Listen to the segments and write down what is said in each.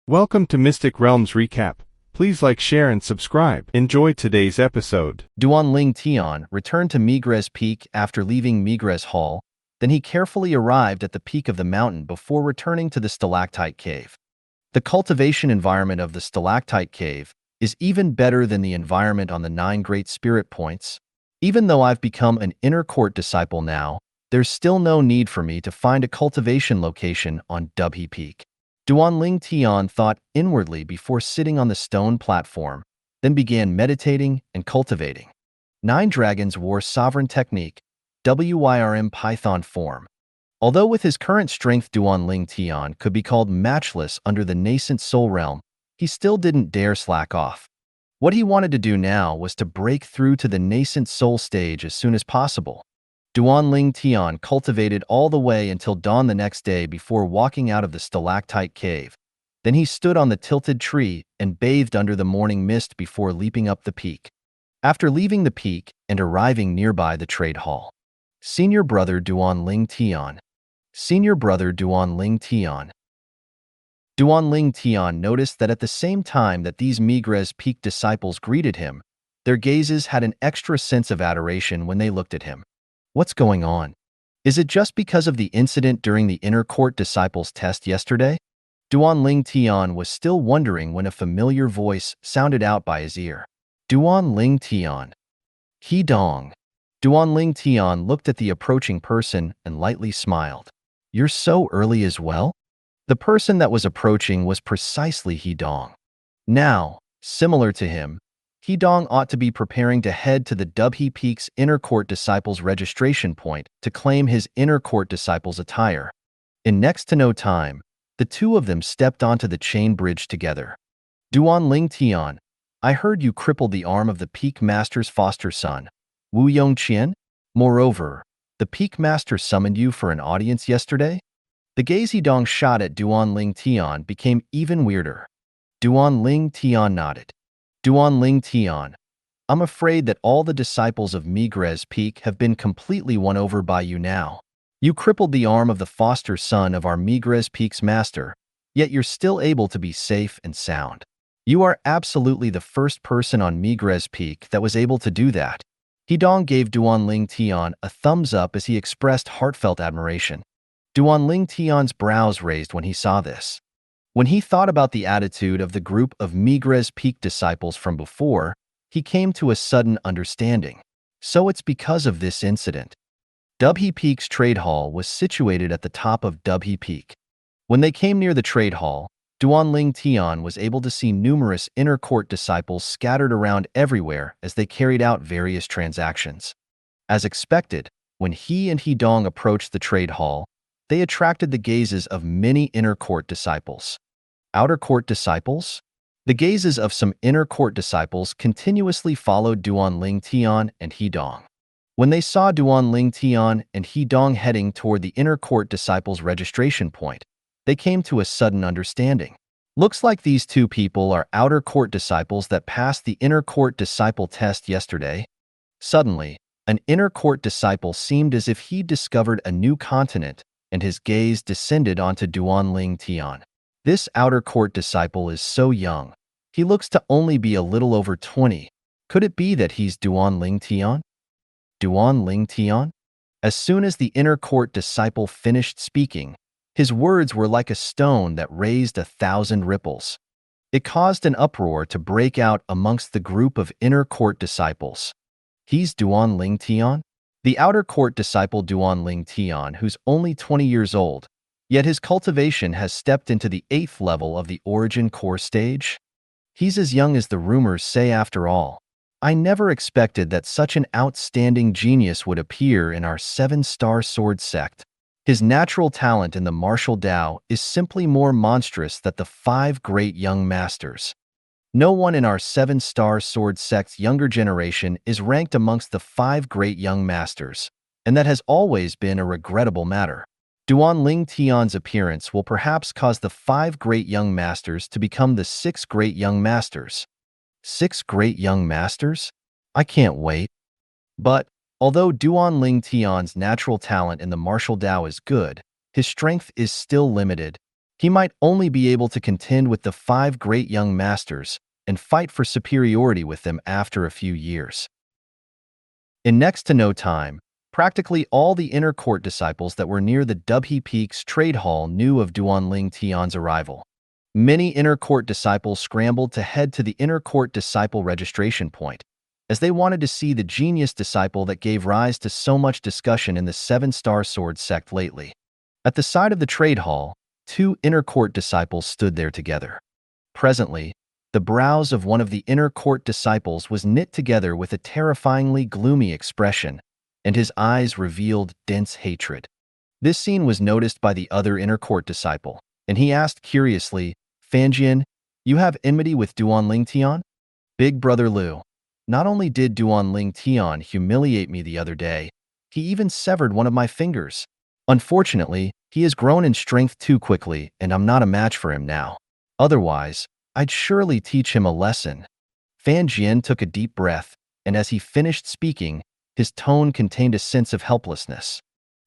Welcome to Mystic Realms Recap. Please like, share, and subscribe. Enjoy today's episode. Duanling Tian returned to Migres Peak after leaving Migres Hall. Then he carefully arrived at the peak of the mountain before returning to the stalactite cave. The cultivation environment of the stalactite cave is even better than the environment on the 9 Great Spirit Points. Even though I've become an inner court disciple now, there's still no need for me to find a cultivation location on Dubhe Peak. Duanling Tian thought inwardly before sitting on the stone platform, then began meditating and cultivating. 9 dragons wore sovereign technique, WYRM Python form. Although with his current strength Duanling Tian could be called matchless under the nascent soul realm, he still didn't dare slack off. What he wanted to do now was to break through to the nascent soul stage as soon as possible. Duanling Tian cultivated all the way until dawn the next day before walking out of the stalactite cave. Then he stood on the tilted tree and bathed under the morning mist before leaping up the peak. After leaving the peak and arriving nearby the trade hall, Senior Brother Duanling Tian. Senior Brother Duanling Tian. Duanling Tian noticed that at the same time that these Migres Peak disciples greeted him, their gazes had an extra sense of adoration when they looked at him. What's going on? Is it just because of the incident during the inner court disciples test yesterday? Duanling Tian was still wondering when a familiar voice sounded out by his ear. Duanling Tian. He Dong. Duanling Tian looked at the approaching person and lightly smiled. You're so early as well? The person that was approaching was precisely He Dong. Now, similar to him, He Dong ought to be preparing to head to the Dubhe Peak's Inner Court Disciples registration point to claim his Inner Court Disciples attire. In next to no time, the two of them stepped onto the chain bridge together. Duanling Tian, I heard you crippled the arm of the Peak Master's foster son, Wu Yongqian. Moreover, the Peak Master summoned you for an audience yesterday? The gaze He Dong shot at Duanling Tian became even weirder. Duanling Tian nodded. Duanling Tian, I'm afraid that all the disciples of Migres Peak have been completely won over by you now. You crippled the arm of the foster son of our Migres Peak's master, yet you're still able to be safe and sound. You are absolutely the first person on Migres Peak that was able to do that. He Dong gave Duanling Tian a thumbs up as he expressed heartfelt admiration. Duanling Tian's brows raised when he saw this. When he thought about the attitude of the group of Migres Peak disciples from before, he came to a sudden understanding. So it's because of this incident. Dubhe Peak's trade hall was situated at the top of Dubhe Peak. When they came near the trade hall, Duanling Tian was able to see numerous inner court disciples scattered around everywhere as they carried out various transactions. As expected, when he and He Dong approached the trade hall, they attracted the gazes of many inner court disciples. Outer court disciples? The gazes of some inner court disciples continuously followed Duanling Tian and He Dong. When they saw Duanling Tian and He Dong heading toward the inner court disciples registration point, they came to a sudden understanding. Looks like these two people are outer court disciples that passed the inner court disciple test yesterday. Suddenly, an inner court disciple seemed as if he discovered a new continent, and his gaze descended onto Duanling Tian. This outer court disciple is so young. He looks to only be a little over 20. Could it be that he's Duanling Tian? Duanling Tian? As soon as the inner court disciple finished speaking, his words were like a stone that raised 1,000 ripples. It caused an uproar to break out amongst the group of inner court disciples. He's Duanling Tian? The outer court disciple Duanling Tian, who's only 20 years old, yet his cultivation has stepped into the 8th level of the origin core stage. He's as young as the rumors say after all. I never expected that such an outstanding genius would appear in our 7-star sword sect. His natural talent in the martial Tao is simply more monstrous than the 5 great young masters. No one in our 7-star sword sect's younger generation is ranked amongst the 5 great young masters, and that has always been a regrettable matter. Duanling Tian's appearance will perhaps cause the 5 great young masters to become the 6 great young masters. 6 great young masters? I can't wait. But, although Duanling Tian's natural talent in the martial Tao is good, his strength is still limited. He might only be able to contend with the 5 great young masters and fight for superiority with them after a few years. In next to no time, practically all the inner court disciples that were near the Dubhe Peaks trade hall knew of Duanling Tian's arrival. Many inner court disciples scrambled to head to the inner court disciple registration point, as they wanted to see the genius disciple that gave rise to so much discussion in the 7-Star Sword sect lately. At the side of the trade hall, 2 inner court disciples stood there together. Presently, the brows of one of the inner court disciples was knit together with a terrifyingly gloomy expression, and his eyes revealed dense hatred. This scene was noticed by the other inner court disciple, and he asked curiously, "Fanjian, you have enmity with Duanling Tian?" "Big brother Liu, not only did Duanling Tian humiliate me the other day, he even severed one of my fingers. Unfortunately, he has grown in strength too quickly, and I'm not a match for him now. Otherwise, I'd surely teach him a lesson." Fan Jian took a deep breath, and as he finished speaking, his tone contained a sense of helplessness.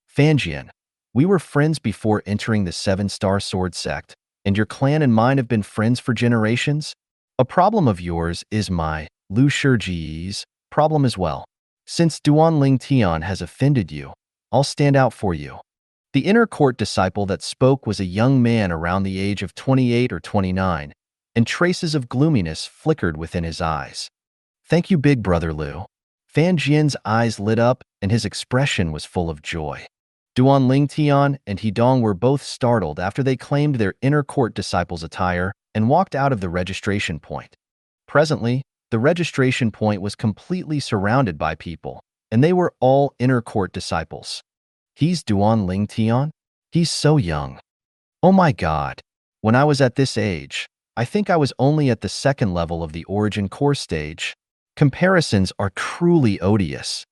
"Fan Jian, we were friends before entering the 7-Star Sword sect, and your clan and mine have been friends for generations. A problem of yours is my, Lu Shiji's, problem as well. Since Duanling Tian has offended you, I'll stand out for you." The inner court disciple that spoke was a young man around the age of 28 or 29, and traces of gloominess flickered within his eyes. "Thank you, big brother Liu." Fan Jian's eyes lit up, and his expression was full of joy. Duanling Tian and Hidong were both startled after they claimed their inner court disciple's attire and walked out of the registration point. Presently, the registration point was completely surrounded by people, and they were all inner court disciples. "He's Duanling Tian? He's so young. Oh my god. When I was at this age, I think I was only at the 2nd level of the origin core stage. Comparisons are truly odious.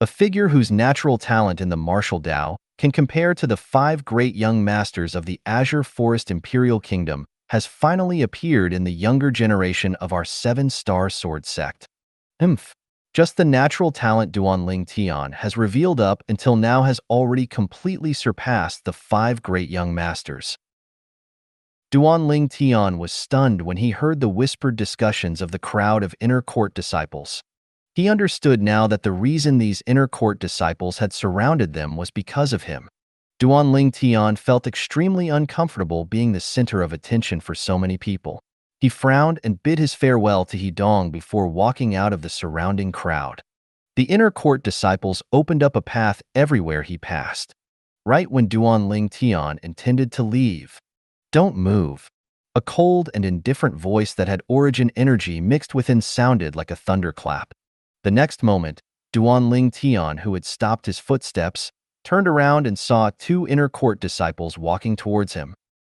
A figure whose natural talent in the martial Tao can compare to the 5 great young masters of the Azure Forest Imperial Kingdom has finally appeared in the younger generation of our 7-Star Sword sect. Just the natural talent Duanling Tian has revealed up until now has already completely surpassed the 5 great young masters." Duanling Tian was stunned when he heard the whispered discussions of the crowd of inner court disciples. He understood now that the reason these inner court disciples had surrounded them was because of him. Duanling Tian felt extremely uncomfortable being the center of attention for so many people. He frowned and bid his farewell to Hidong before walking out of the surrounding crowd. The inner court disciples opened up a path everywhere he passed. Right when Duanling Tian intended to leave, "Don't move." A cold and indifferent voice that had origin energy mixed within sounded like a thunderclap. The next moment, Duanling Tian, who had stopped his footsteps, turned around and saw 2 inner court disciples walking towards him.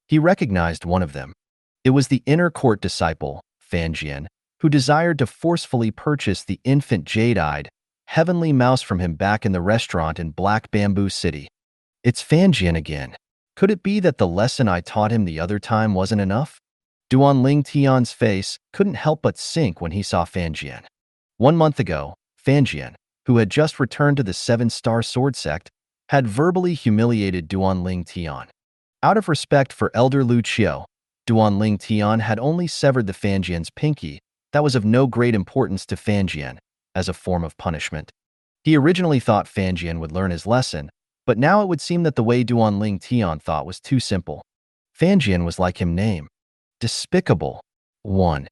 He recognized one of them. It was the inner court disciple, Fan Jian, who desired to forcefully purchase the infant jade-eyed, heavenly mouse from him back in the restaurant in Black Bamboo City. "It's Fan Jian again. Could it be that the lesson I taught him the other time wasn't enough?" Duanling Tian's face couldn't help but sink when he saw Fan Jian. 1 month ago, Fan Jian, who had just returned to the 7-Star Sword sect, had verbally humiliated Duanling Tian. Out of respect for Elder Lu Qiu, Duanling Tian had only severed the Fan Jian's pinky that was of no great importance to Fan Jian as a form of punishment. He originally thought Fan Jian would learn his lesson, but now it would seem that the way Duanling Tian thought was too simple. Fan Jian was like him name. Despicable. 1.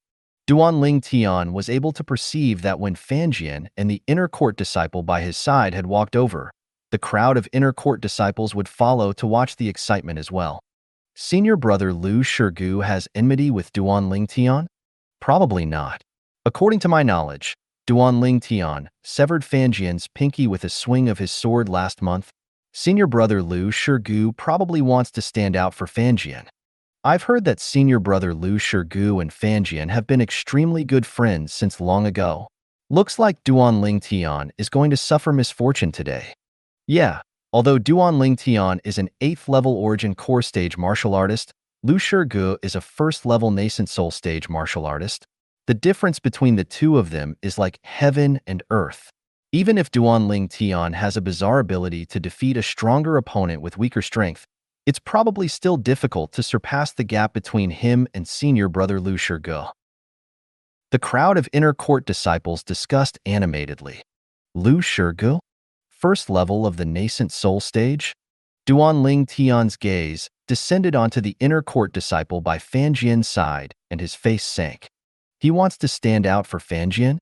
Duanling Tian was able to perceive that when Fan Jian and the inner court disciple by his side had walked over, the crowd of inner court disciples would follow to watch the excitement as well. Senior brother Lu Shigu has enmity with Duanling Tian? Probably not. According to my knowledge, Duanling Tian severed Fan Jian's pinky with a swing of his sword last month. Senior brother Lu Shigu probably wants to stand out for Fan Jian. I've heard that senior brother Lu Shigu and Fan Jian have been extremely good friends since long ago. Looks like Duanling Tian is going to suffer misfortune today. Yeah, although Duanling Tian is an 8th level origin core stage martial artist, Lu Shigu is a 1st level nascent soul stage martial artist. The difference between the two of them is like heaven and earth. Even if Duanling Tian has a bizarre ability to defeat a stronger opponent with weaker strength, it's probably still difficult to surpass the gap between him and senior brother Lu Shige. The crowd of inner court disciples discussed animatedly. Lu Shige? First level of the nascent soul stage? Duanling Tian's gaze descended onto the inner court disciple by Fanjian's side, and his face sank. He wants to stand out for Fanjian?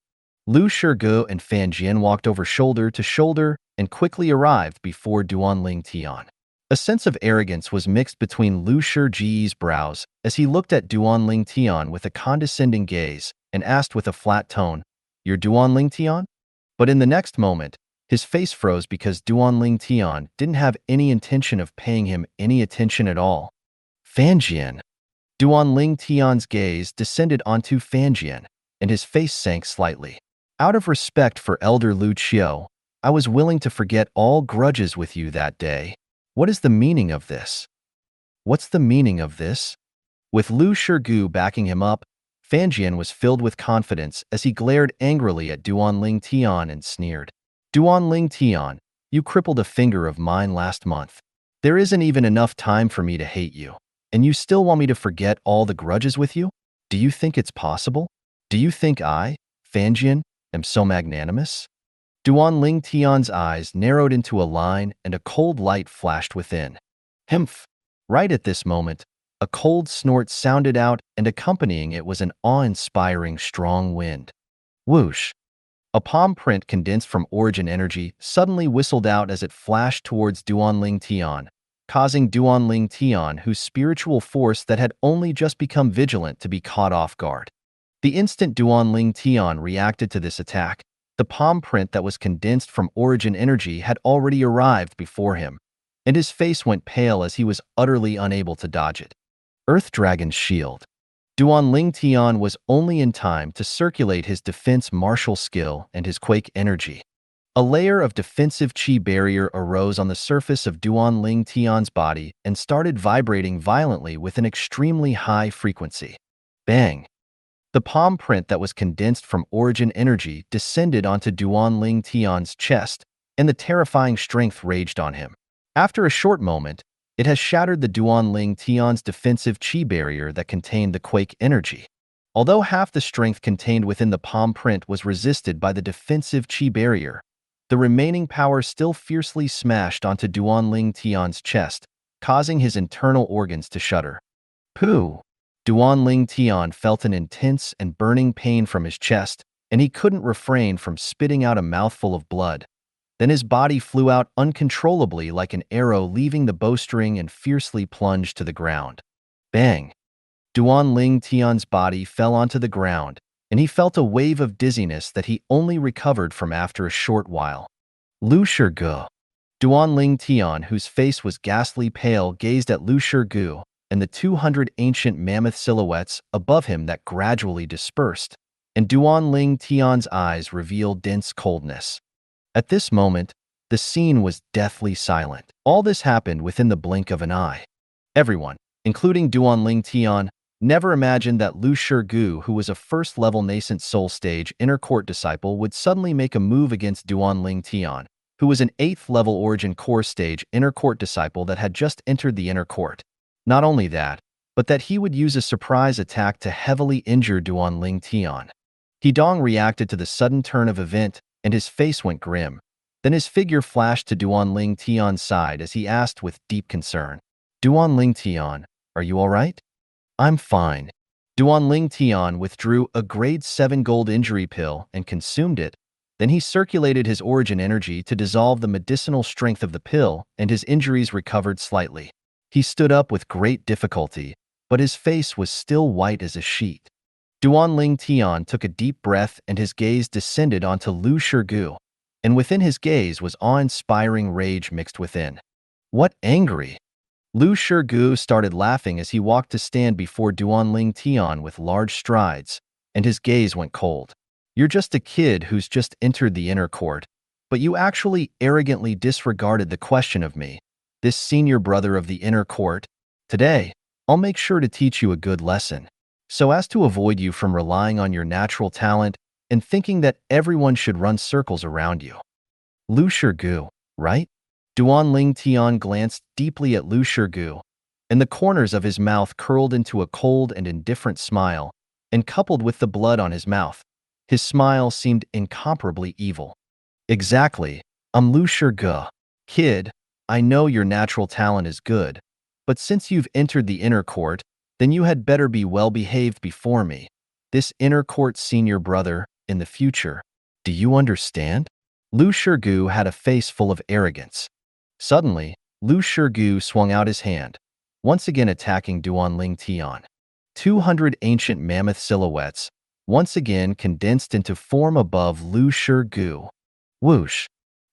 Lu Shige and Fanjian walked over shoulder to shoulder and quickly arrived before Duanling Tian. A sense of arrogance was mixed between Lu Shige's brows as he looked at Duanling Tian with a condescending gaze and asked with a flat tone, "You're Duanling Tian?" But in the next moment, his face froze because Duanling Tian didn't have any intention of paying him any attention at all. Fanjian. Duanling Tian's gaze descended onto Fanjian, and his face sank slightly. Out of respect for Elder Lu Qiu, I was willing to forget all grudges with you that day. What is the meaning of this? What's the meaning of this? With Lu Shige backing him up, Fanjian was filled with confidence as he glared angrily at Duanling Tian and sneered. Duanling Tian, you crippled a finger of mine last month. There isn't even enough time for me to hate you, and you still want me to forget all the grudges with you? Do you think it's possible? Do you think I, Fanjian, am so magnanimous? Duanling Tian's eyes narrowed into a line and a cold light flashed within. Hmph! Right at this moment, a cold snort sounded out and accompanying it was an awe-inspiring strong wind. Whoosh! A palm print condensed from origin energy suddenly whistled out as it flashed towards Duanling Tian, causing Duanling Tian, whose spiritual force that had only just become vigilant, to be caught off guard. The instant Duanling Tian reacted to this attack, the palm print that was condensed from origin energy had already arrived before him, and his face went pale as he was utterly unable to dodge it. Earth Dragon's Shield. Duanling Tian was only in time to circulate his defense martial skill and his quake energy. A layer of defensive chi barrier arose on the surface of Duanling Tian's body and started vibrating violently with an extremely high frequency. Bang! The palm print that was condensed from origin energy descended onto Duanling Tian's chest, and the terrifying strength raged on him. After a short moment, it has shattered the Duanling Tian's defensive chi barrier that contained the quake energy. Although half the strength contained within the palm print was resisted by the defensive chi barrier, the remaining power still fiercely smashed onto Duanling Tian's chest, causing his internal organs to shudder. Pooh! Duanling Tian felt an intense and burning pain from his chest, and he couldn't refrain from spitting out a mouthful of blood. Then his body flew out uncontrollably like an arrow leaving the bowstring and fiercely plunged to the ground. Bang! Duanling Tian's body fell onto the ground, and he felt a wave of dizziness that he only recovered from after a short while. Lu Shige. Duanling Tian, whose face was ghastly pale, gazed at Lu Shige and the 200 ancient mammoth silhouettes above him that gradually dispersed, and Duanling Tian's eyes revealed dense coldness. At this moment, the scene was deathly silent. All this happened within the blink of an eye. Everyone, including Duanling Tian, never imagined that Lu Shige, who was a first-level nascent soul stage inner court disciple, would suddenly make a move against Duanling Tian, who was an 8th-level origin core stage inner court disciple that had just entered the inner court. Not only that, but that he would use a surprise attack to heavily injure Duanling Tian. Hidong reacted to the sudden turn of event, and his face went grim. Then his figure flashed to Duanling Tian's side as he asked with deep concern, "Duanling Tian, are you all right?" "I'm fine." Duanling Tian withdrew a grade 7 gold injury pill and consumed it. Then he circulated his origin energy to dissolve the medicinal strength of the pill, and his injuries recovered slightly. He stood up with great difficulty, but his face was still white as a sheet. Duanling Tian took a deep breath and his gaze descended onto Lu Shige, and within his gaze was awe-inspiring rage mixed within. What angry! Lu Shige started laughing as he walked to stand before Duanling Tian with large strides, and his gaze went cold. "You're just a kid who's just entered the inner court, but you actually arrogantly disregarded the question of me, this senior brother of the inner court. Today, I'll make sure to teach you a good lesson, so as to avoid you from relying on your natural talent and thinking that everyone should run circles around you." Lu Shige, right? Duan Ling Tian glanced deeply at Lu Shirgu, and the corners of his mouth curled into a cold and indifferent smile, and coupled with the blood on his mouth, his smile seemed incomparably evil. Exactly. I'm Lu Shirgu. Kid, I know your natural talent is good, but since you've entered the inner court, then you had better be well behaved before me, this inner court senior brother, in the future. Do you understand? Lu Shirgu had a face full of arrogance. Suddenly, Lu Shirgu swung out his hand, once again attacking Duan Ling Tian. 200 ancient mammoth silhouettes, once again condensed into form above Lu Shirgu. Whoosh!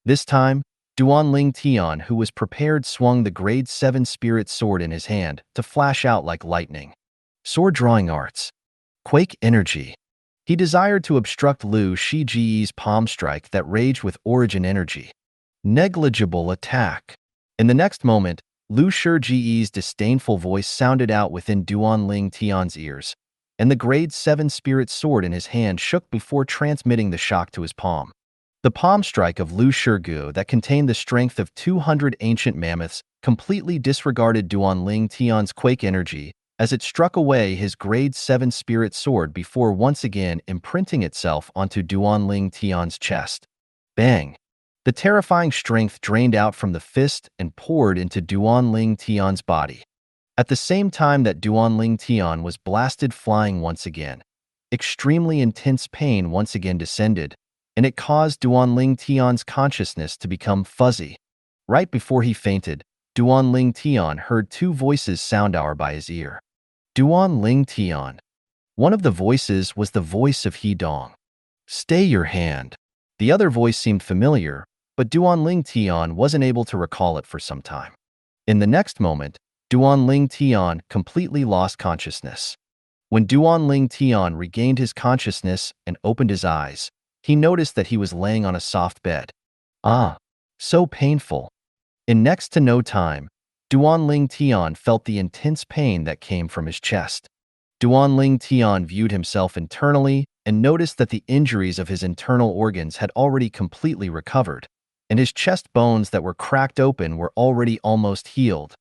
This time, Duan Ling Tian, who was prepared, swung the grade 7 spirit sword in his hand to flash out like lightning. Sword drawing arts. Quake energy. He desired to obstruct Lu Shiji's palm strike that raged with origin energy. Negligible attack. In the next moment, Lu Shiji's disdainful voice sounded out within Duan Ling Tian's ears, and the grade 7 spirit sword in his hand shook before transmitting the shock to his palm. The palm strike of Lu Shirgu that contained the strength of 200 ancient mammoths completely disregarded Duan Ling Tian's quake energy as it struck away his grade 7 spirit sword before once again imprinting itself onto Duan Ling Tian's chest. Bang! The terrifying strength drained out from the fist and poured into Duan Ling Tian's body. At the same time that Duan Ling Tian was blasted flying once again, extremely intense pain once again descended, and it caused Duan Ling Tian's consciousness to become fuzzy. Right before he fainted, Duan Ling Tian heard two voices sound out by his ear. Duan Ling Tian. One of the voices was the voice of He Dong. Stay your hand. The other voice seemed familiar, but Duan Ling Tian wasn't able to recall it for some time. In the next moment, Duan Ling Tian completely lost consciousness. When Duan Ling Tian regained his consciousness and opened his eyes, he noticed that he was laying on a soft bed. Ah, so painful. In next to no time, Duan Ling Tian felt the intense pain that came from his chest. Duan Ling Tian viewed himself internally and noticed that the injuries of his internal organs had already completely recovered, and his chest bones that were cracked open were already almost healed.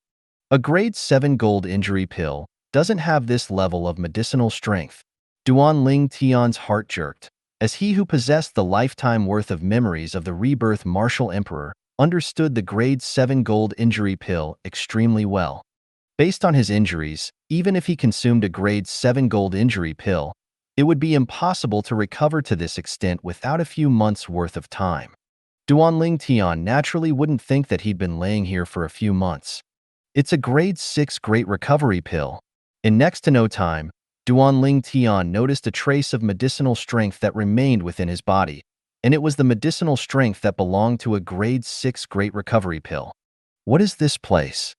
A grade 7 gold injury pill doesn't have this level of medicinal strength. Duan Ling Tian's heart jerked, as he who possessed the lifetime worth of memories of the Rebirth Martial Emperor understood the grade 7 gold injury pill extremely well. Based on his injuries, even if he consumed a grade 7 gold injury pill, it would be impossible to recover to this extent without a few months' worth of time. Duan Ling Tian naturally wouldn't think that he'd been laying here for a few months. It's a grade 6 great recovery pill. In next to no time, Duan Ling Tian noticed a trace of medicinal strength that remained within his body, and it was the medicinal strength that belonged to a grade 6 great recovery pill. What is this place?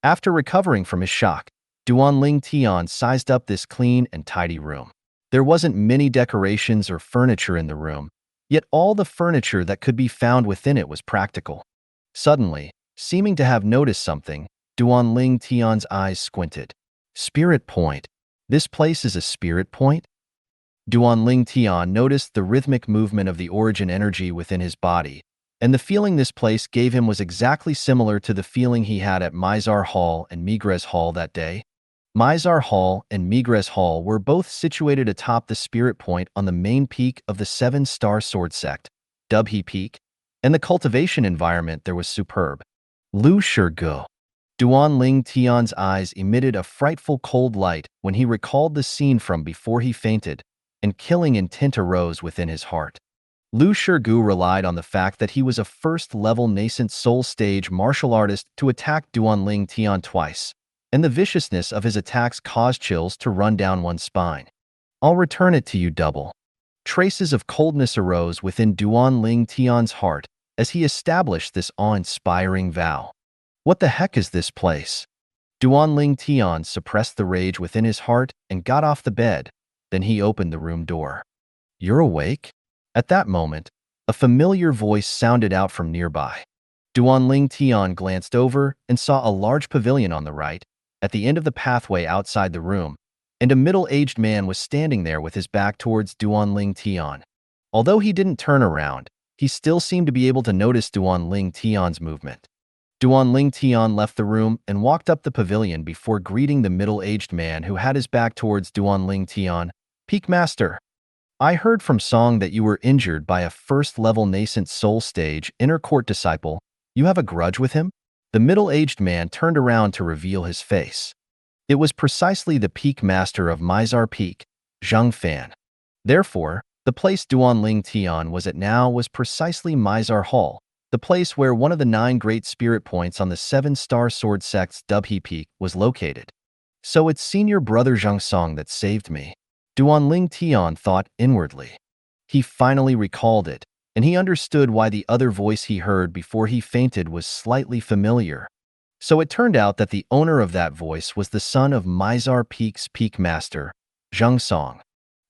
After recovering from his shock, Duan Ling Tian sized up this clean and tidy room. There wasn't many decorations or furniture in the room, yet all the furniture that could be found within it was practical. Suddenly, seeming to have noticed something, Duan Ling Tian's eyes squinted. Spirit point. This place is a spirit point? Duan Ling Tian noticed the rhythmic movement of the origin energy within his body, and the feeling this place gave him was exactly similar to the feeling he had at Mizar Hall and Migres Hall that day. Mizar Hall and Migres Hall were both situated atop the spirit point on the main peak of the 7-star sword sect, Dubhe Peak, and the cultivation environment there was superb. Lu Shirgu. Duan Ling Tian's eyes emitted a frightful cold light when he recalled the scene from before he fainted, and killing intent arose within his heart. Lu Shirgu relied on the fact that he was a first-level nascent soul stage martial artist to attack Duan Ling Tian twice, and the viciousness of his attacks caused chills to run down one's spine. I'll return it to you double. Traces of coldness arose within Duan Ling Tian's heart as he established this awe-inspiring vow. What the heck is this place? Duan Ling Tian suppressed the rage within his heart and got off the bed. Then he opened the room door. You're awake? At that moment, a familiar voice sounded out from nearby. Duan Ling Tian glanced over and saw a large pavilion on the right, at the end of the pathway outside the room, and a middle-aged man was standing there with his back towards Duan Ling Tian. Although he didn't turn around, he still seemed to be able to notice Duan Ling Tian's movement. Duanling Tian left the room and walked up the pavilion before greeting the middle-aged man who had his back towards Duanling Tian. Peak Master, I heard from Song that you were injured by a first-level nascent soul stage inner court disciple. You have a grudge with him? The middle-aged man turned around to reveal his face. It was precisely the Peak Master of Mizar Peak, Zhang Fan. Therefore, the place Duanling Tian was at now was precisely Mizar Hall, the place where one of the 9 great spirit points on the 7-star sword sect's Dubhe Peak was located. So it's senior brother Zhang Song that saved me. Duanling Tian thought inwardly. He finally recalled it, and he understood why the other voice he heard before he fainted was slightly familiar. So it turned out that the owner of that voice was the son of Mizar Peak's Peak Master, Zhang Song.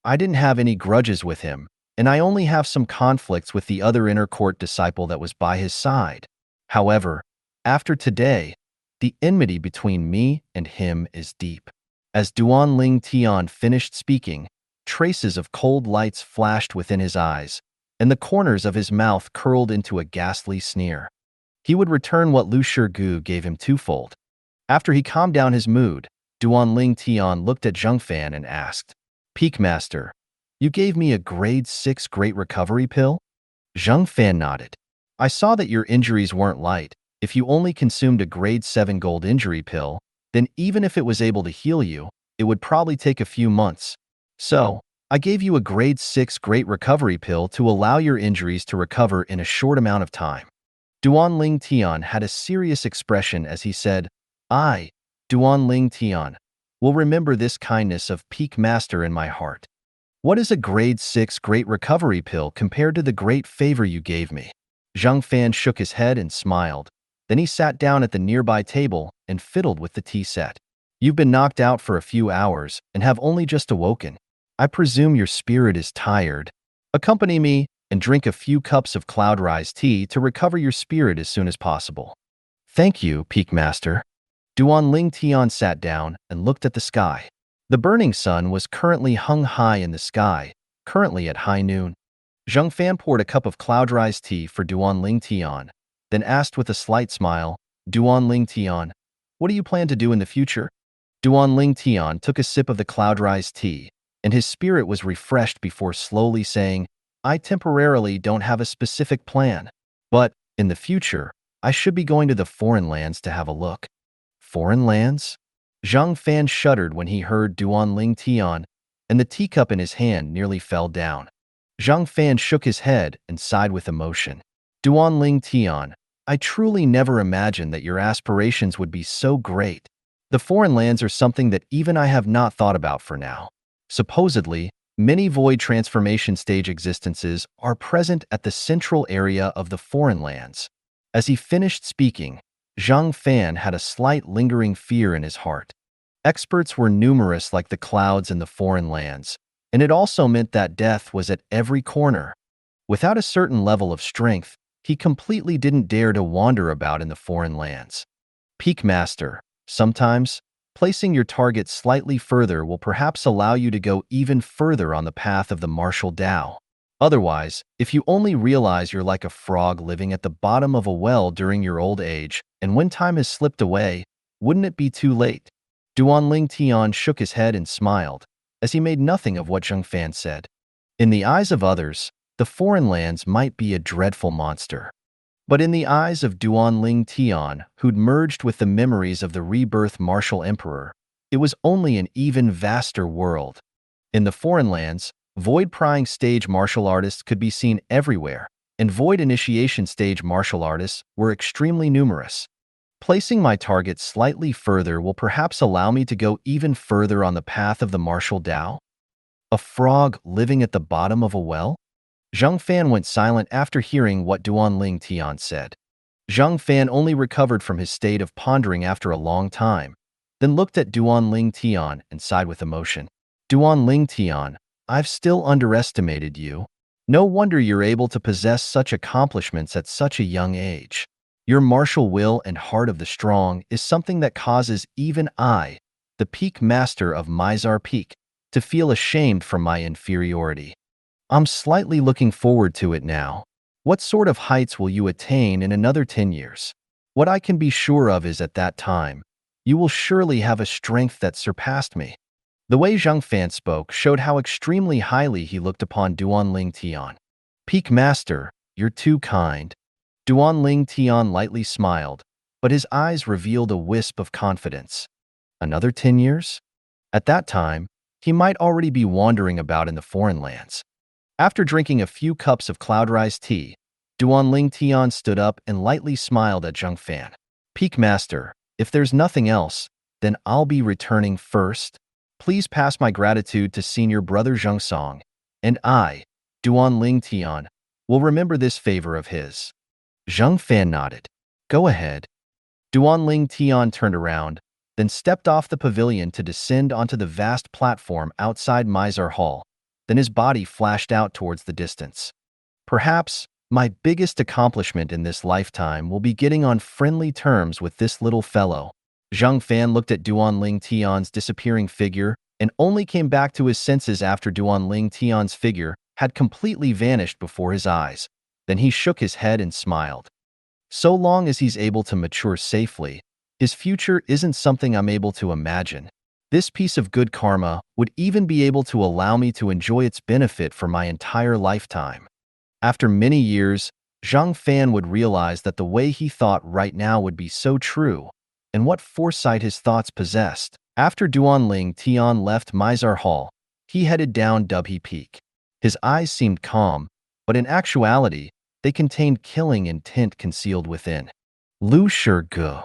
I didn't have any grudges with him, and I only have some conflicts with the other inner court disciple that was by his side. However, after today, the enmity between me and him is deep. As Duanling Tian finished speaking, traces of cold lights flashed within his eyes, and the corners of his mouth curled into a ghastly sneer. He would return what Lu Shirgu gave him twofold. After he calmed down his mood, Duanling Tian looked at Zhang Fan and asked, Peak Master, you gave me a grade 6 great recovery pill? Zhang Fan nodded. I saw that your injuries weren't light. If you only consumed a grade 7 gold injury pill, then even if it was able to heal you, it would probably take a few months. So, I gave you a grade 6 great recovery pill to allow your injuries to recover in a short amount of time. Duanling Tian had a serious expression as he said, I, Duanling Tian, will remember this kindness of Peak Master in my heart. What is a grade 6 great recovery pill compared to the great favor you gave me? Zhang Fan shook his head and smiled. Then he sat down at the nearby table and fiddled with the tea set. You've been knocked out for a few hours and have only just awoken. I presume your spirit is tired. Accompany me and drink a few cups of cloud rise tea to recover your spirit as soon as possible. Thank you, Peak Master. Duanling Tian sat down and looked at the sky. The burning sun was currently hung high in the sky, currently at high noon. Zhang Fan poured a cup of cloud rise tea for Duanling Tian, then asked with a slight smile, Duanling Tian, what do you plan to do in the future? Duanling Tian took a sip of the cloud rise tea, and his spirit was refreshed before slowly saying, I temporarily don't have a specific plan, but in the future, I should be going to the foreign lands to have a look. Foreign lands? Zhang Fan shuddered when he heard Duanling Tian, and the teacup in his hand nearly fell down. Zhang Fan shook his head and sighed with emotion. Duanling Tian, I truly never imagined that your aspirations would be so great. The foreign lands are something that even I have not thought about for now. Supposedly, many void transformation stage existences are present at the central area of the foreign lands. As he finished speaking, Zhang Fan had a slight lingering fear in his heart. Experts were numerous like the clouds in the foreign lands, and it also meant that death was at every corner. Without a certain level of strength, he completely didn't dare to wander about in the foreign lands. Peak Master, sometimes, placing your target slightly further will perhaps allow you to go even further on the path of the martial Tao. Otherwise, if you only realize you're like a frog living at the bottom of a well during your old age, and when time has slipped away, wouldn't it be too late? Duanling Tian shook his head and smiled, as he made nothing of what Zhang Fan said. In the eyes of others, the foreign lands might be a dreadful monster. But in the eyes of Duanling Tian, who'd merged with the memories of the Rebirth Martial Emperor, it was only an even vaster world. In the foreign lands, void-prying stage martial artists could be seen everywhere, and void initiation stage martial artists were extremely numerous. Placing my target slightly further will perhaps allow me to go even further on the path of the martial Tao? A frog living at the bottom of a well? Zhang Fan went silent after hearing what Duanling Tian said. Zhang Fan only recovered from his state of pondering after a long time, then looked at Duanling Tian and sighed with emotion. Duanling Tian, I've still underestimated you. No wonder you're able to possess such accomplishments at such a young age. Your martial will and heart of the strong is something that causes even I, the Peak Master of Mizar Peak, to feel ashamed for my inferiority. I'm slightly looking forward to it now. What sort of heights will you attain in another 10 years? What I can be sure of is at that time, you will surely have a strength that surpassed me. The way Zhang Fan spoke showed how extremely highly he looked upon Duanling Tian. Peak Master, you're too kind. Duanling Tian lightly smiled, but his eyes revealed a wisp of confidence. Another 10 years? At that time, he might already be wandering about in the foreign lands. After drinking a few cups of cloud rice tea, Duanling Tian stood up and lightly smiled at Zhang Fan. Peak Master, if there's nothing else, then I'll be returning first. Please pass my gratitude to senior brother Zhang Song, and I, Duanling Tian, will remember this favor of his. Zhang Fan nodded. Go ahead. Duanling Tian turned around, then stepped off the pavilion to descend onto the vast platform outside Mizar Hall. Then his body flashed out towards the distance. Perhaps my biggest accomplishment in this lifetime will be getting on friendly terms with this little fellow. Zhang Fan looked at Duanling Tian's disappearing figure and only came back to his senses after Duanling Tian's figure had completely vanished before his eyes. Then he shook his head and smiled. So long as he's able to mature safely, his future isn't something I'm able to imagine. This piece of good karma would even be able to allow me to enjoy its benefit for my entire lifetime. After many years, Zhang Fan would realize that the way he thought right now would be so true, and what foresight his thoughts possessed. After Duanling Tian left Mizar Hall, he headed down Dubhe Peak. His eyes seemed calm, but in actuality, they contained killing intent concealed within. Lu Shige.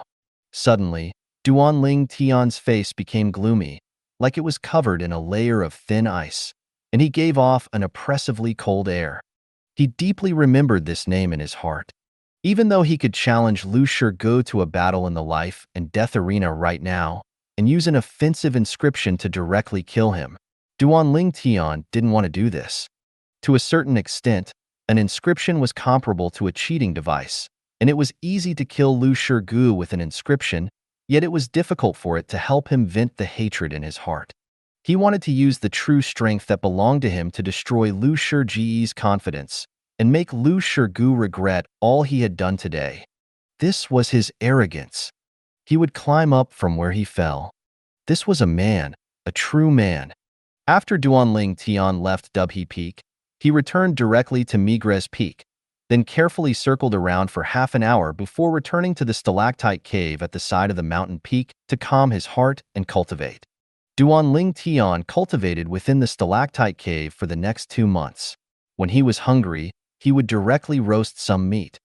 Suddenly, Duanling Tian's face became gloomy, like it was covered in a layer of thin ice, and he gave off an oppressively cold air. He deeply remembered this name in his heart. Even though he could challenge Lu Shige to a battle in the life and death arena right now, and use an offensive inscription to directly kill him, Duanling Tian didn't want to do this. To a certain extent, an inscription was comparable to a cheating device, and it was easy to kill Lu Shige with an inscription, yet it was difficult for it to help him vent the hatred in his heart. He wanted to use the true strength that belonged to him to destroy Lu Shige's confidence and make Lu Shige regret all he had done today. This was his arrogance. He would climb up from where he fell. This was a man, a true man. After Duanling Tian left Dubhe Peak, he returned directly to Migres Peak, then carefully circled around for half an hour before returning to the stalactite cave at the side of the mountain peak to calm his heart and cultivate. Duanling Tian cultivated within the stalactite cave for the next 2 months. When he was hungry, he would directly roast some meat.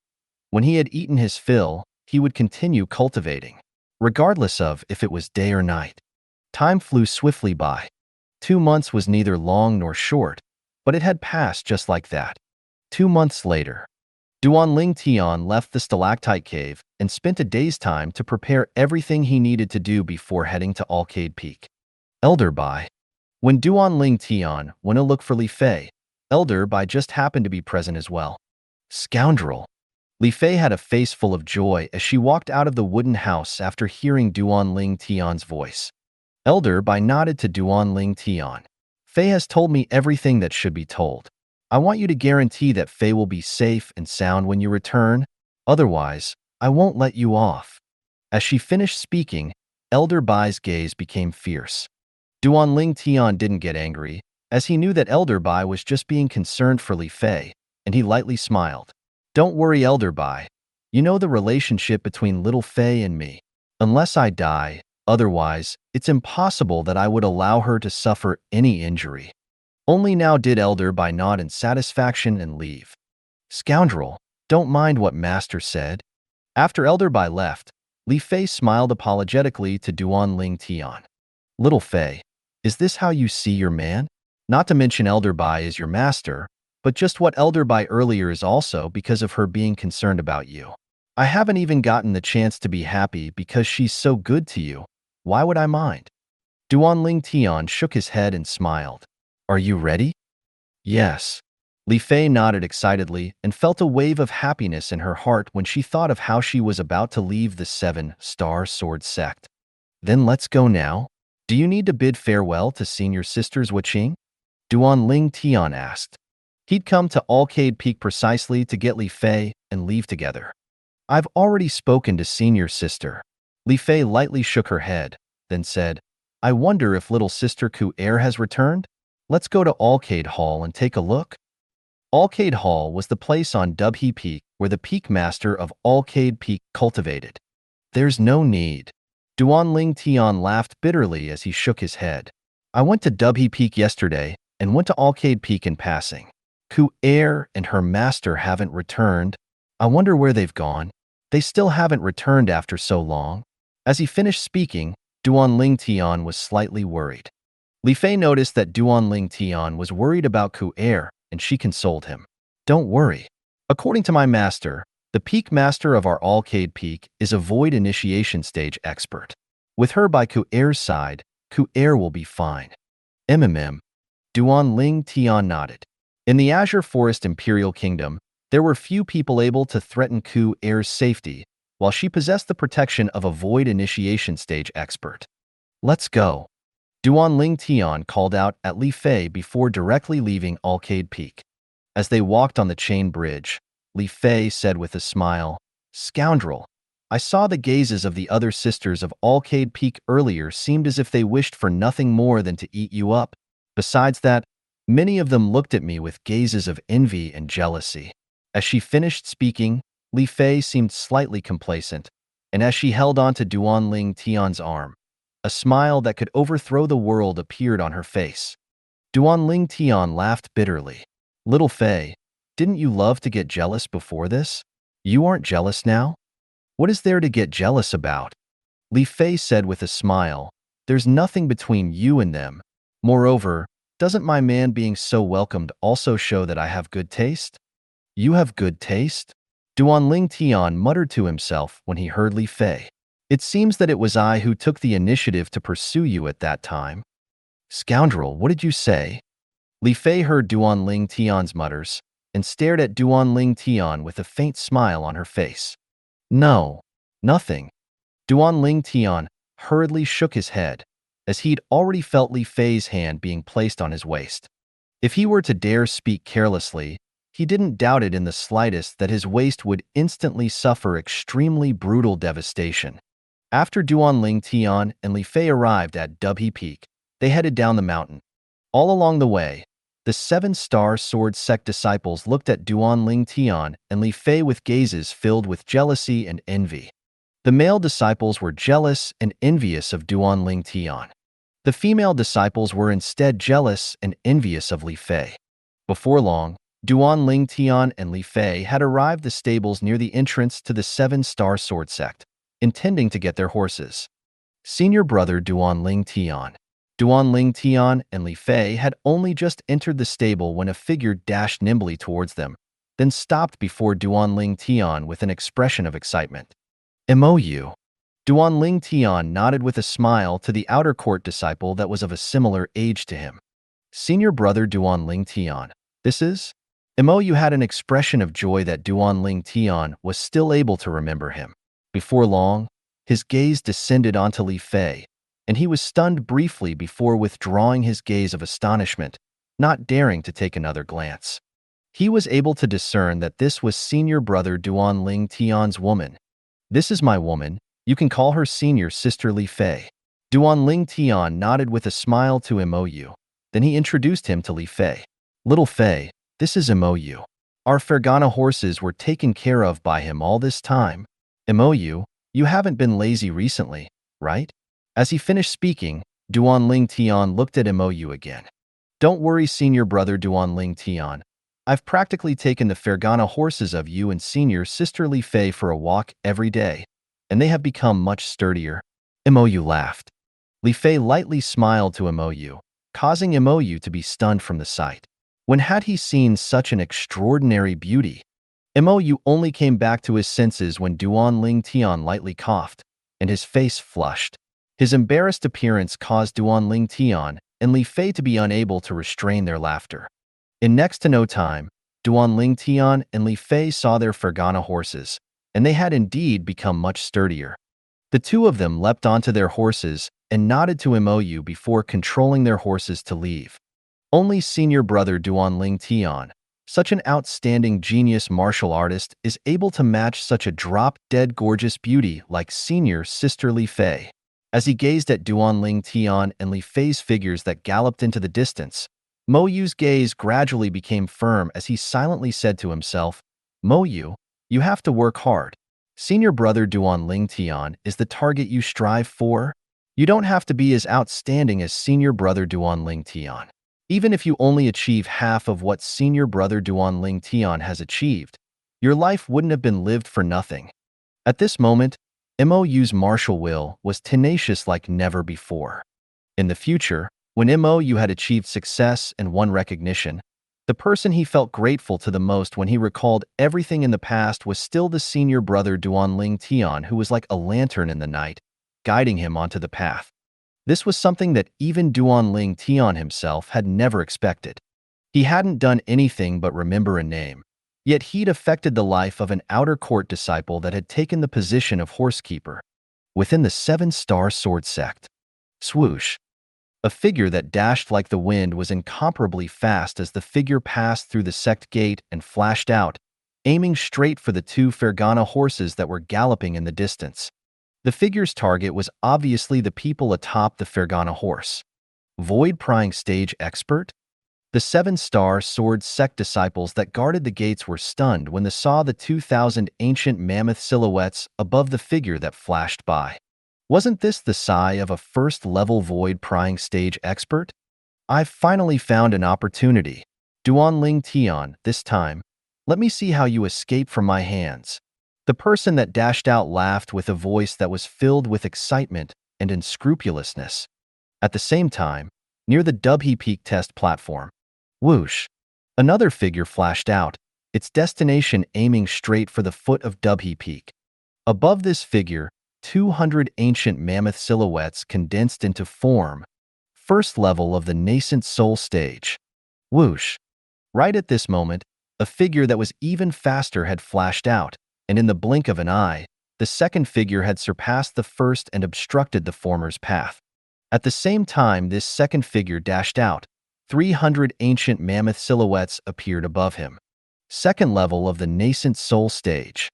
When he had eaten his fill, he would continue cultivating, regardless of if it was day or night. Time flew swiftly by. 2 months was neither long nor short, but it had passed just like that. 2 months later, Duanling Tian left the stalactite cave and spent a day's time to prepare everything he needed to do before heading to Alcade Peak. Elder Bai. When Duanling Tian went to look for Li Fei, Elder Bai just happened to be present as well. Scoundrel. Li Fei had a face full of joy as she walked out of the wooden house after hearing Duanling Tian's voice. Elder Bai nodded to Duanling Tian. Fei has told me everything that should be told. I want you to guarantee that Fei will be safe and sound when you return. Otherwise, I won't let you off. As she finished speaking, Elder Bai's gaze became fierce. Duanling Tian didn't get angry, as he knew that Elder Bai was just being concerned for Li Fei, and he lightly smiled. Don't worry, Elder Bai. You know the relationship between little Fei and me. Unless I die, otherwise, it's impossible that I would allow her to suffer any injury. Only now did Elder Bai nod in satisfaction and leave. Scoundrel, don't mind what Master said. After Elder Bai left, Li Fei smiled apologetically to Duanling Tian. Little Fei, is this how you see your man? Not to mention Elder Bai is your master, but just what Elder Bai earlier is also because of her being concerned about you. I haven't even gotten the chance to be happy because she's so good to you. Why would I mind? Duanling Tian shook his head and smiled. Are you ready? Yes. Li Fei nodded excitedly and felt a wave of happiness in her heart when she thought of how she was about to leave the 7-star sword sect. Then let's go now. Do you need to bid farewell to senior sisters Wuqing? Duanling Tian asked. He'd come to Alcade Peak precisely to get Li Fei and leave together. I've already spoken to senior sister. Li Fei lightly shook her head, then said, I wonder if little sister Ku Er has returned? Let's go to Alcade Hall and take a look. Alcade Hall was the place on Dubhe Peak where the Peak Master of Alcade Peak cultivated. There's no need. Duan Ling Tian laughed bitterly as he shook his head. I went to Dubhe Peak yesterday and went to Alcade Peak in passing. Ku Er and her master haven't returned. I wonder where they've gone. They still haven't returned after so long. As he finished speaking, Duan Ling Tian was slightly worried. Li Fei noticed that Duan Ling Tian was worried about Ku Er, and she consoled him. Don't worry. According to my master, the Peak Master of our Alcade Peak is a void initiation stage expert. With her by Ku Er's side, Ku Er will be fine. Duan Ling Tian nodded. In the Azure Forest Imperial Kingdom, there were few people able to threaten Ku Er's safety, while she possessed the protection of a void initiation stage expert. Let's go. Duan Ling Tian called out at Li Fei before directly leaving Alcade Peak. As they walked on the chain bridge, Li Fei said with a smile, Scoundrel, I saw the gazes of the other sisters of Alcade Peak earlier seemed as if they wished for nothing more than to eat you up. Besides that, many of them looked at me with gazes of envy and jealousy. As she finished speaking, Li Fei seemed slightly complacent, and as she held on to Duan Ling Tian's arm, a smile that could overthrow the world appeared on her face. Duan Ling Tian laughed bitterly. Little Fei, didn't you love to get jealous before this? You aren't jealous now? What is there to get jealous about? Li Fei said with a smile, There's nothing between you and them. Moreover, doesn't my man being so welcomed also show that I have good taste? You have good taste? Duan Ling Tian muttered to himself when he heard Li Fei. It seems that it was I who took the initiative to pursue you at that time. Scoundrel, what did you say? Li Fei heard Duan Ling Tian's mutters and stared at Duan Ling Tian with a faint smile on her face. No, nothing. Duan Ling Tian hurriedly shook his head, as he'd already felt Li Fei's hand being placed on his waist. If he were to dare speak carelessly, he didn't doubt it in the slightest that his waist would instantly suffer extremely brutal devastation. After Duan Ling Tian and Li Fei arrived at Dubhe Peak, they headed down the mountain. All along the way, the 7-star sword sect disciples looked at Duan Ling Tian and Li Fei with gazes filled with jealousy and envy. The male disciples were jealous and envious of Duan Ling Tian. The female disciples were instead jealous and envious of Li Fei. Before long, Duan Ling Tian and Li Fei had arrived at the stables near the entrance to the 7-star sword sect, intending to get their horses. Senior brother Duan Ling Tian. Duan Ling Tian and Li Fei had only just entered the stable when a figure dashed nimbly towards them, then stopped before Duan Ling Tian with an expression of excitement. MOU. Duan Ling Tian nodded with a smile to the outer court disciple that was of a similar age to him. Senior brother Duan Ling Tian. This is? MOU had an expression of joy that Duan Ling Tian was still able to remember him. Before long, his gaze descended onto Li Fei, and he was stunned briefly before withdrawing his gaze of astonishment, not daring to take another glance. He was able to discern that this was senior brother Duan Ling Tian's woman. This is my woman, you can call her senior sister Li Fei. Duan Ling Tian nodded with a smile to MOU. Then he introduced him to Li Fei. Little Fei, this is MOU. Our Fergana horses were taken care of by him all this time. MOU, you haven't been lazy recently, right? As he finished speaking, Duan Ling Tian looked at MOU again. Don't worry, senior brother Duan Ling Tian. I've practically taken the Fergana horses of you and senior sister Li Fei for a walk every day, and they have become much sturdier. MOU laughed. Li Fei lightly smiled to MOU, causing MOU to be stunned from the sight. When had he seen such an extraordinary beauty? MOU only came back to his senses when Duan Ling Tian lightly coughed, and his face flushed. His embarrassed appearance caused Duan Ling Tian and Li Fei to be unable to restrain their laughter. In next to no time, Duan Ling Tian and Li Fei saw their Fergana horses, and they had indeed become much sturdier. The two of them leapt onto their horses and nodded to MOU before controlling their horses to leave. Only senior brother Duan Ling Tian, Such an outstanding genius martial artist is able to match such a drop-dead gorgeous beauty like senior sister Li Fei. As he gazed at Duanling Tian and Li Fei's figures that galloped into the distance, Mo Yu's gaze gradually became firm as he silently said to himself, Mo Yu, you have to work hard. Senior brother Duanling Tian is the target you strive for. You don't have to be as outstanding as senior brother Duanling Tian. Even if you only achieve half of what senior brother Duanling Tian has achieved, your life wouldn't have been lived for nothing. At this moment, MOU's martial will was tenacious like never before. In the future, when MOU had achieved success and won recognition, the person he felt grateful to the most when he recalled everything in the past was still the senior brother Duanling Tian, who was like a lantern in the night, guiding him onto the path. This was something that even Duanling Tian himself had never expected. He hadn't done anything but remember a name, yet he'd affected the life of an outer court disciple that had taken the position of horsekeeper within the 7-star sword sect. Swoosh! A figure that dashed like the wind was incomparably fast as the figure passed through the sect gate and flashed out, aiming straight for the 2 Fergana horses that were galloping in the distance. The figure's target was obviously the people atop the Fergana horse. Void prying stage expert? The 7-star sword sect disciples that guarded the gates were stunned when they saw the 2,000 ancient mammoth silhouettes above the figure that flashed by. Wasn't this the sigh of a first-level void prying stage expert? I've finally found an opportunity. Duanling Tian, this time, let me see how you escape from my hands. The person that dashed out laughed with a voice that was filled with excitement and unscrupulousness. At the same time, near the Dubhe Peak test platform, whoosh! Another figure flashed out, its destination aiming straight for the foot of Dubhe Peak. Above this figure, 200 ancient mammoth silhouettes condensed into form, first level of the nascent soul stage. Whoosh! Right at this moment, a figure that was even faster had flashed out, and in the blink of an eye, the second figure had surpassed the first and obstructed the former's path. At the same time this second figure dashed out, 300 ancient mammoth silhouettes appeared above him. Second level of the nascent soul stage.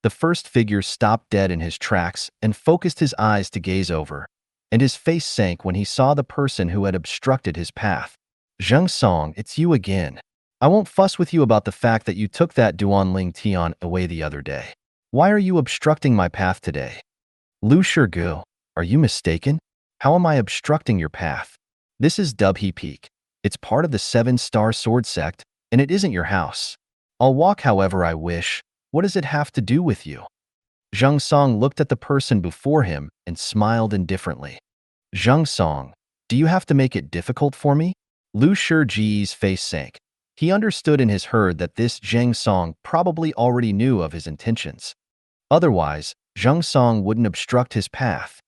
The first figure stopped dead in his tracks and focused his eyes to gaze over, and his face sank when he saw the person who had obstructed his path. Zheng Song, it's you again. I won't fuss with you about the fact that you took that Duanling Tian away the other day. Why are you obstructing my path today? Lu Shirgu, are you mistaken? How am I obstructing your path? This is Dubhe Peak. It's part of the 7-star sword sect, and it isn't your house. I'll walk however I wish. What does it have to do with you? Zheng Song looked at the person before him and smiled indifferently. Zheng Song, do you have to make it difficult for me? Lu Shirji's face sank. He understood in his herd that this Zheng Song probably already knew of his intentions. Otherwise, Zheng Song wouldn't obstruct his path.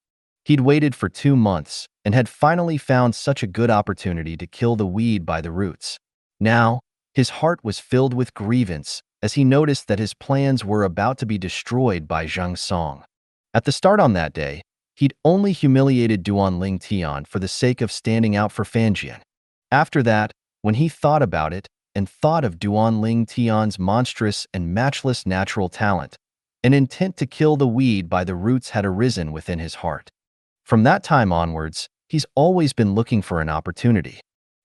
He'd waited for 2 months and had finally found such a good opportunity to kill the weed by the roots. Now, his heart was filled with grievance as he noticed that his plans were about to be destroyed by Zheng Song. At the start on that day, he'd only humiliated Duanling Tian for the sake of standing out for Fanjian. After that, when he thought about it, and thought of Duanling Tian's monstrous and matchless natural talent, an intent to kill the weed by the roots had arisen within his heart. From that time onwards, he's always been looking for an opportunity.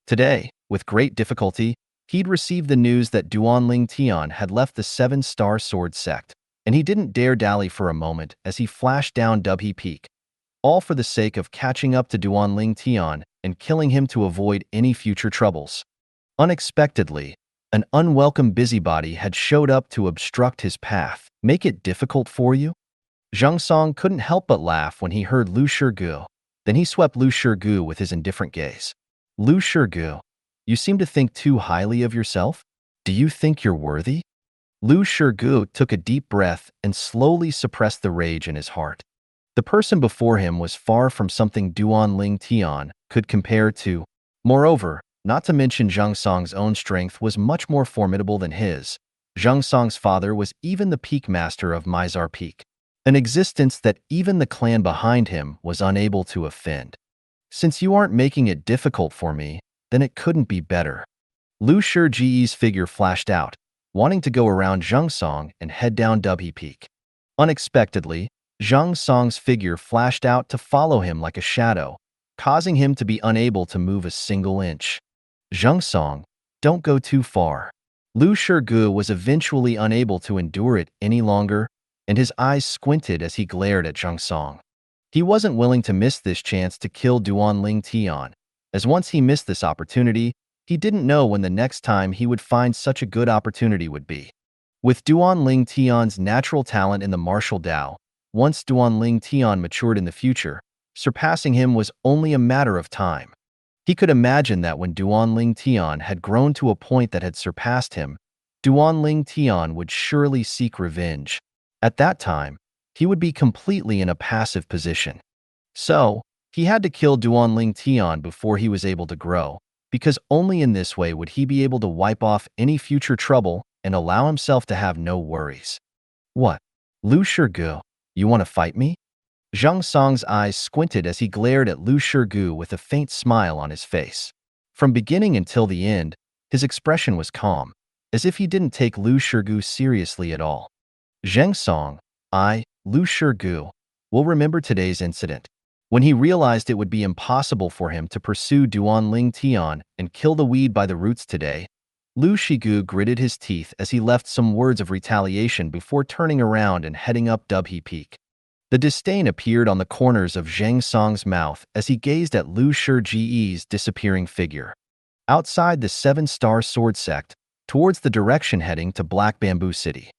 Today, with great difficulty, he'd received the news that Duanling Tian had left the 7-star sword sect, and he didn't dare dally for a moment as he flashed down Dubhe Peak, all for the sake of catching up to Duanling Tian and killing him to avoid any future troubles. Unexpectedly, an unwelcome busybody had showed up to obstruct his path. Make it difficult for you? Zheng Song couldn't help but laugh when he heard Lu Shirgu. Then he swept Lu Shirgu with his indifferent gaze. Lu Shirgu, you seem to think too highly of yourself? Do you think you're worthy? Lu Shirgu took a deep breath and slowly suppressed the rage in his heart. The person before him was far from something Duanling Tian could compare to. Moreover, not to mention Zheng Song's own strength was much more formidable than his. Zheng Song's father was even the peak master of Mizar Peak, an existence that even the clan behind him was unable to offend. Since you aren't making it difficult for me, then it couldn't be better. Lu Shiji's figure flashed out, wanting to go around Zhang Song and head down Dubhe Peak. Unexpectedly, Zhang Song's figure flashed out to follow him like a shadow, causing him to be unable to move a single inch. Zhang Song, don't go too far. Lu Shige was eventually unable to endure it any longer, and his eyes squinted as he glared at Zhang Song. He wasn't willing to miss this chance to kill Duanling Tian, as once he missed this opportunity, he didn't know when the next time he would find such a good opportunity would be. With Duanling Tian's natural talent in the martial Dao, once Duanling Tian matured in the future, surpassing him was only a matter of time. He could imagine that when Duanling Tian had grown to a point that had surpassed him, Duanling Tian would surely seek revenge. At that time, he would be completely in a passive position. So, he had to kill Duanling Tian before he was able to grow, because only in this way would he be able to wipe off any future trouble and allow himself to have no worries. What? Lu Shige, you want to fight me? Zhang Song's eyes squinted as he glared at Lu Shige with a faint smile on his face. From beginning until the end, his expression was calm, as if he didn't take Lu Shige seriously at all. Zhang Song, Lu Shige, will remember today's incident. When he realized it would be impossible for him to pursue Duanling Tian and kill the weed by the roots today, Lu Shige gritted his teeth as he left some words of retaliation before turning around and heading up Dubhe Peak. The disdain appeared on the corners of Zhang Song's mouth as he gazed at Lu Shiji's disappearing figure. Outside the Seven-Star Sword Sect, towards the direction heading to Black Bamboo City.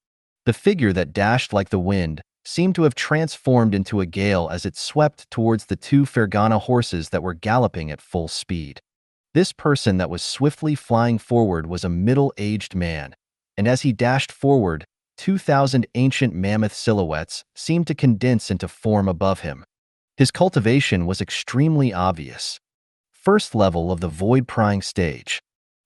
The figure that dashed like the wind seemed to have transformed into a gale as it swept towards the two Fergana horses that were galloping at full speed. This person that was swiftly flying forward was a middle-aged man, and as he dashed forward, 2,000 ancient mammoth silhouettes seemed to condense into form above him. His cultivation was extremely obvious. First level of the void-prying stage.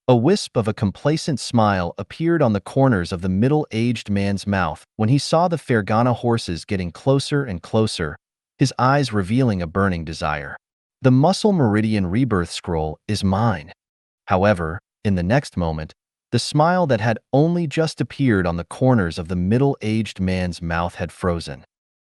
A wisp of a complacent smile appeared on the corners of the middle-aged man's mouth when he saw the Fergana horses getting closer and closer, his eyes revealing a burning desire. The Muscle Meridian Rebirth Scroll is mine. However, in the next moment, the smile that had only just appeared on the corners of the middle-aged man's mouth had frozen.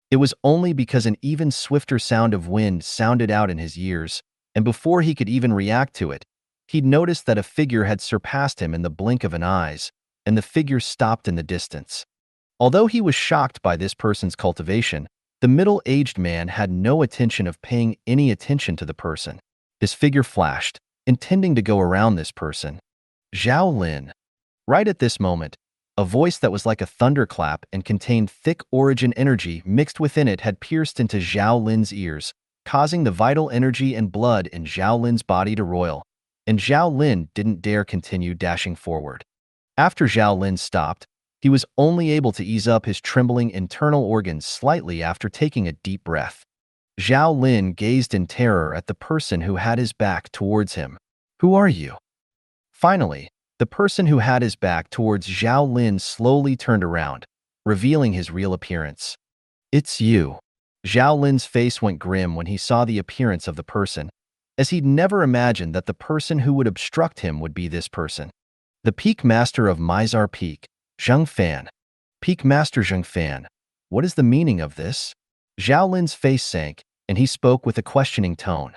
It was only because an even swifter sound of wind sounded out in his ears, and before he could even react to it, he'd noticed that a figure had surpassed him in the blink of an eye, and the figure stopped in the distance. Although he was shocked by this person's cultivation, the middle-aged man had no intention of paying any attention to the person. His figure flashed, intending to go around this person. Zhao Lin. Right at this moment, a voice that was like a thunderclap and contained thick origin energy mixed within it had pierced into Zhao Lin's ears, causing the vital energy and blood in Zhao Lin's body to roil, and Zhao Lin didn't dare continue dashing forward. After Zhao Lin stopped, he was only able to ease up his trembling internal organs slightly after taking a deep breath. Zhao Lin gazed in terror at the person who had his back towards him. Who are you? Finally, the person who had his back towards Zhao Lin slowly turned around, revealing his real appearance. It's you. Zhao Lin's face went grim when he saw the appearance of the person, as he'd never imagined that the person who would obstruct him would be this person. The Peak Master of Mizar Peak, Zheng Fan. Peak Master Zheng Fan, what is the meaning of this? Zhao Lin's face sank, and he spoke with a questioning tone.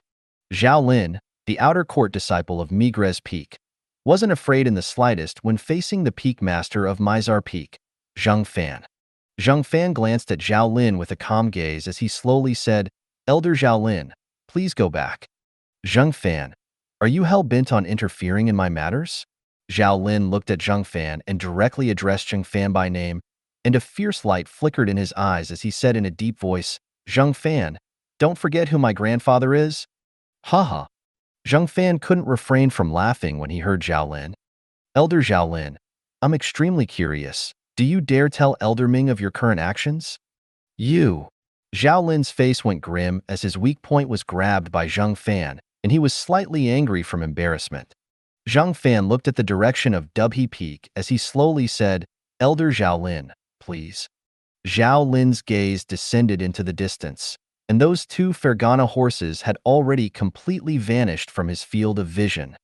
Zhao Lin, the outer court disciple of Migres Peak, wasn't afraid in the slightest when facing the Peak Master of Mizar Peak, Zheng Fan. Zheng Fan glanced at Zhao Lin with a calm gaze as he slowly said, Elder Zhao Lin, please go back. Zheng Fan, are you hell-bent on interfering in my matters? Zhao Lin looked at Zheng Fan and directly addressed Zheng Fan by name, and a fierce light flickered in his eyes as he said in a deep voice, Zheng Fan, don't forget who my grandfather is? Haha. Zheng Fan couldn't refrain from laughing when he heard Zhao Lin. Elder Zhao Lin, I'm extremely curious. Do you dare tell Elder Ming of your current actions? You. Zhao Lin's face went grim as his weak point was grabbed by Zheng Fan, and he was slightly angry from embarrassment. Zheng Fan looked at the direction of Dubhe Peak as he slowly said, Elder Zhao Lin, please. Zhao Lin's gaze descended into the distance, and those two Fergana horses had already completely vanished from his field of vision.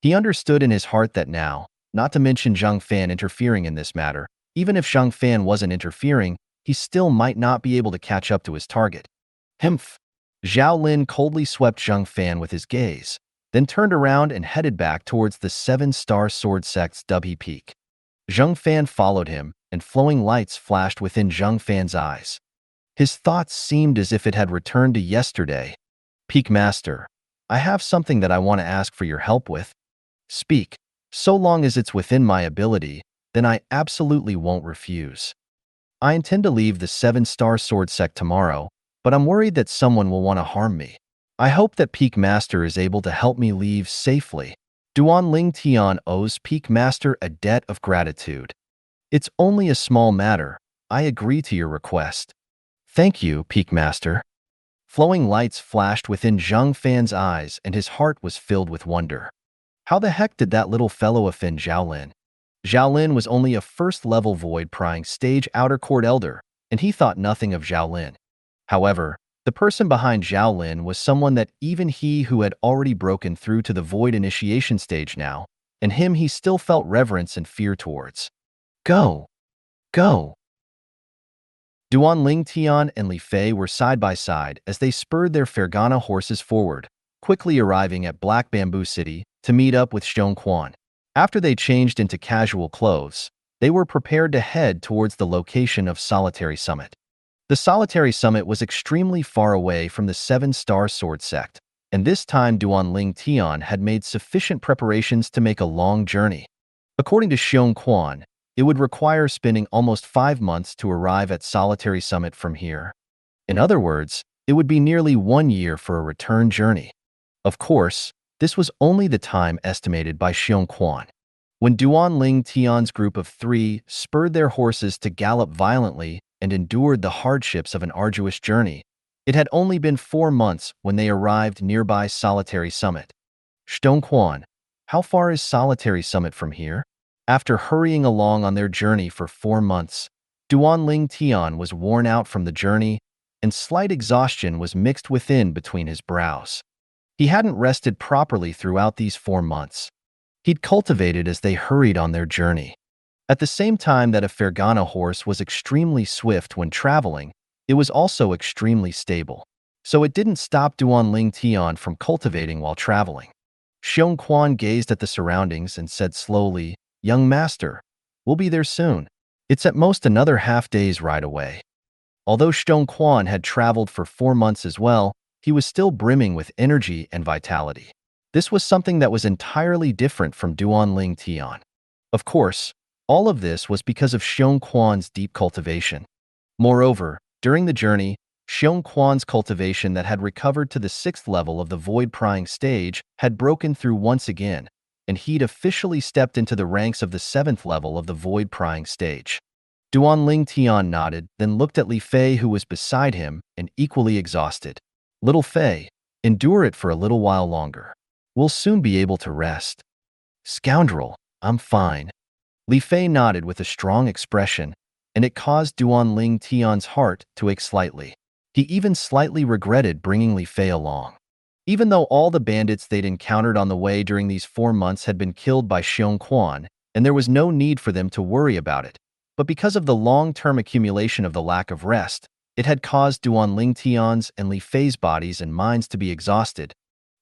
He understood in his heart that now, not to mention Zhang Fan interfering in this matter, even if Zhang Fan wasn't interfering, he still might not be able to catch up to his target. Humph! Zhao Lin coldly swept Zhang Fan with his gaze, then turned around and headed back towards the seven-star sword sect's Dubhe Peak. Zhang Fan followed him, and flowing lights flashed within Zhang Fan's eyes. His thoughts seemed as if it had returned to yesterday. Peak Master, I have something that I want to ask for your help with. Speak. So long as it's within my ability, then I absolutely won't refuse. I intend to leave the seven-star sword sect tomorrow, but I'm worried that someone will want to harm me. I hope that Peak Master is able to help me leave safely. Duan Ling Tian owes Peak Master a debt of gratitude. It's only a small matter. I agree to your request. Thank you, Peak Master. Flowing lights flashed within Zhang Fan's eyes and his heart was filled with wonder. How the heck did that little fellow offend Zhao Lin? Zhao Lin was only a first-level void-prying stage outer court elder, and he thought nothing of Zhao Lin. However, the person behind Zhao Lin was someone that even he who had already broken through to the void initiation stage now, and him he still felt reverence and fear towards. Go! Go! Duan Ling Tian and Li Fei were side by side as they spurred their Fergana horses forward, quickly arriving at Black Bamboo City to meet up with Xiong Quan. After they changed into casual clothes, they were prepared to head towards the location of Solitary Summit. The Solitary Summit was extremely far away from the seven-star sword sect, and this time Duan Ling Tian had made sufficient preparations to make a long journey. According to Xiong Quan, it would require spending almost 5 months to arrive at Solitary Summit from here. In other words, it would be nearly 1 year for a return journey. Of course, this was only the time estimated by Xiong Quan. When Duan Ling Tian's group of 3 spurred their horses to gallop violently and endured the hardships of an arduous journey, it had only been 4 months when they arrived nearby Solitary Summit. Xiong Quan, how far is Solitary Summit from here? After hurrying along on their journey for 4 months, Duan Ling Tian was worn out from the journey, and slight exhaustion was mixed within between his brows. He hadn't rested properly throughout these 4 months. He'd cultivated as they hurried on their journey. At the same time that a Fergana horse was extremely swift when traveling, it was also extremely stable. So it didn't stop Duan Ling Tian from cultivating while traveling. Xiong Quan gazed at the surroundings and said slowly, "Young master, we'll be there soon. It's at most another half-day's ride away." Although Xiong Quan had traveled for 4 months as well, he was still brimming with energy and vitality. This was something that was entirely different from Duan Ling Tian. Of course, all of this was because of Xiong Quan's deep cultivation. Moreover, during the journey, Xiong Quan's cultivation that had recovered to the 6th level of the void-prying stage had broken through once again, and he'd officially stepped into the ranks of the 7th level of the void-prying stage. Duan Ling Tian nodded, then looked at Li Fei who was beside him and equally exhausted. "Little Fei, endure it for a little while longer. We'll soon be able to rest." "Scoundrel, I'm fine." Li Fei nodded with a strong expression, and it caused Duan Ling Tian's heart to ache slightly. He even slightly regretted bringing Li Fei along. Even though all the bandits they'd encountered on the way during these 4 months had been killed by Xiong Quan, and there was no need for them to worry about it, but because of the long-term accumulation of the lack of rest, it had caused Duan Ling Tian's and Li Fei's bodies and minds to be exhausted.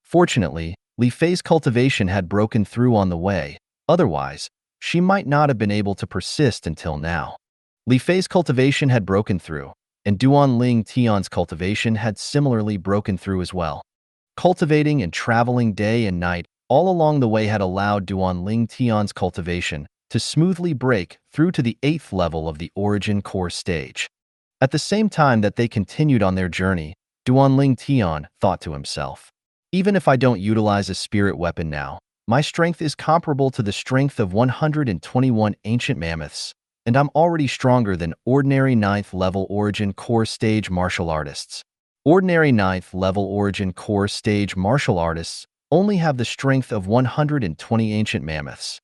Fortunately, Li Fei's cultivation had broken through on the way, otherwise, she might not have been able to persist until now. Li Fei's cultivation had broken through, and Duan Ling Tian's cultivation had similarly broken through as well. Cultivating and traveling day and night all along the way had allowed Duan Ling Tian's cultivation to smoothly break through to the 8th level of the Origin Core stage. At the same time that they continued on their journey, Duan Ling Tian thought to himself, "Even if I don't utilize a spirit weapon now, my strength is comparable to the strength of 121 ancient mammoths, and I'm already stronger than ordinary 9th level Origin Core stage martial artists. Ordinary 9th level Origin Core stage martial artists only have the strength of 120 ancient mammoths.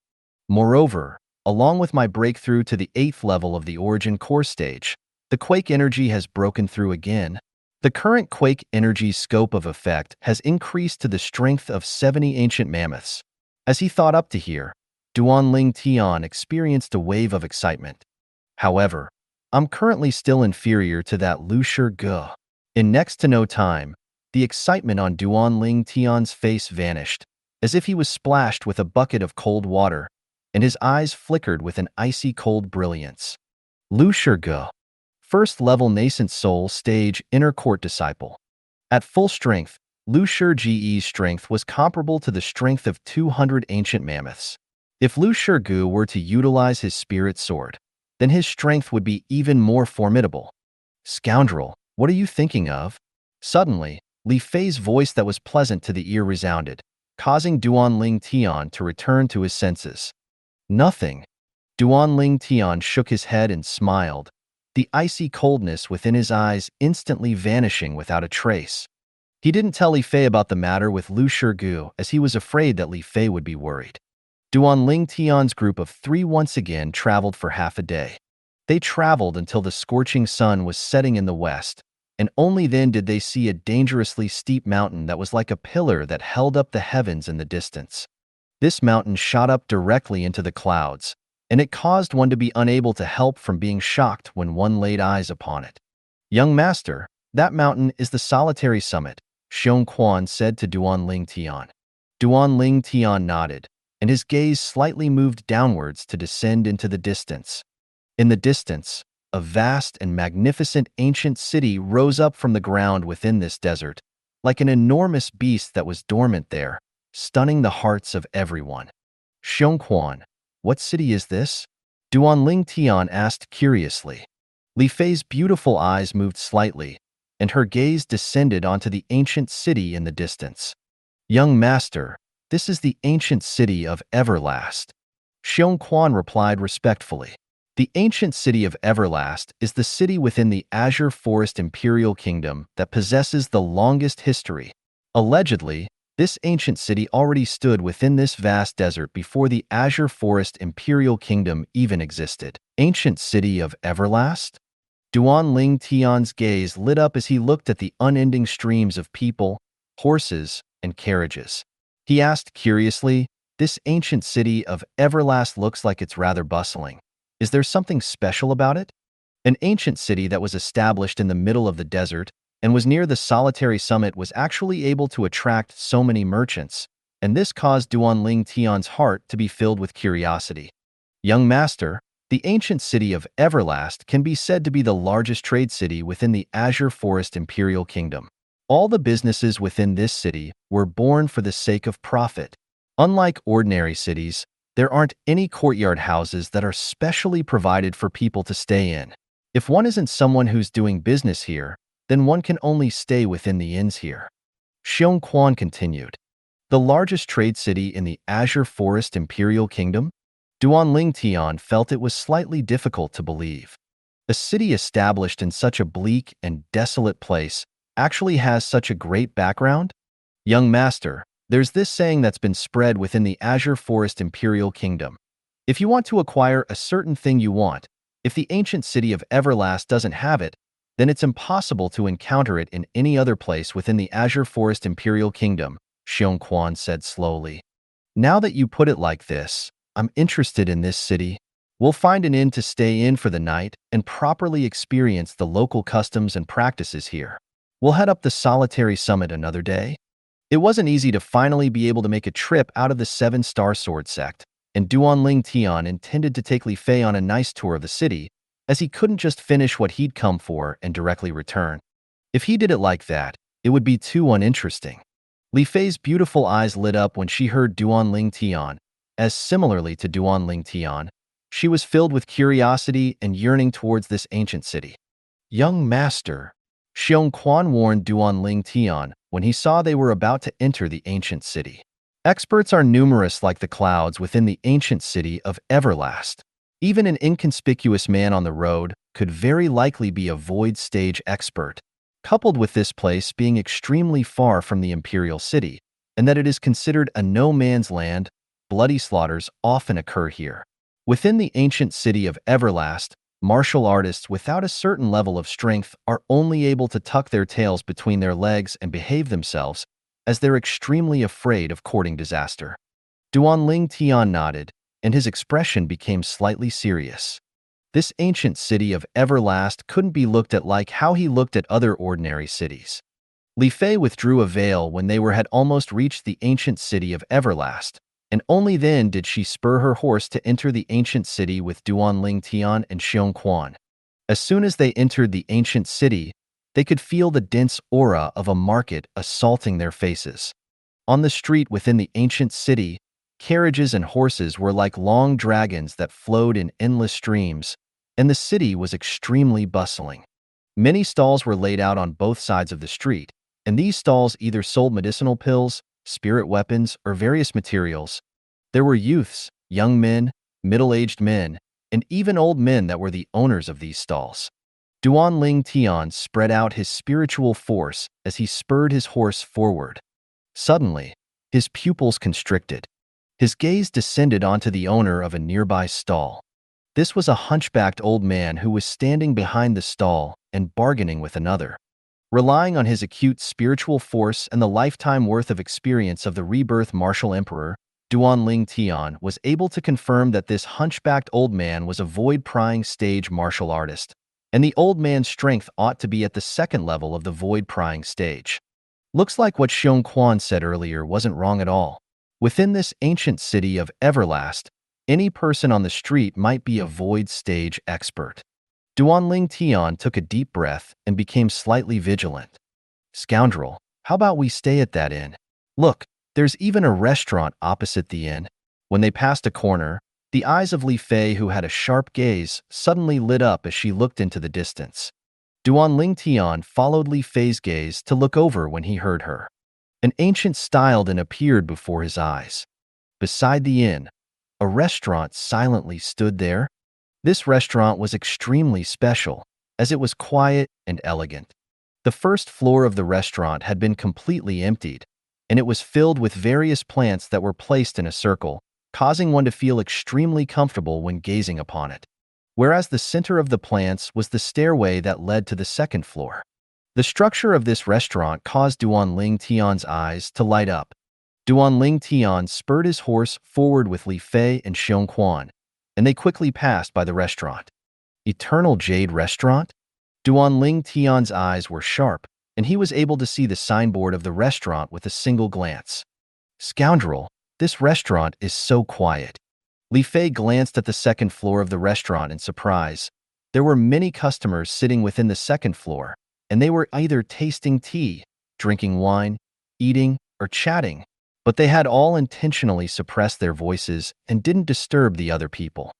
Moreover, along with my breakthrough to the 8th level of the Origin Core stage, the Quake energy has broken through again. The current Quake energy's scope of effect has increased to the strength of 70 ancient mammoths. As he thought up to here, Duanling Tian experienced a wave of excitement. However, I'm currently still inferior to that Lu Ge. In next to no time, the excitement on Duanling Tian's face vanished, as if he was splashed with a bucket of cold water, and his eyes flickered with an icy cold brilliance. Lu Ge, first-level nascent soul stage inner court disciple. At full strength, Lu Ge's strength was comparable to the strength of 200 ancient mammoths. If Lu Ge were to utilize his spirit sword, then his strength would be even more formidable. Scoundrel, what are you thinking of? Suddenly, Li Fei's voice that was pleasant to the ear resounded, causing Duanling Tian to return to his senses. Nothing. Duanling Tian shook his head and smiled, the icy coldness within his eyes instantly vanishing without a trace. He didn't tell Li Fei about the matter with Lu Ge as he was afraid that Li Fei would be worried. Duanling Tian's group of 3 once again traveled for half a day. They traveled until the scorching sun was setting in the west, and only then did they see a dangerously steep mountain that was like a pillar that held up the heavens in the distance. This mountain shot up directly into the clouds, and it caused one to be unable to help from being shocked when one laid eyes upon it. "Young master, that mountain is the solitary summit," Xiong Quan said to Duanling Tian. Duanling Tian nodded, and his gaze slightly moved downwards to descend into the distance. In the distance, a vast and magnificent ancient city rose up from the ground within this desert, like an enormous beast that was dormant there, stunning the hearts of everyone. "Xiong Quan, what city is this?" Duanling Tian asked curiously. Li Fei's beautiful eyes moved slightly, and her gaze descended onto the ancient city in the distance. "Young master, this is the ancient city of Everlast," Xiong Quan replied respectfully. The ancient city of Everlast is the city within the Azure Forest Imperial Kingdom that possesses the longest history. Allegedly, this ancient city already stood within this vast desert before the Azure Forest Imperial Kingdom even existed. Ancient city of Everlast? Duanling Tian's gaze lit up as he looked at the unending streams of people, horses, and carriages. He asked curiously, "This ancient city of Everlast looks like it's rather bustling. Is there something special about it?" An ancient city that was established in the middle of the desert and was near the solitary summit was actually able to attract so many merchants, and this caused Duanling Tian's heart to be filled with curiosity. "Young master, the ancient city of Everlast can be said to be the largest trade city within the Azure Forest Imperial Kingdom. All the businesses within this city were born for the sake of profit. Unlike ordinary cities, there aren't any courtyard houses that are specially provided for people to stay in. If one isn't someone who's doing business here, then one can only stay within the inns here." Xiong Quan continued. "The largest trade city in the Azure Forest Imperial Kingdom?" Duanling Tian felt it was slightly difficult to believe. A city established in such a bleak and desolate place actually has such a great background? "Young master, there's this saying that's been spread within the Azure Forest Imperial Kingdom. If you want to acquire a certain thing you want, if the ancient city of Everlast doesn't have it, then it's impossible to encounter it in any other place within the Azure Forest Imperial Kingdom," Xiong Quan said slowly. "Now that you put it like this, I'm interested in this city. We'll find an inn to stay in for the night and properly experience the local customs and practices here. We'll head up the solitary summit another day." It wasn't easy to finally be able to make a trip out of the 7-star sword sect, and Duanling Tian intended to take Li Fei on a nice tour of the city, as he couldn't just finish what he'd come for and directly return. If he did it like that, it would be too uninteresting. Li Fei's beautiful eyes lit up when she heard Duanling Tian, as similarly to Duanling Tian, she was filled with curiosity and yearning towards this ancient city. "Young master," Xiong Quan warned Duanling Tian when he saw they were about to enter the ancient city. "Experts are numerous like the clouds within the ancient city of Everlast. Even an inconspicuous man on the road could very likely be a void stage expert. Coupled with this place being extremely far from the imperial city, and that it is considered a no-man's land, bloody slaughters often occur here. Within the ancient city of Everlast, martial artists without a certain level of strength are only able to tuck their tails between their legs and behave themselves, as they're extremely afraid of courting disaster." Duan Ling Tian nodded, and his expression became slightly serious. This ancient city of Everlast couldn't be looked at like how he looked at other ordinary cities. Li Fei withdrew a veil when they had almost reached the ancient city of Everlast, and only then did she spur her horse to enter the ancient city with Duan Ling Tian and Xiong Quan. As soon as they entered the ancient city, they could feel the dense aura of a market assaulting their faces. On the street within the ancient city, carriages and horses were like long dragons that flowed in endless streams, and the city was extremely bustling. Many stalls were laid out on both sides of the street, and these stalls either sold medicinal pills, spirit weapons, or various materials. There were youths, young men, middle-aged men, and even old men that were the owners of these stalls. Duan Ling Tian spread out his spiritual force as he spurred his horse forward. Suddenly, his pupils constricted. His gaze descended onto the owner of a nearby stall. This was a hunchbacked old man who was standing behind the stall and bargaining with another. Relying on his acute spiritual force and the lifetime worth of experience of the Rebirth Martial Emperor, Duan Ling Tian was able to confirm that this hunchbacked old man was a void-prying stage martial artist, and the old man's strength ought to be at the second level of the void-prying stage. Looks like what Xiong Quan said earlier wasn't wrong at all. Within this ancient city of Everlast, any person on the street might be a void stage expert. Duan Ling Tian took a deep breath and became slightly vigilant. Scoundrel, how about we stay at that inn? Look, there's even a restaurant opposite the inn. When they passed a corner, the eyes of Li Fei, who had a sharp gaze, suddenly lit up as she looked into the distance. Duan Ling Tian followed Li Fei's gaze to look over when he heard her. An ancient styled inn appeared before his eyes. Beside the inn, a restaurant silently stood there. This restaurant was extremely special, as it was quiet and elegant. The first floor of the restaurant had been completely emptied, and it was filled with various plants that were placed in a circle, causing one to feel extremely comfortable when gazing upon it. Whereas the center of the plants was the stairway that led to the second floor. The structure of this restaurant caused Duan Ling Tian's eyes to light up. Duan Ling Tian spurred his horse forward with Li Fei and Xiong Quan, and they quickly passed by the restaurant. Eternal Jade Restaurant? Duan Ling Tian's eyes were sharp, and he was able to see the signboard of the restaurant with a single glance. Scoundrel, this restaurant is so quiet. Li Fei glanced at the second floor of the restaurant in surprise. There were many customers sitting within the second floor, and they were either tasting tea, drinking wine, eating, or chatting, but they had all intentionally suppressed their voices and didn't disturb the other people.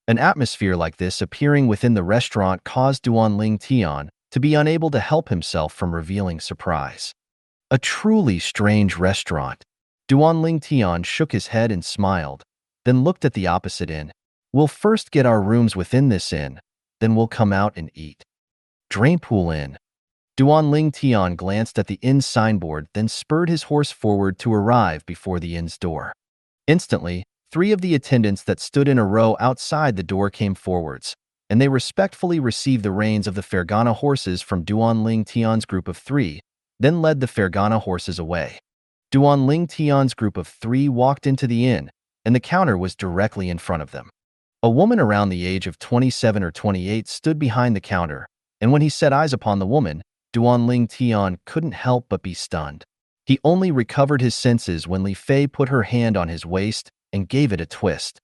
An atmosphere like this appearing within the restaurant caused Duan Ling Tian to be unable to help himself from revealing surprise. A truly strange restaurant. Duan Ling Tian shook his head and smiled, then looked at the opposite inn. We'll first get our rooms within this inn, then we'll come out and eat. Drainpool Inn. Duan Ling Tian glanced at the inn signboard, then spurred his horse forward to arrive before the inn's door. Instantly, 3 of the attendants that stood in a row outside the door came forwards, and they respectfully received the reins of the Fergana horses from Duan Ling Tian's group of 3, then led the Fergana horses away. Duan Ling Tian's group of 3 walked into the inn, and the counter was directly in front of them. A woman around the age of 27 or 28 stood behind the counter, and when he set eyes upon the woman, Duan Ling Tian couldn't help but be stunned. He only recovered his senses when Li Fei put her hand on his waist and gave it a twist.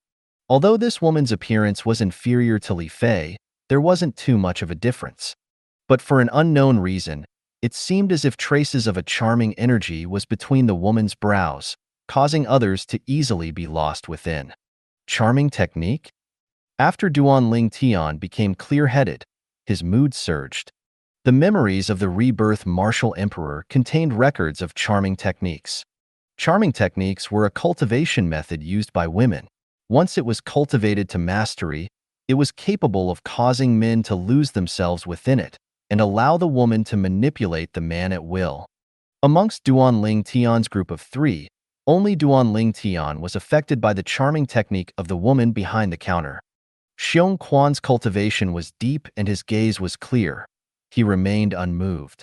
Although this woman's appearance was inferior to Li Fei, there wasn't too much of a difference. But for an unknown reason, it seemed as if traces of a charming energy was between the woman's brows, causing others to easily be lost within. Charming technique? After Duan Ling Tian became clear-headed, his mood surged. The memories of the Rebirth Martial Emperor contained records of charming techniques. Charming techniques were a cultivation method used by women. Once it was cultivated to mastery, it was capable of causing men to lose themselves within it and allow the woman to manipulate the man at will. Amongst Duan Ling Tian's group of 3, only Duan Ling Tian was affected by the charming technique of the woman behind the counter. Xiong Quan's cultivation was deep and his gaze was clear. He remained unmoved.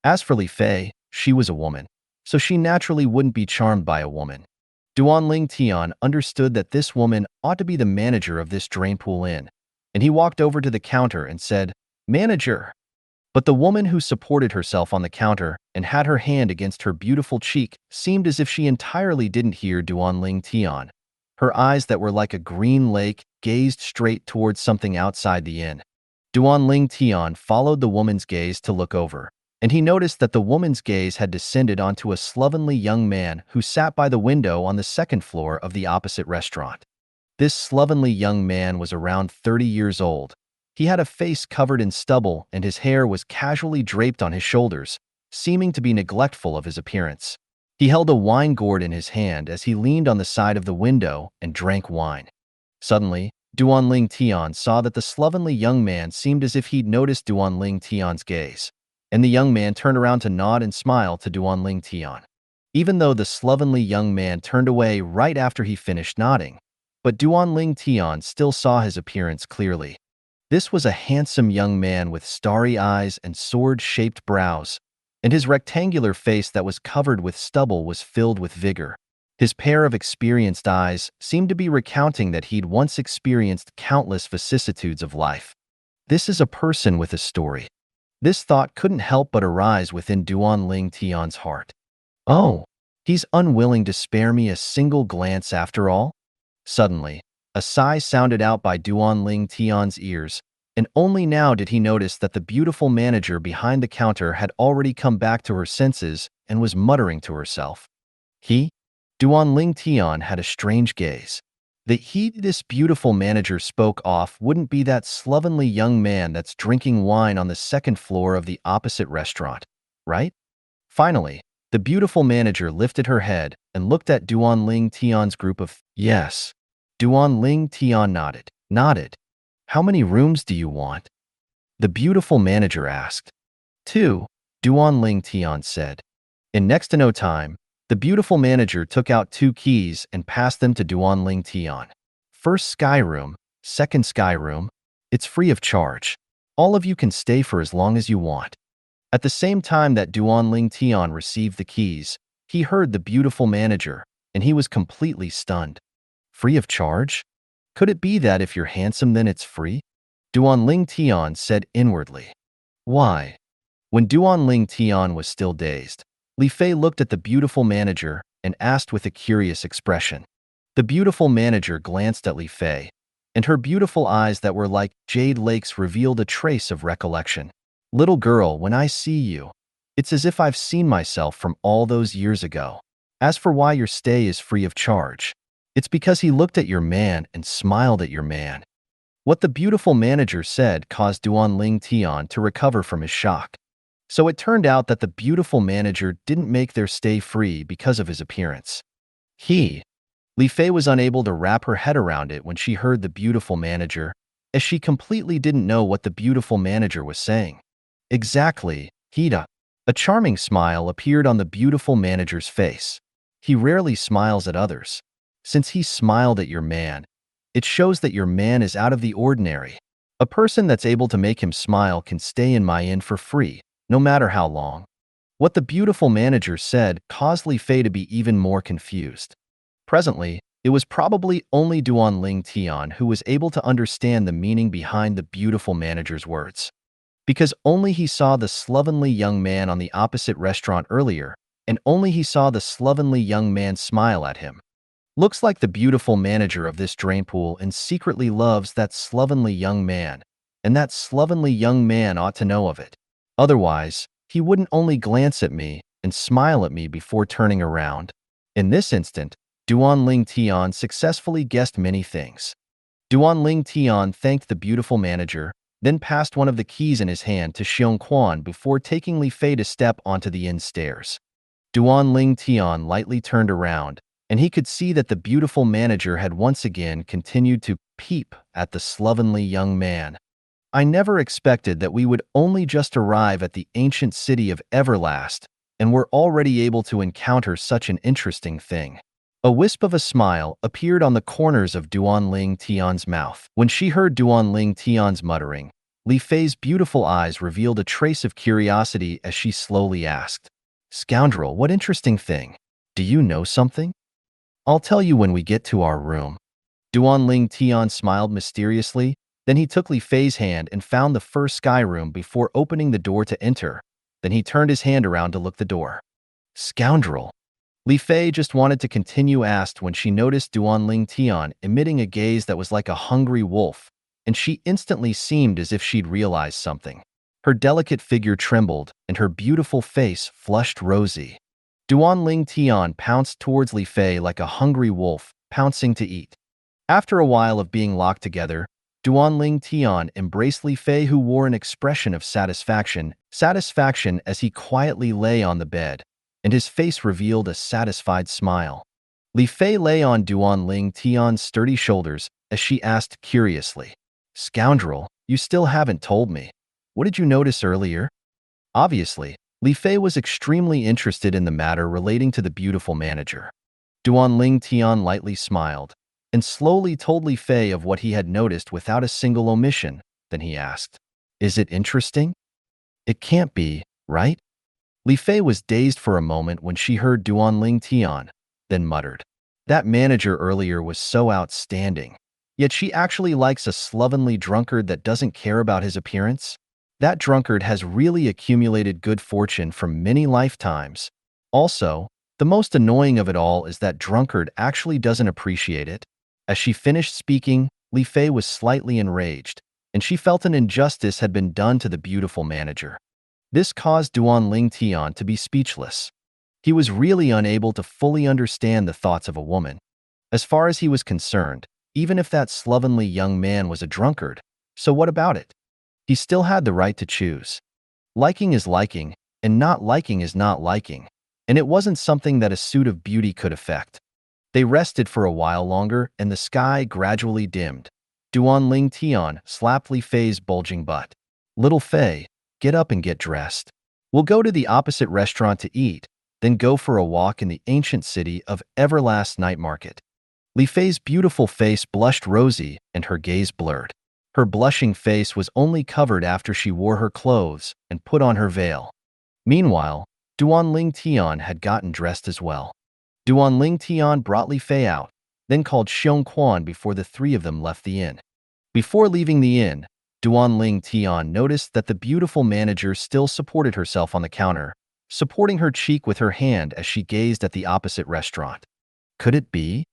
As for Li Fei, she was a woman, so she naturally wouldn't be charmed by a woman. Duanling Tian understood that this woman ought to be the manager of this drain pool inn, and he walked over to the counter and said, "Manager." But the woman who supported herself on the counter and had her hand against her beautiful cheek seemed as if she entirely didn't hear Duanling Tian. Her eyes that were like a green lake gazed straight towards something outside the inn. Duanling Tian followed the woman's gaze to look over, and he noticed that the woman's gaze had descended onto a slovenly young man who sat by the window on the second floor of the opposite restaurant. This slovenly young man was around 30 years old. He had a face covered in stubble and his hair was casually draped on his shoulders, seeming to be neglectful of his appearance. He held a wine gourd in his hand as he leaned on the side of the window and drank wine. Suddenly, Duanling Tian saw that the slovenly young man seemed as if he'd noticed Duanling Tian's gaze, and the young man turned around to nod and smile to Duanling Tian. Even though the slovenly young man turned away right after he finished nodding, but Duanling Tian still saw his appearance clearly. This was a handsome young man with starry eyes and sword-shaped brows, and his rectangular face that was covered with stubble was filled with vigor. His pair of experienced eyes seemed to be recounting that he'd once experienced countless vicissitudes of life. This is a person with a story. This thought couldn't help but arise within Duanling Tian's heart. Oh, he's unwilling to spare me a single glance after all? Suddenly, a sigh sounded out by Duanling Tian's ears, and only now did he notice that the beautiful manager behind the counter had already come back to her senses and was muttering to herself. Duanling Tian had a strange gaze. This beautiful manager spoke off wouldn't be that slovenly young man that's drinking wine on the second floor of the opposite restaurant, right? Finally, the beautiful manager lifted her head and looked at Duanling Tian's group of yes. Duanling Tian nodded. How many rooms do you want? The beautiful manager asked. 2, Duanling Tian said. In next to no time, the beautiful manager took out 2 keys and passed them to Duanling Tian. First sky room, second sky room. It's free of charge. All of you can stay for as long as you want. At the same time that Duanling Tian received the keys, he heard the beautiful manager, and he was completely stunned. Free of charge? Could it be that if you're handsome then it's free? Duanling Tian said inwardly. Why? When Duanling Tian was still dazed, Li Fei looked at the beautiful manager and asked with a curious expression. The beautiful manager glanced at Li Fei, and her beautiful eyes that were like jade lakes revealed a trace of recollection. Little girl, when I see you, it's as if I've seen myself from all those years ago. As for why your stay is free of charge, it's because he looked at your man and smiled at your man. What the beautiful manager said caused Duanling Tian to recover from his shock. So it turned out that the beautiful manager didn't make their stay free because of his appearance. Li Fei was unable to wrap her head around it when she heard the beautiful manager, as she completely didn't know what the beautiful manager was saying. Exactly, A charming smile appeared on the beautiful manager's face. He rarely smiles at others. Since he smiled at your man, it shows that your man is out of the ordinary. A person that's able to make him smile can stay in my inn for free, no matter how long. What the beautiful manager said caused Li Fei to be even more confused. Presently, it was probably only Duanling Tian who was able to understand the meaning behind the beautiful manager's words. Because only he saw the slovenly young man on the opposite restaurant earlier, and only he saw the slovenly young man smile at him. Looks like the beautiful manager of this drain pool and secretly loves that slovenly young man, and that slovenly young man ought to know of it. Otherwise, he wouldn't only glance at me and smile at me before turning around. In this instant, Duanling Tian successfully guessed many things. Duanling Tian thanked the beautiful manager, then passed one of the keys in his hand to Xiong Quan before taking Li Fei to step onto the inn stairs. Duanling Tian lightly turned around, and he could see that the beautiful manager had once again continued to peep at the slovenly young man. I never expected that we would only just arrive at the ancient city of Everlast, and were already able to encounter such an interesting thing. A wisp of a smile appeared on the corners of Duanling Tian's mouth. When she heard Duanling Tian's muttering, Li Fei's beautiful eyes revealed a trace of curiosity as she slowly asked, "Scoundrel, what interesting thing? Do you know something?" I'll tell you when we get to our room. Duan Ling Tian smiled mysteriously, then he took Li Fei's hand and found the first sky room before opening the door to enter. Then he turned his hand around to look the door. Scoundrel! Li Fei just wanted to continue asked when she noticed Duan Ling Tian emitting a gaze that was like a hungry wolf, and she instantly seemed as if she'd realized something. Her delicate figure trembled, and her beautiful face flushed rosy. Duan Ling Tian pounced towards Li Fei like a hungry wolf, pouncing to eat. After a while of being locked together, Duan Ling Tian embraced Li Fei, who wore an expression of satisfaction as he quietly lay on the bed, and his face revealed a satisfied smile. Li Fei lay on Duan Ling Tian's sturdy shoulders as she asked curiously, "Scoundrel, you still haven't told me. What did you notice earlier?" Obviously, Li Fei was extremely interested in the matter relating to the beautiful manager. Duan Ling Tian lightly smiled and slowly told Li Fei of what he had noticed without a single omission. Then he asked, "Is it interesting?" "It can't be, right?" Li Fei was dazed for a moment when she heard Duan Ling Tian, then muttered, "That manager earlier was so outstanding. Yet she actually likes a slovenly drunkard that doesn't care about his appearance? That drunkard has really accumulated good fortune from many lifetimes. Also, the most annoying of it all is that drunkard actually doesn't appreciate it." As she finished speaking, Li Fei was slightly enraged, and she felt an injustice had been done to the beautiful manager. This caused Duan Ling Tian to be speechless. He was really unable to fully understand the thoughts of a woman. As far as he was concerned, even if that slovenly young man was a drunkard, so what about it? He still had the right to choose. Liking is liking, and not liking is not liking, and it wasn't something that a suit of beauty could affect. They rested for a while longer, and the sky gradually dimmed. Duan Ling Tian slapped Li Fei's bulging butt. "Little Fei, get up and get dressed. We'll go to the opposite restaurant to eat, then go for a walk in the ancient city of Everlast Night Market." Li Fei's beautiful face blushed rosy, and her gaze blurred. Her blushing face was only covered after she wore her clothes and put on her veil. Meanwhile, Duan Ling Tian had gotten dressed as well. Duan Ling Tian brought Li Fei out, then called Xiong Quan before the three of them left the inn. Before leaving the inn, Duan Ling Tian noticed that the beautiful manager still supported herself on the counter, supporting her cheek with her hand as she gazed at the opposite restaurant. Could it be?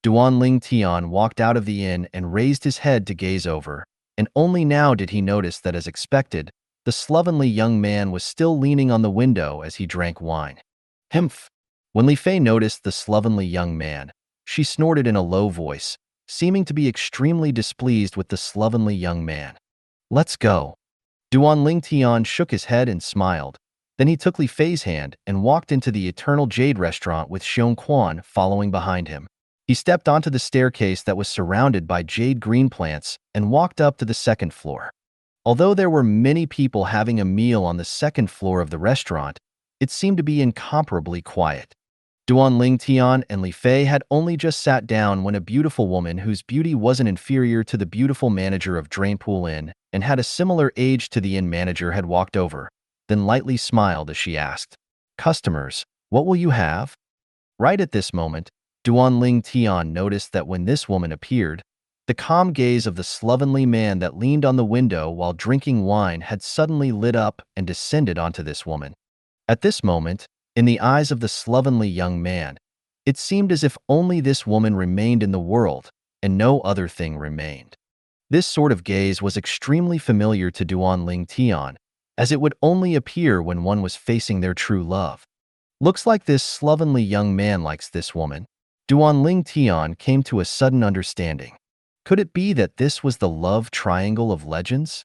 Duan Ling Tian walked out of the inn and raised his head to gaze over, and only now did he notice that, as expected, the slovenly young man was still leaning on the window as he drank wine. Humph! When Li Fei noticed the slovenly young man, she snorted in a low voice, seeming to be extremely displeased with the slovenly young man. "Let's go." Duan Ling Tian shook his head and smiled. Then he took Li Fei's hand and walked into the Eternal Jade restaurant with Xiong Quan following behind him. He stepped onto the staircase that was surrounded by jade green plants and walked up to the second floor. Although there were many people having a meal on the second floor of the restaurant, it seemed to be incomparably quiet. Duan Ling Tian and Li Fei had only just sat down when a beautiful woman whose beauty wasn't inferior to the beautiful manager of Drainpool Inn and had a similar age to the inn manager had walked over, then lightly smiled as she asked, "Customers, what will you have?" Right at this moment, Duan Ling Tian noticed that when this woman appeared, the calm gaze of the slovenly man that leaned on the window while drinking wine had suddenly lit up and descended onto this woman. At this moment, in the eyes of the slovenly young man, it seemed as if only this woman remained in the world, and no other thing remained. This sort of gaze was extremely familiar to Duan Ling Tian, as it would only appear when one was facing their true love. Looks like this slovenly young man likes this woman. Duan Ling Tian came to a sudden understanding. Could it be that this was the love triangle of legends?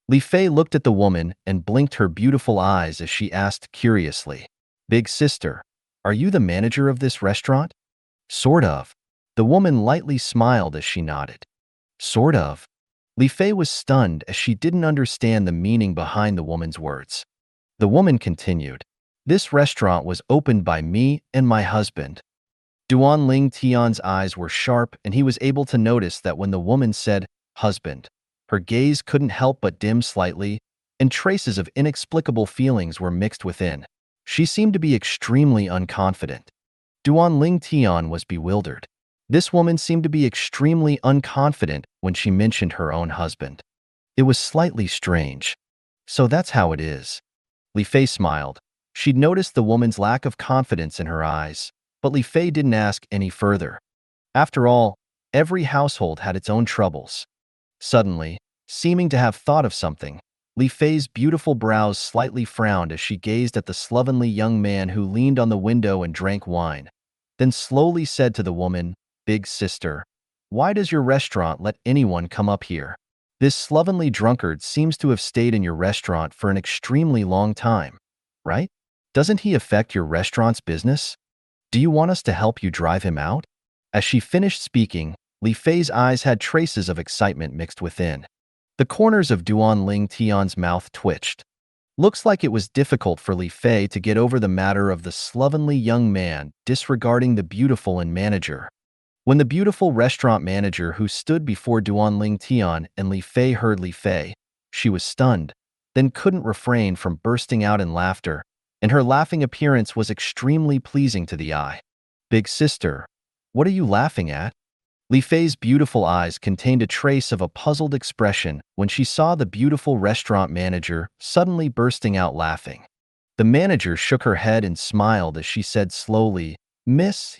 Li Fei looked at the woman and blinked her beautiful eyes as she asked curiously, "Big sister, are you the manager of this restaurant?" "Sort of." The woman lightly smiled as she nodded. "Sort of." Li Fei was stunned as she didn't understand the meaning behind the woman's words. The woman continued, "This restaurant was opened by me and my husband." Duan Ling Tian's eyes were sharp, and he was able to notice that when the woman said, "husband," her gaze couldn't help but dim slightly, and traces of inexplicable feelings were mixed within. She seemed to be extremely unconfident. Duan Ling Tian was bewildered. This woman seemed to be extremely unconfident when she mentioned her own husband. It was slightly strange. So that's how it is. Li Fei smiled. She'd noticed the woman's lack of confidence in her eyes, but Li Fei didn't ask any further. After all, every household had its own troubles. Suddenly, seeming to have thought of something, Li Fei's beautiful brows slightly frowned as she gazed at the slovenly young man who leaned on the window and drank wine, then slowly said to the woman, "Big sister, why does your restaurant let anyone come up here? This slovenly drunkard seems to have stayed in your restaurant for an extremely long time, right? Doesn't he affect your restaurant's business? Do you want us to help you drive him out?" As she finished speaking, Li Fei's eyes had traces of excitement mixed within. The corners of Duan Ling Tian's mouth twitched. Looks like it was difficult for Li Fei to get over the matter of the slovenly young man disregarding the beautiful and manager. When the beautiful restaurant manager who stood before Duan Ling Tian and Li Fei heard Li Fei, she was stunned, then couldn't refrain from bursting out in laughter, and her laughing appearance was extremely pleasing to the eye. "Big sister, what are you laughing at?" Li Fei's beautiful eyes contained a trace of a puzzled expression when she saw the beautiful restaurant manager suddenly bursting out laughing. The manager shook her head and smiled as she said slowly, "Miss,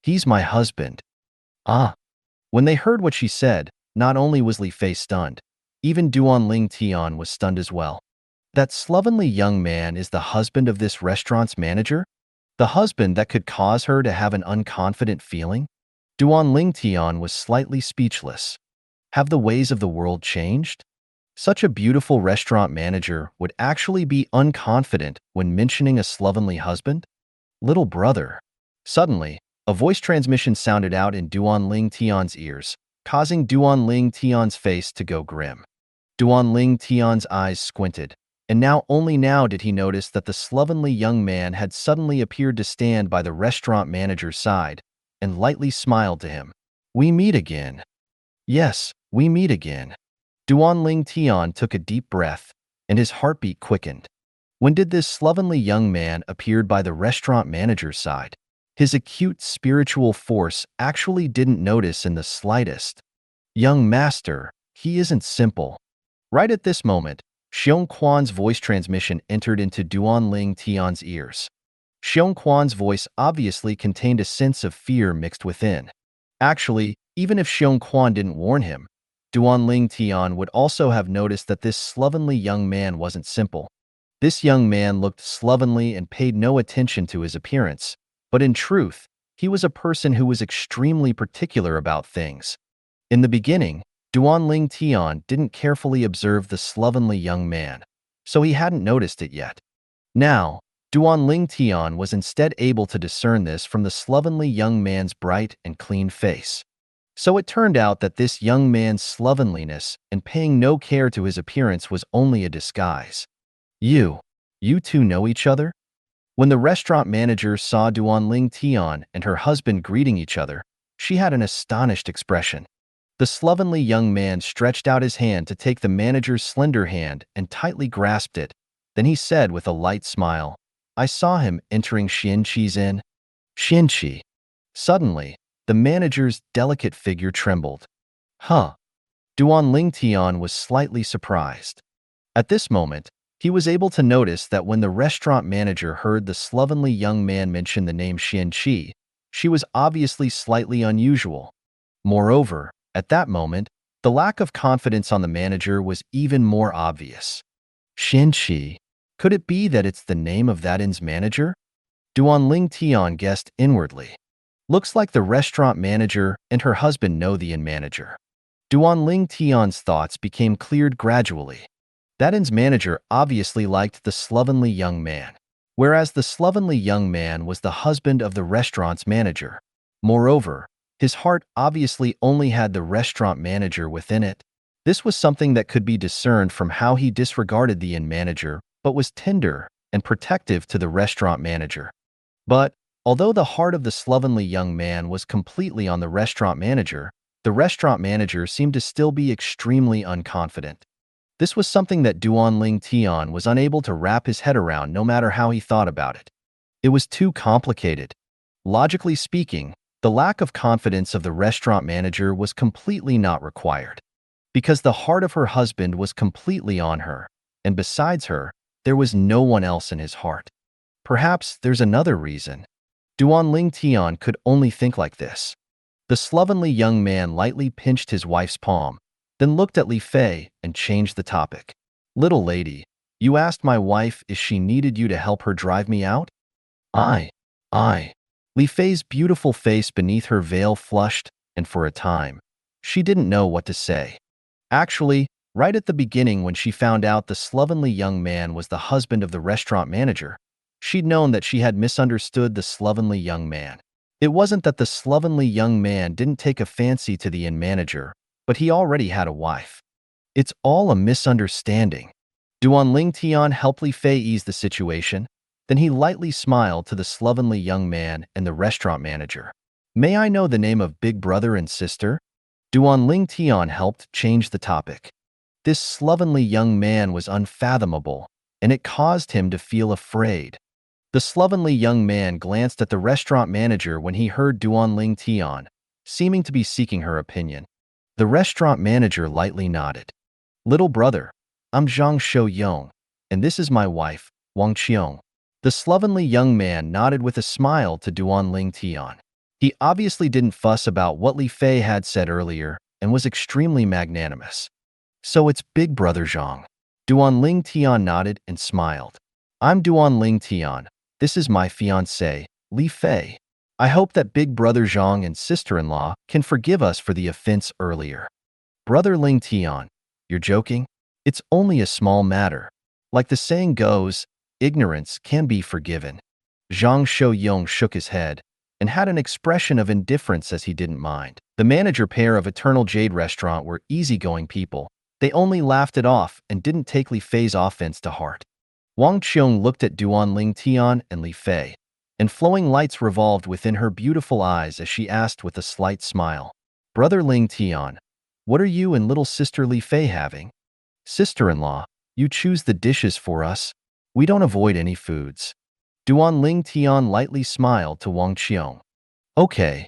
he's my husband." Ah. When they heard what she said, not only was Li Fei stunned, even Duan Ling Tian was stunned as well. That slovenly young man is the husband of this restaurant's manager? The husband that could cause her to have an unconfident feeling? Duan Ling Tian was slightly speechless. Have the ways of the world changed? Such a beautiful restaurant manager would actually be unconfident when mentioning a slovenly husband? Little brother. Suddenly, a voice transmission sounded out in Duan Ling Tian's ears, causing Duan Ling Tian's face to go grim. Duan Ling Tian's eyes squinted, and only now did he notice that the slovenly young man had suddenly appeared to stand by the restaurant manager's side, and lightly smiled to him. "We meet again." "Yes, we meet again." Duan Ling Tian took a deep breath, and his heartbeat quickened. When did this slovenly young man appear by the restaurant manager's side? His acute spiritual force actually didn't notice in the slightest. "Young master, he isn't simple." Right at this moment, Xiong Quan's voice transmission entered into Duan Ling Tian's ears. Xiong Quan's voice obviously contained a sense of fear mixed within. Actually, even if Xiong Quan didn't warn him, Duan Ling Tian would also have noticed that this slovenly young man wasn't simple. This young man looked slovenly and paid no attention to his appearance, but in truth, he was a person who was extremely particular about things. In the beginning, Duan Ling Tian didn't carefully observe the slovenly young man, so he hadn't noticed it yet. Now, Duan Ling Tian was instead able to discern this from the slovenly young man's bright and clean face. So it turned out that this young man's slovenliness and paying no care to his appearance was only a disguise. You two know each other?" When the restaurant manager saw Duan Ling Tian and her husband greeting each other, she had an astonished expression. The slovenly young man stretched out his hand to take the manager's slender hand and tightly grasped it. Then he said with a light smile, "I saw him entering Xianqi's inn." Xianqi. Suddenly, the manager's delicate figure trembled. Huh. Duan Ling Tian was slightly surprised. At this moment, he was able to notice that when the restaurant manager heard the slovenly young man mention the name Xianqi, she was obviously slightly unusual. Moreover, at that moment, the lack of confidence on the manager was even more obvious. Xianqi. Could it be that it's the name of that inn's manager? Duan Ling Tian guessed inwardly. Looks like the restaurant manager and her husband know the inn manager. Duan Ling Tian's thoughts became cleared gradually. That inn's manager obviously liked the slovenly young man, whereas the slovenly young man was the husband of the restaurant's manager. Moreover, his heart obviously only had the restaurant manager within it. This was something that could be discerned from how he disregarded the inn manager, but was tender and protective to the restaurant manager. But, although the heart of the slovenly young man was completely on the restaurant manager seemed to still be extremely unconfident. This was something that Duan Ling Tian was unable to wrap his head around no matter how he thought about it. It was too complicated. Logically speaking, the lack of confidence of the restaurant manager was completely not required, because the heart of her husband was completely on her, and besides her, there was no one else in his heart. Perhaps there's another reason. Duan Ling Tian could only think like this. The slovenly young man lightly pinched his wife's palm, then looked at Li Fei and changed the topic. Little lady, you asked my wife if she needed you to help her drive me out? I. Li Fei's beautiful face beneath her veil flushed, and for a time, she didn't know what to say. Actually, right at the beginning when she found out the slovenly young man was the husband of the restaurant manager, she'd known that she had misunderstood the slovenly young man. It wasn't that the slovenly young man didn't take a fancy to the inn manager, but he already had a wife. It's all a misunderstanding. Duan Ling Tian helped Li Fei ease the situation. Then he lightly smiled to the slovenly young man and the restaurant manager. May I know the name of big brother and sister? Duan Ling Tian helped change the topic. This slovenly young man was unfathomable, and it caused him to feel afraid. The slovenly young man glanced at the restaurant manager when he heard Duan Ling Tian, seeming to be seeking her opinion. The restaurant manager lightly nodded. Little brother, I'm Zhang Shou-yong, and this is my wife, Wang Qiong. The slovenly young man nodded with a smile to Duan Ling Tian. He obviously didn't fuss about what Li Fei had said earlier and was extremely magnanimous. So it's Big Brother Zhang. Duan Ling Tian nodded and smiled. I'm Duan Ling Tian. This is my fiancée, Li Fei. I hope that Big Brother Zhang and sister-in-law can forgive us for the offense earlier. Brother Ling Tian, you're joking? It's only a small matter. Like the saying goes, ignorance can be forgiven. Zhang Shou-yong shook his head and had an expression of indifference as he didn't mind. The manager pair of Eternal Jade Restaurant were easygoing people. They only laughed it off and didn't take Li Fei's offense to heart. Wang Qiong looked at Duan Ling Tian and Li Fei, and flowing lights revolved within her beautiful eyes as she asked with a slight smile. Brother Ling Tian, what are you and little sister Li Fei having? Sister-in-law, you choose the dishes for us. We don't avoid any foods. Duan Ling Tian lightly smiled to Wang Qiong. Okay.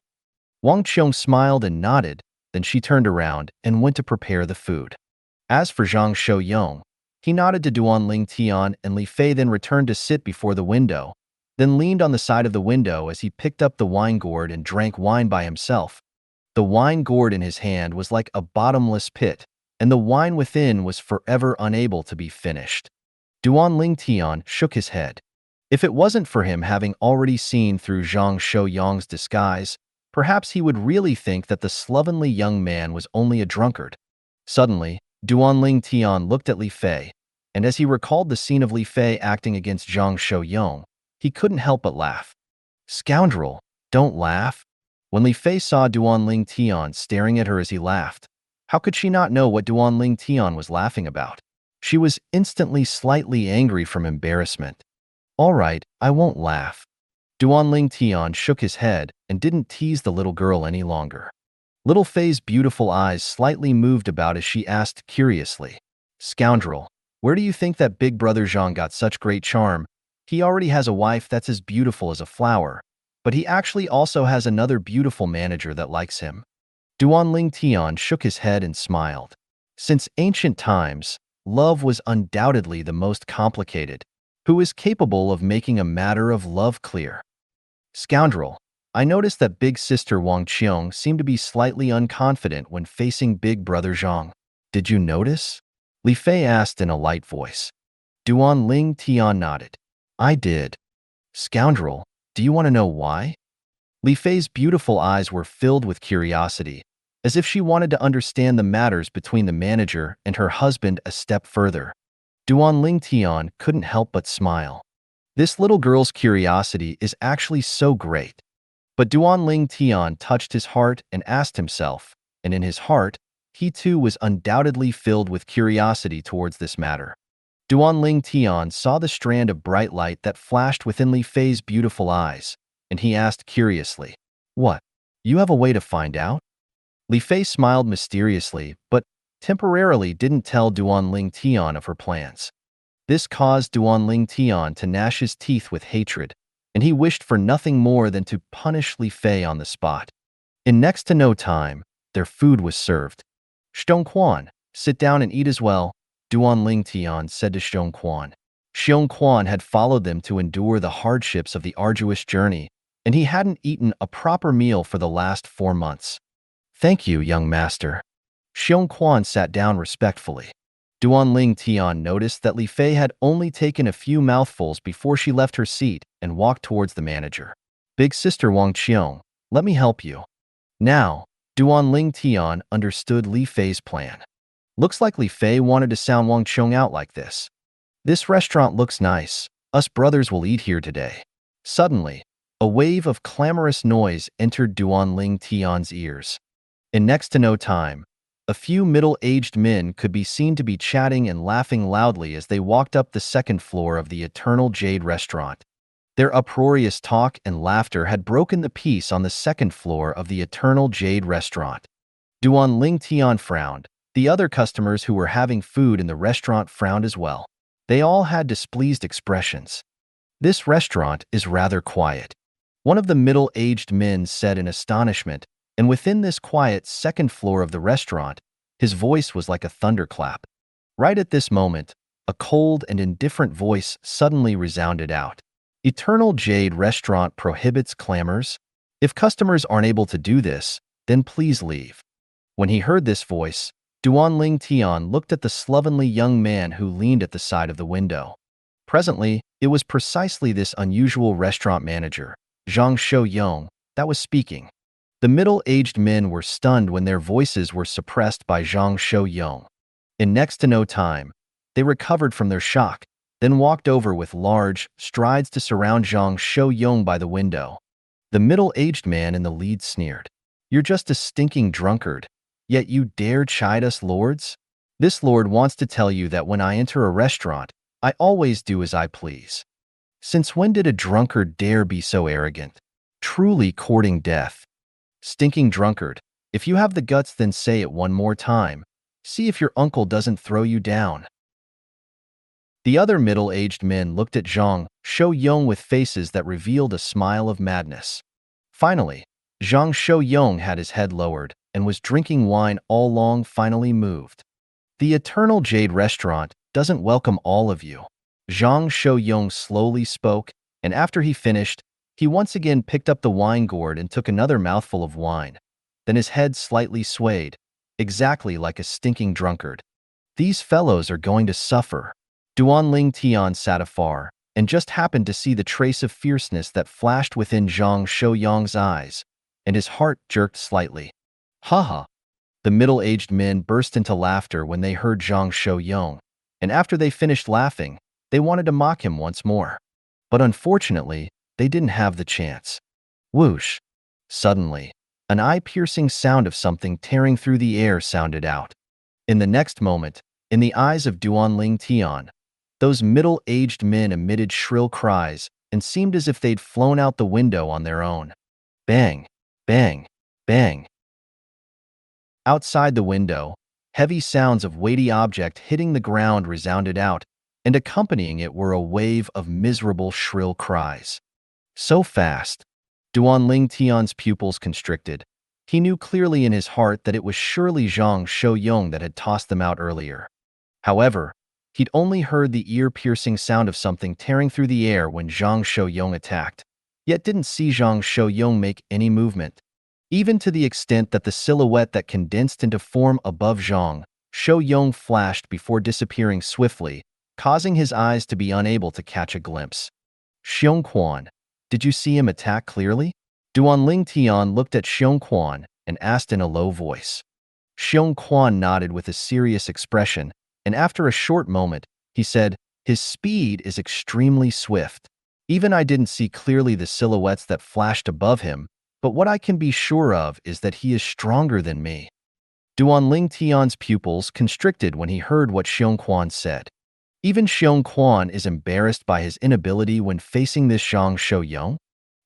Wang Qiong smiled and nodded, then she turned around and went to prepare the food. As for Zhang Shou-yong, he nodded to Duan Ling Tian and Li Fei, then returned to sit before the window, then leaned on the side of the window as he picked up the wine gourd and drank wine by himself. The wine gourd in his hand was like a bottomless pit, and the wine within was forever unable to be finished. Duan Ling Tian shook his head. If it wasn't for him having already seen through Zhang Shou-yong's disguise, perhaps he would really think that the slovenly young man was only a drunkard. Suddenly, Duan Ling Tian looked at Li Fei, and as he recalled the scene of Li Fei acting against Zhang Shou-yong, he couldn't help but laugh. Scoundrel, don't laugh. When Li Fei saw Duan Ling Tian staring at her as he laughed, how could she not know what Duan Ling Tian was laughing about? She was instantly slightly angry from embarrassment. All right, I won't laugh. Duan Ling Tian shook his head and didn't tease the little girl any longer. Little Fei's beautiful eyes slightly moved about as she asked curiously, Scoundrel, where do you think that Big Brother Zhang got such great charm? He already has a wife that's as beautiful as a flower, but he actually also has another beautiful manager that likes him. Duan Ling Tian shook his head and smiled. Since ancient times, love was undoubtedly the most complicated. Who is capable of making a matter of love clear? Scoundrel, I noticed that big sister Wang Qiong seemed to be slightly unconfident when facing Big Brother Zhang. Did you notice? Li Fei asked in a light voice. Duan Ling Tian nodded. I did. Scoundrel, do you want to know why? Li Fei's beautiful eyes were filled with curiosity, as if she wanted to understand the matters between the manager and her husband a step further. Duan Ling Tian couldn't help but smile. This little girl's curiosity is actually so great. But Duan Ling Tian touched his heart and asked himself, and in his heart, he too was undoubtedly filled with curiosity towards this matter. Duan Ling Tian saw the strand of bright light that flashed within Li Fei's beautiful eyes, and he asked curiously, What? You have a way to find out? Li Fei smiled mysteriously, but temporarily didn't tell Duan Ling Tian of her plans. This caused Duan Ling Tian to gnash his teeth with hatred, and he wished for nothing more than to punish Li Fei on the spot. In next to no time, their food was served. Xiong sit down and eat as well, Duan Ling Tian said to Xiong. Xiong had followed them to endure the hardships of the arduous journey, and he hadn't eaten a proper meal for the last 4 months. Thank you, young master. Xiong sat down respectfully. Duan Ling Tian noticed that Li Fei had only taken a few mouthfuls before she left her seat and walked towards the manager. Big sister Wang Qiong, let me help you. Now, Duan Ling Tian understood Li Fei's plan. Looks like Li Fei wanted to sound Wang Qiong out like this. This restaurant looks nice. Us brothers will eat here today. Suddenly, a wave of clamorous noise entered Duan Ling Tian's ears. In next to no time, a few middle-aged men could be seen to be chatting and laughing loudly as they walked up the second floor of the Eternal Jade restaurant. Their uproarious talk and laughter had broken the peace on the second floor of the Eternal Jade restaurant. Duan Ling Tian frowned. The other customers who were having food in the restaurant frowned as well. They all had displeased expressions. This restaurant is rather quiet, one of the middle-aged men said in astonishment, and within this quiet second floor of the restaurant, his voice was like a thunderclap. Right at this moment, a cold and indifferent voice suddenly resounded out. Eternal Jade restaurant prohibits clamors. If customers aren't able to do this, then please leave. When he heard this voice, Duan Ling Tian looked at the slovenly young man who leaned at the side of the window. Presently, it was precisely this unusual restaurant manager, Zhang Shouyong, that was speaking. The middle-aged men were stunned when their voices were suppressed by Zhang Shouyong. In next to no time, they recovered from their shock, then walked over with large strides to surround Zhang Shouyong by the window. The middle-aged man in the lead sneered. You're just a stinking drunkard, yet you dare chide us lords? This lord wants to tell you that when I enter a restaurant, I always do as I please. Since when did a drunkard dare be so arrogant? Truly courting death. Stinking drunkard, if you have the guts, then say it one more time. See if your uncle doesn't throw you down. The other middle-aged men looked at Zhang Shouyong with faces that revealed a smile of madness. Finally, Zhang Shouyong had his head lowered and was drinking wine all along finally moved. The Eternal Jade restaurant doesn't welcome all of you. Zhang Shouyong slowly spoke, and after he finished, he once again picked up the wine gourd and took another mouthful of wine. Then his head slightly swayed, exactly like a stinking drunkard. These fellows are going to suffer. Duan Ling Tian sat afar, and just happened to see the trace of fierceness that flashed within Zhang Shouyong's eyes, and his heart jerked slightly. Ha ha! The middle-aged men burst into laughter when they heard Zhang Shouyong, and after they finished laughing, they wanted to mock him once more. But unfortunately, they didn't have the chance. Whoosh! Suddenly, an eye-piercing sound of something tearing through the air sounded out. In the next moment, in the eyes of Duan Ling Tian, those middle-aged men emitted shrill cries and seemed as if they'd flown out the window on their own. Bang! Bang! Bang! Outside the window, heavy sounds of weighty object hitting the ground resounded out, and accompanying it were a wave of miserable shrill cries. So fast. Duan Ling Tian's pupils constricted. He knew clearly in his heart that it was surely Zhang Shouyong that had tossed them out earlier. However, he'd only heard the ear-piercing sound of something tearing through the air when Zhang Shouyong attacked, yet didn't see Zhang Shouyong make any movement, even to the extent that the silhouette that condensed into form above Zhang Shouyong flashed before disappearing swiftly, causing his eyes to be unable to catch a glimpse. Xiong, did you see him attack clearly? Duan Ling Tian looked at Xiong and asked in a low voice. Xiong nodded with a serious expression, and after a short moment, he said, his speed is extremely swift. Even I didn't see clearly the silhouettes that flashed above him, but what I can be sure of is that he is stronger than me. Duan Ling Tian's pupils constricted when he heard what Xiong said. Even Xiong is embarrassed by his inability when facing this Zhang Shouyong.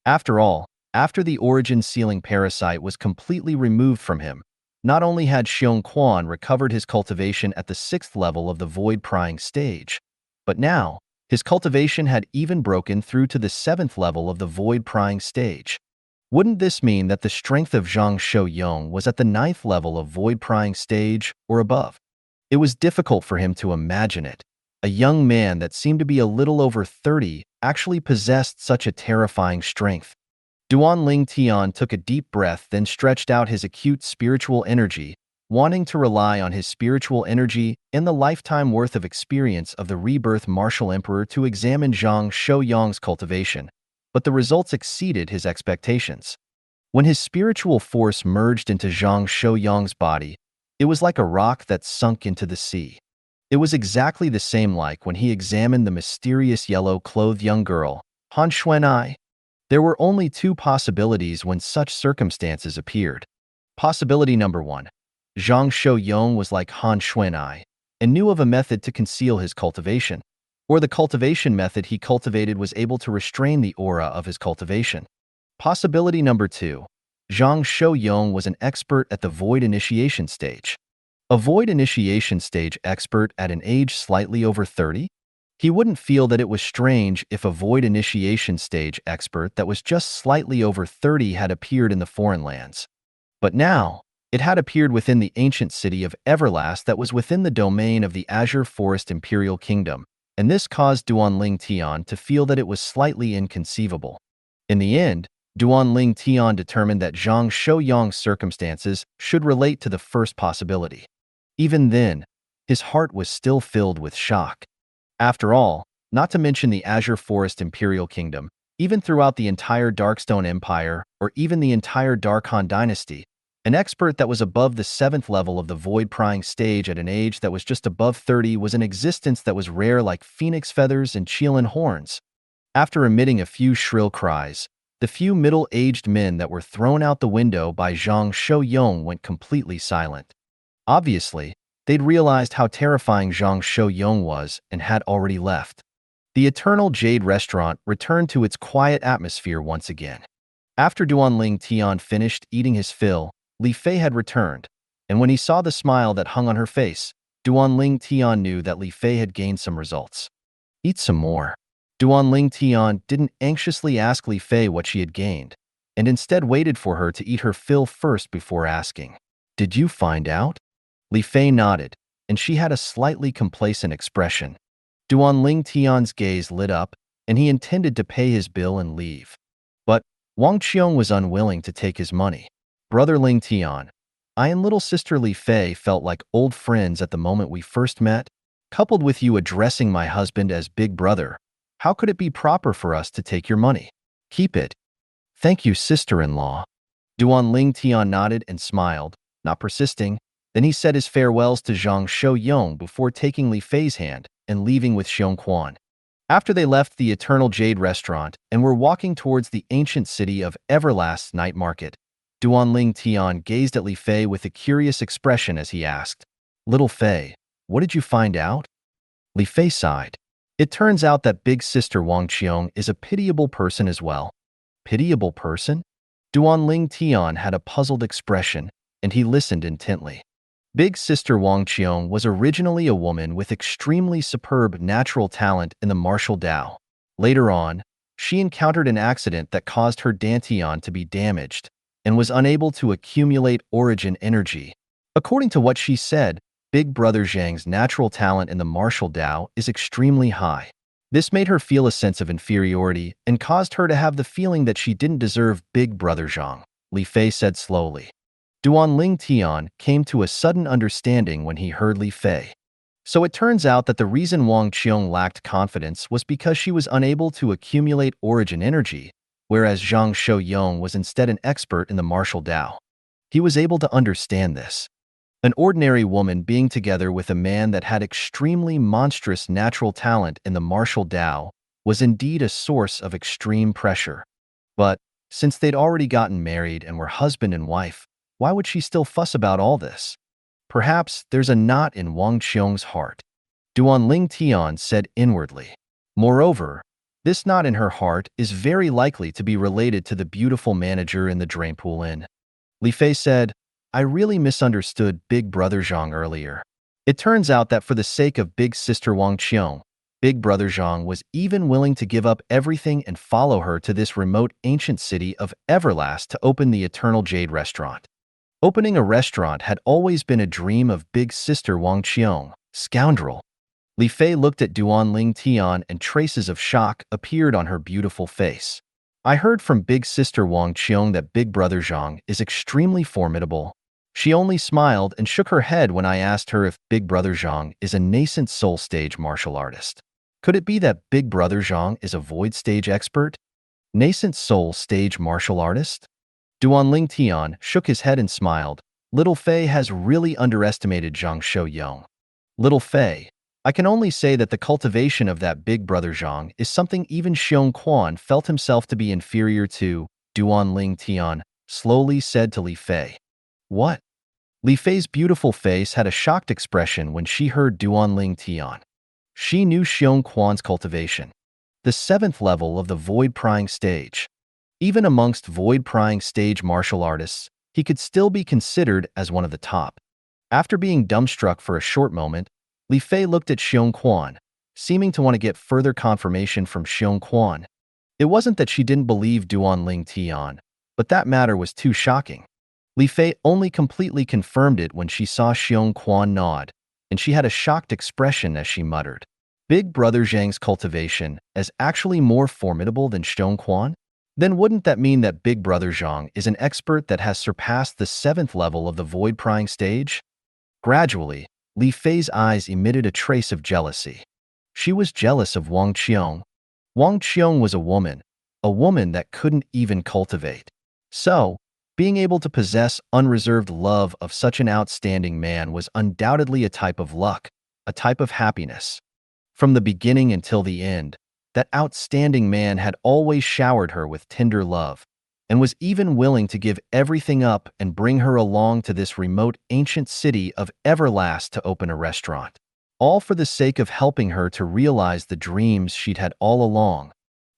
After all, after the origin sealing parasite was completely removed from him, not only had Xiong recovered his cultivation at the 6th level of the void prying stage, but now, His cultivation had even broken through to the 7th level of the void prying stage. Wouldn't this mean that the strength of Zhang Shouyong was at the 9th level of void prying stage or above? It was difficult for him to imagine it. A young man that seemed to be a little over 30 actually possessed such a terrifying strength. Duanling Tian took a deep breath, then stretched out his acute spiritual energy, wanting to rely on his spiritual energy and the lifetime worth of experience of the Rebirth Martial Emperor to examine Zhang Shouyong's cultivation, but the results exceeded his expectations. When his spiritual force merged into Zhang Shouyong's body, it was like a rock that sunk into the sea. It was exactly the same like when he examined the mysterious yellow-clothed young girl, Han Xuanai. There were only two possibilities when such circumstances appeared. Possibility number 1. Zhang Shouyong was like Han Xuanai and knew of a method to conceal his cultivation, or the cultivation method he cultivated was able to restrain the aura of his cultivation. Possibility number 2. Zhang Shouyong was an expert at the void initiation stage. A void initiation stage expert at an age slightly over 30? He wouldn't feel that it was strange if a void initiation stage expert that was just slightly over 30 had appeared in the foreign lands. But now, it had appeared within the ancient city of Everlast that was within the domain of the Azure Forest Imperial Kingdom, and this caused Duanling Tian to feel that it was slightly inconceivable. In the end, Duanling Tian determined that Zhang Shouyong's circumstances should relate to the first possibility. Even then, his heart was still filled with shock. After all, not to mention the Azure Forest Imperial Kingdom, even throughout the entire Darkstone Empire or even the entire Dark Han Dynasty, an expert that was above the 7th level of the void prying stage at an age that was just above 30 was an existence that was rare like phoenix feathers and Qilin horns. After emitting a few shrill cries, the few middle-aged men that were thrown out the window by Zhang Shouyong went completely silent. Obviously, they'd realized how terrifying Zhang Shouyong was and had already left. The Eternal Jade restaurant returned to its quiet atmosphere once again. After Duanling Tian finished eating his fill, Li Fei had returned, and when he saw the smile that hung on her face, Duanling Tian knew that Li Fei had gained some results. Eat some more. Duanling Tian didn't anxiously ask Li Fei what she had gained, and instead waited for her to eat her fill first before asking, "Did you find out?" Li Fei nodded, and she had a slightly complacent expression. Duanling Tian's gaze lit up, and he intended to pay his bill and leave. But Wang Qiong was unwilling to take his money. "Brother Ling Tian, I and little sister Li Fei felt like old friends at the moment we first met. Coupled with you addressing my husband as big brother, how could it be proper for us to take your money? Keep it." "Thank you, sister-in-law." Duanling Tian nodded and smiled, not persisting. Then he said his farewells to Zhang Shouyong before taking Li Fei's hand and leaving with Xiong Quan. After they left the Eternal Jade restaurant and were walking towards the ancient city of Everlast's night market, Duanling Tian gazed at Li Fei with a curious expression as he asked, "Little Fei, what did you find out?" Li Fei sighed. "It turns out that big sister Wang Qiong is a pitiable person as well." "Pitiable person?" Duanling Tian had a puzzled expression, and he listened intently. Big sister Wang Qiong was originally a woman with extremely superb natural talent in the martial Dao. Later on, she encountered an accident that caused her dantian to be damaged and was unable to accumulate origin energy. According to what she said, Big Brother Zhang's natural talent in the martial Dao is extremely high. This made her feel a sense of inferiority and caused her to have the feeling that she didn't deserve Big Brother Zhang, Li Fei said slowly. Duanling Tian came to a sudden understanding when he heard Li Fei. So it turns out that the reason Wang Qiong lacked confidence was because she was unable to accumulate origin energy, whereas Zhang Shouyong was instead an expert in the martial Dao. He was able to understand this. An ordinary woman being together with a man that had extremely monstrous natural talent in the martial Dao was indeed a source of extreme pressure. But since they'd already gotten married and were husband and wife, why would she still fuss about all this? Perhaps there's a knot in Wang Qiong's heart, Duanling Tian said inwardly. Moreover, this knot in her heart is very likely to be related to the beautiful manager in the Drainpool Inn. Li Fei said, "I really misunderstood Big Brother Zhang earlier. It turns out that for the sake of big sister Wang Qiong, Big Brother Zhang was even willing to give up everything and follow her to this remote ancient city of Everlast to open the Eternal Jade restaurant. Opening a restaurant had always been a dream of big sister Wang Qiong, scoundrel. Li Fei looked at Duan Ling Tian and traces of shock appeared on her beautiful face. I heard from big sister Wang Qiong that Big Brother Zhang is extremely formidable. She only smiled and shook her head when I asked her if Big Brother Zhang is a nascent soul stage martial artist. Could it be that Big Brother Zhang is a void stage expert? Nascent soul stage martial artist? Duan Ling Tian shook his head and smiled. Little Fei has really underestimated Zhang Shouyong. Little Fei, I can only say that the cultivation of that Big Brother Zhang is something even Xiong Quan felt himself to be inferior to, Duan Ling Tian slowly said to Li Fei. What? Li Fei's beautiful face had a shocked expression when she heard Duan Ling Tian. She knew Xiong Quan's cultivation, the 7th level of the void prying stage. Even amongst void prying stage martial artists, he could still be considered as one of the top. After being dumbstruck for a short moment, Li Fei looked at Xiong Quan, seeming to want to get further confirmation from Xiong Quan. It wasn't that she didn't believe Duan Ling Tian, but that matter was too shocking. Li Fei only completely confirmed it when she saw Xiong Quan nod, and she had a shocked expression as she muttered, Big Brother Zhang's cultivation is actually more formidable than Xiong Quan? Then wouldn't that mean that Big Brother Zhang is an expert that has surpassed the 7th level of the void prying stage? Gradually, Li Fei's eyes emitted a trace of jealousy. She was jealous of Wang Qiong. Wang Qiong was a woman that couldn't even cultivate. So, being able to possess unreserved love of such an outstanding man was undoubtedly a type of luck, a type of happiness. From the beginning until the end, that outstanding man had always showered her with tender love, and was even willing to give everything up and bring her along to this remote ancient city of Everlast to open a restaurant, all for the sake of helping her to realize the dreams she'd had all along.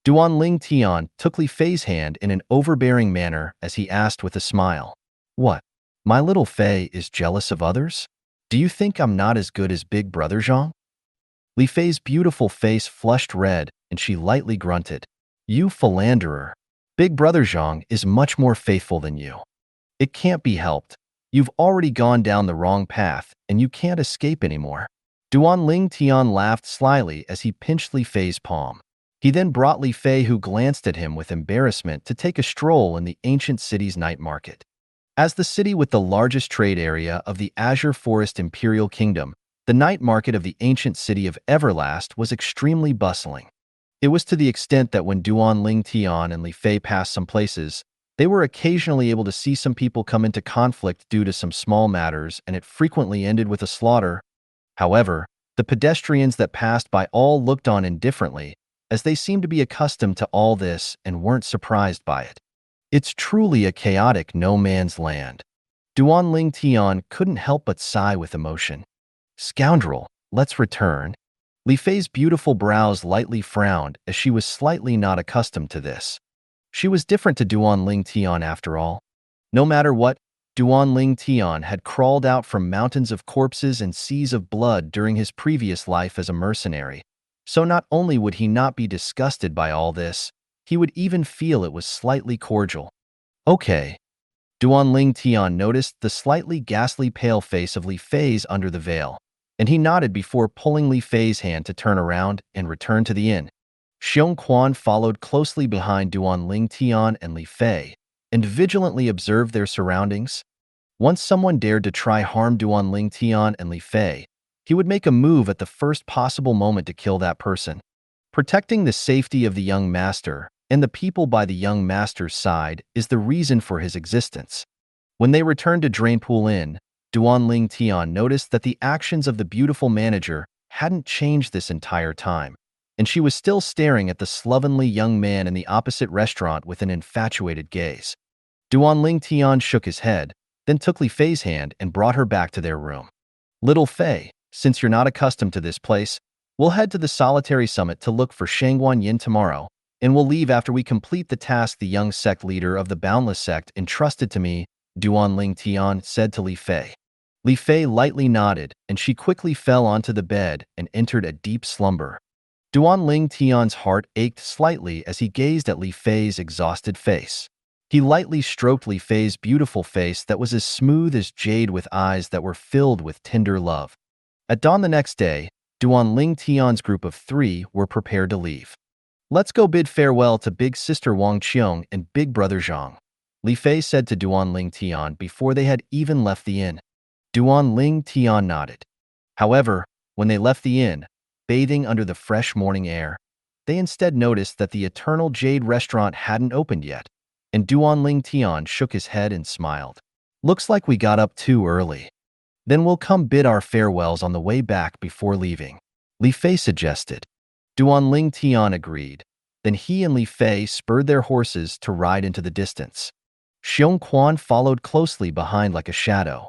Duan Ling Tian took Li Fei's hand in an overbearing manner as he asked with a smile, What? My little Fei is jealous of others? Do you think I'm not as good as Big Brother Zhang? Li Fei's beautiful face flushed red and she lightly grunted, You philanderer. Big Brother Zhang is much more faithful than you. It can't be helped. You've already gone down the wrong path and you can't escape anymore. Duan Ling Tian laughed slyly as he pinched Li Fei's palm. He then brought Li Fei, who glanced at him with embarrassment, to take a stroll in the ancient city's night market. As the city with the largest trade area of the Azure Forest Imperial Kingdom, the night market of the ancient city of Everlast was extremely bustling. It was to the extent that when Duan Ling Tian and Li Fei passed some places, they were occasionally able to see some people come into conflict due to some small matters, and it frequently ended with a slaughter. However, the pedestrians that passed by all looked on indifferently, as they seemed to be accustomed to all this and weren't surprised by it. It's truly a chaotic no-man's land. Duan Ling Tian couldn't help but sigh with emotion. Scoundrel, let's return. Li Fei's beautiful brows lightly frowned as she was slightly not accustomed to this. She was different to Duan Ling Tian after all. No matter what, Duan Ling Tian had crawled out from mountains of corpses and seas of blood during his previous life as a mercenary. So not only would he not be disgusted by all this, he would even feel it was slightly cordial. Okay. Duan Ling Tian noticed the slightly ghastly pale face of Li Fei's under the veil, and he nodded before pulling Li Fei's hand to turn around and return to the inn. Xiong Quan followed closely behind Duan Ling Tian and Li Fei, and vigilantly observed their surroundings. Once someone dared to try harm Duan Ling Tian and Li Fei, he would make a move at the first possible moment to kill that person. Protecting the safety of the young master and the people by the young master's side is the reason for his existence. When they returned to Drainpool Inn, Duan Ling Tian noticed that the actions of the beautiful manager hadn't changed this entire time, and she was still staring at the slovenly young man in the opposite restaurant with an infatuated gaze. Duan Ling Tian shook his head, then took Li Fei's hand and brought her back to their room. Little Fei, since you're not accustomed to this place, we'll head to the solitary summit to look for Shangguan Yin tomorrow, and we'll leave after we complete the task the young sect leader of the Boundless sect entrusted to me, Duan Ling Tian said to Li Fei. Li Fei lightly nodded, and she quickly fell onto the bed and entered a deep slumber. Duan Ling Tian's heart ached slightly as he gazed at Li Fei's exhausted face. He lightly stroked Li Fei's beautiful face that was as smooth as jade with eyes that were filled with tender love. At dawn the next day, Duan Ling Tian's group of 3 were prepared to leave. "Let's go bid farewell to big sister Wang Qiong and big brother Zhang," Li Fei said to Duan Ling Tian before they had even left the inn. Duan Ling Tian nodded. However, when they left the inn, bathing under the fresh morning air, they instead noticed that the Eternal Jade restaurant hadn't opened yet, and Duan Ling Tian shook his head and smiled. "Looks like we got up too early. Then we'll come bid our farewells on the way back before leaving," Li Fei suggested. Duan Ling Tian agreed. Then he and Li Fei spurred their horses to ride into the distance. Xiong Quan followed closely behind like a shadow.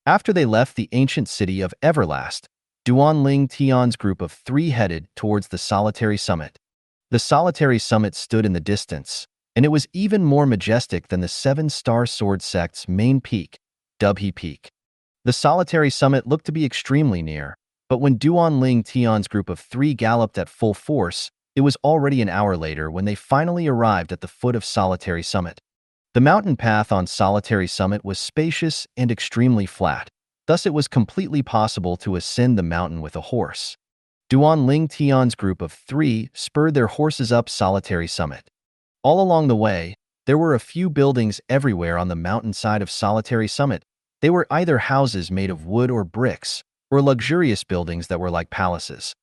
After they left the ancient city of Everlast, Duan Ling Tian's group of 3 headed towards the solitary summit. The solitary summit stood in the distance, and it was even more majestic than the 7-star sword sect's main peak, Dubhe Peak. The solitary summit looked to be extremely near, but when Duan Ling Tian's group of 3 galloped at full force, it was already an hour later when they finally arrived at the foot of Solitary Summit. The mountain path on Solitary Summit was spacious and extremely flat, thus it was completely possible to ascend the mountain with a horse. Duan Ling Tian's group of 3 spurred their horses up Solitary Summit. All along the way, there were a few buildings everywhere on the mountainside of Solitary Summit. They were either houses made of wood or bricks, or luxurious buildings that were like palaces.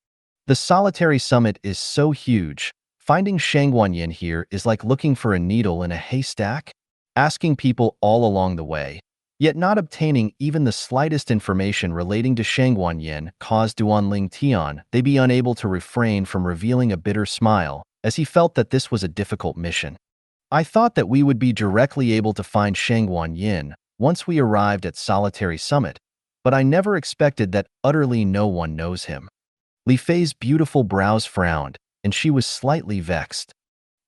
The Solitary Summit is so huge, finding Shangguanyin here is like looking for a needle in a haystack, asking people all along the way, yet not obtaining even the slightest information relating to Shangguanyin caused Duan Ling Tian they be unable to refrain from revealing a bitter smile, as he felt that this was a difficult mission. "I thought that we would be directly able to find Shangguanyin once we arrived at Solitary Summit, but I never expected that utterly no one knows him." Li Fei's beautiful brows frowned, and she was slightly vexed.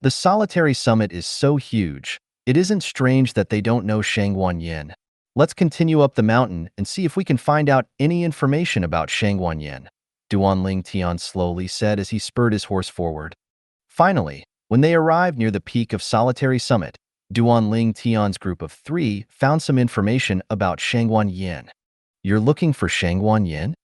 The Solitary Summit is so huge, it isn't strange that they don't know Shangguanyin. "Let's continue up the mountain and see if we can find out any information about Shangguanyin," Duan Ling Tian slowly said as he spurred his horse forward. Finally, when they arrived near the peak of Solitary Summit, Duan Ling Tian's group of 3 found some information about Shangguanyin. "You're looking for Shangguanyin?"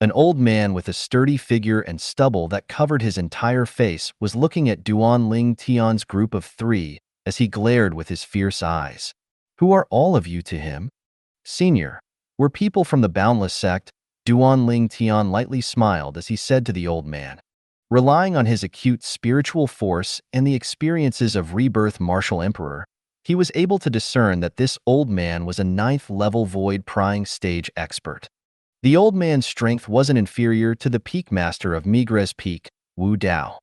An old man with a sturdy figure and stubble that covered his entire face was looking at Duan Ling Tian's group of 3 as he glared with his fierce eyes. "Who are all of you to him?" "Senior, we're people from the Boundless sect," Duan Ling Tian lightly smiled as he said to the old man. Relying on his acute spiritual force and the experiences of Rebirth Martial Emperor, he was able to discern that this old man was a 9th-level void-prying stage expert. The old man's strength wasn't inferior to the peak master of Migres Peak, Wu Dao.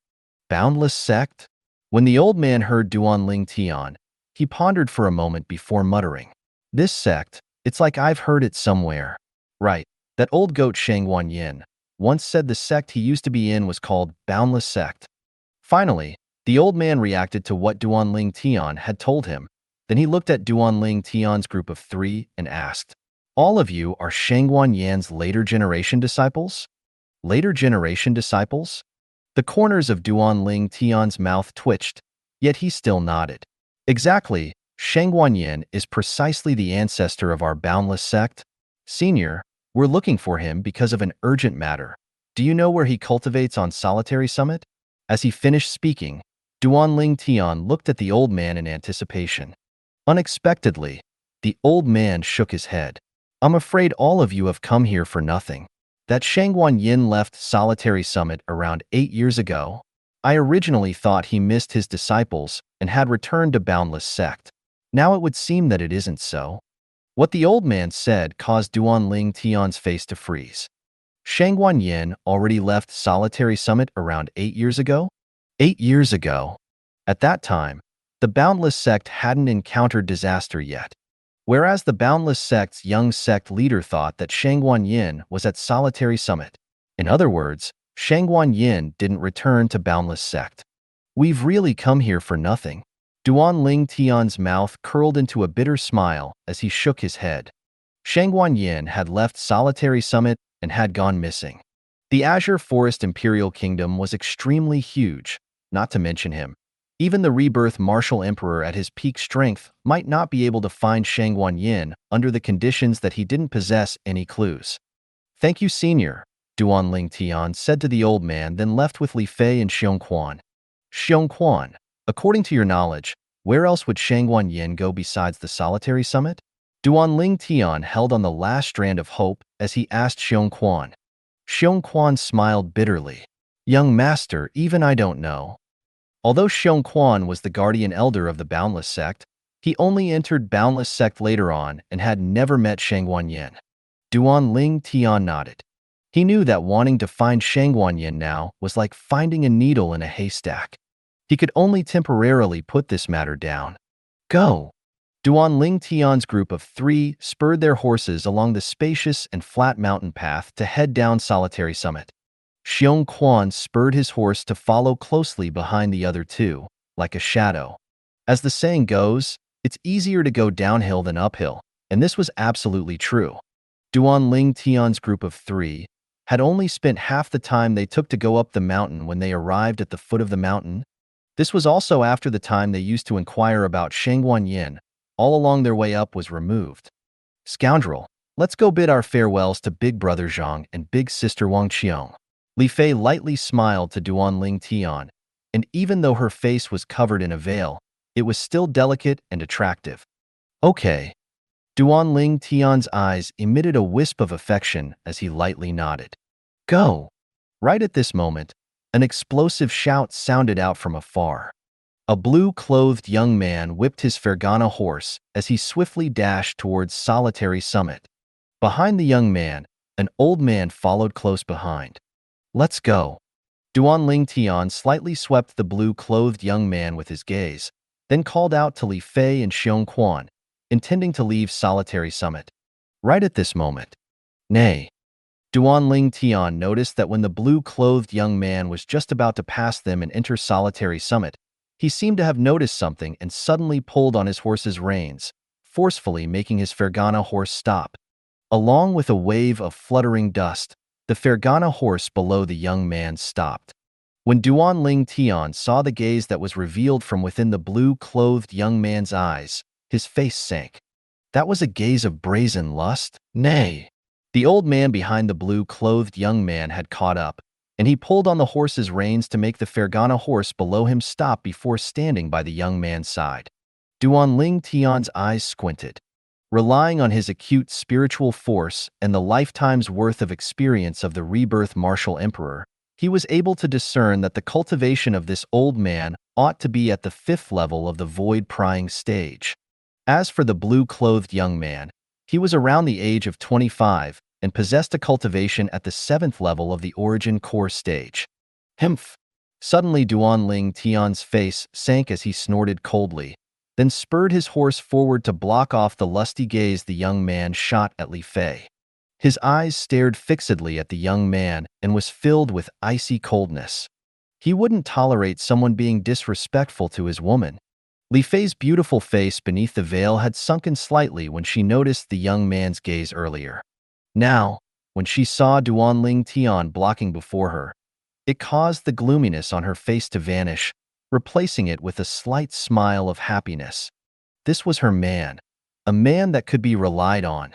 Boundless sect? When the old man heard Duan Ling Tian, he pondered for a moment before muttering, "This sect, it's like I've heard it somewhere." Right, that old goat Shangguanyin once said the sect he used to be in was called Boundless Sect. Finally, the old man reacted to what Duan Ling Tian had told him. Then he looked at Duan Ling Tian's group of 3 and asked, "All of you are Shangguanyin's later generation disciples?" "Later generation disciples?" The corners of Duan Ling Tian's mouth twitched, yet he still nodded. "Exactly, Shangguanyin is precisely the ancestor of our Boundless sect. Senior, we're looking for him because of an urgent matter. Do you know where he cultivates on Solitary Summit?" As he finished speaking, Duan Ling Tian looked at the old man in anticipation. Unexpectedly, the old man shook his head. "I'm afraid all of you have come here for nothing. That Shangguanyin left Solitary Summit around 8 years ago. I originally thought he missed his disciples and had returned to Boundless Sect. Now it would seem that it isn't so." What the old man said caused Duan Ling Tian's face to freeze. Shangguanyin already left Solitary Summit around 8 years ago? 8 years ago. At that time, the Boundless Sect hadn't encountered disaster yet. Whereas the Boundless Sect's young sect leader thought that Shangguanyin was at Solitary Summit. In other words, Shangguanyin didn't return to Boundless Sect. "We've really come here for nothing." Duan Ling Tian's mouth curled into a bitter smile as he shook his head. Shangguanyin had left Solitary Summit and had gone missing. The Azure Forest Imperial Kingdom was extremely huge, not to mention him. Even the Rebirth Martial Emperor at his peak strength might not be able to find Shangguan Yin under the conditions that he didn't possess any clues. "Thank you, Senior," Duan Ling Tian said to the old man, then left with Li Fei and Xiong Quan. "Xiong Quan, according to your knowledge, where else would Shangguan Yin go besides the solitary summit?" Duan Ling Tian held on the last strand of hope as he asked Xiong Quan. Xiong Quan smiled bitterly. "Young master, even I don't know." Although Xiong Quan was the guardian elder of the Boundless sect, he only entered Boundless sect later on and had never met Shangguan Yin. Duan Ling Tian nodded. He knew that wanting to find Shangguan Yin now was like finding a needle in a haystack. He could only temporarily put this matter down. "Go!" Duan Ling Tian's group of 3 spurred their horses along the spacious and flat mountain path to head down Solitary Summit. Xiong Quan spurred his horse to follow closely behind the other 2, like a shadow. As the saying goes, it's easier to go downhill than uphill, and this was absolutely true. Duan Ling Tian's group of 3 had only spent half the time they took to go up the mountain when they arrived at the foot of the mountain. This was also after the time they used to inquire about Shangguan Yin all along their way up was removed. "Scoundrel, let's go bid our farewells to Big Brother Zhang and Big Sister Wang Qiong." Li Fei lightly smiled to Duan Ling Tian, and even though her face was covered in a veil, it was still delicate and attractive. "Okay." Duan Ling Tian's eyes emitted a wisp of affection as he lightly nodded. "Go!" Right at this moment, an explosive shout sounded out from afar. A blue-clothed young man whipped his Fergana horse as he swiftly dashed towards Solitary Summit. Behind the young man, an old man followed close behind. "Let's go." Duan Ling Tian slightly swept the blue-clothed young man with his gaze, then called out to Li Fei and Xiong Quan, intending to leave Solitary Summit. Right at this moment, "Nay." Duan Ling Tian noticed that when the blue-clothed young man was just about to pass them and enter Solitary Summit, he seemed to have noticed something and suddenly pulled on his horse's reins, forcefully making his Fergana horse stop. Along with a wave of fluttering dust, the Fergana horse below the young man stopped. When Duan Ling Tian saw the gaze that was revealed from within the blue-clothed young man's eyes, his face sank. That was a gaze of brazen lust? Nay. The old man behind the blue-clothed young man had caught up, and he pulled on the horse's reins to make the Fergana horse below him stop before standing by the young man's side. Duan Ling Tian's eyes squinted. Relying on his acute spiritual force and the lifetime's worth of experience of the Rebirth Martial Emperor, he was able to discern that the cultivation of this old man ought to be at the 5th level of the void-prying stage. As for the blue-clothed young man, he was around the age of 25 and possessed a cultivation at the 7th level of the origin core stage. Humph! Suddenly Duan Ling Tian's face sank as he snorted coldly, then spurred his horse forward to block off the lusty gaze the young man shot at Li Fei. His eyes stared fixedly at the young man and was filled with icy coldness. He wouldn't tolerate someone being disrespectful to his woman. Li Fei's beautiful face beneath the veil had sunken slightly when she noticed the young man's gaze earlier. Now, when she saw Duan Ling Tian blocking before her, it caused the gloominess on her face to vanish, replacing it with a slight smile of happiness. This was her man, a man that could be relied on.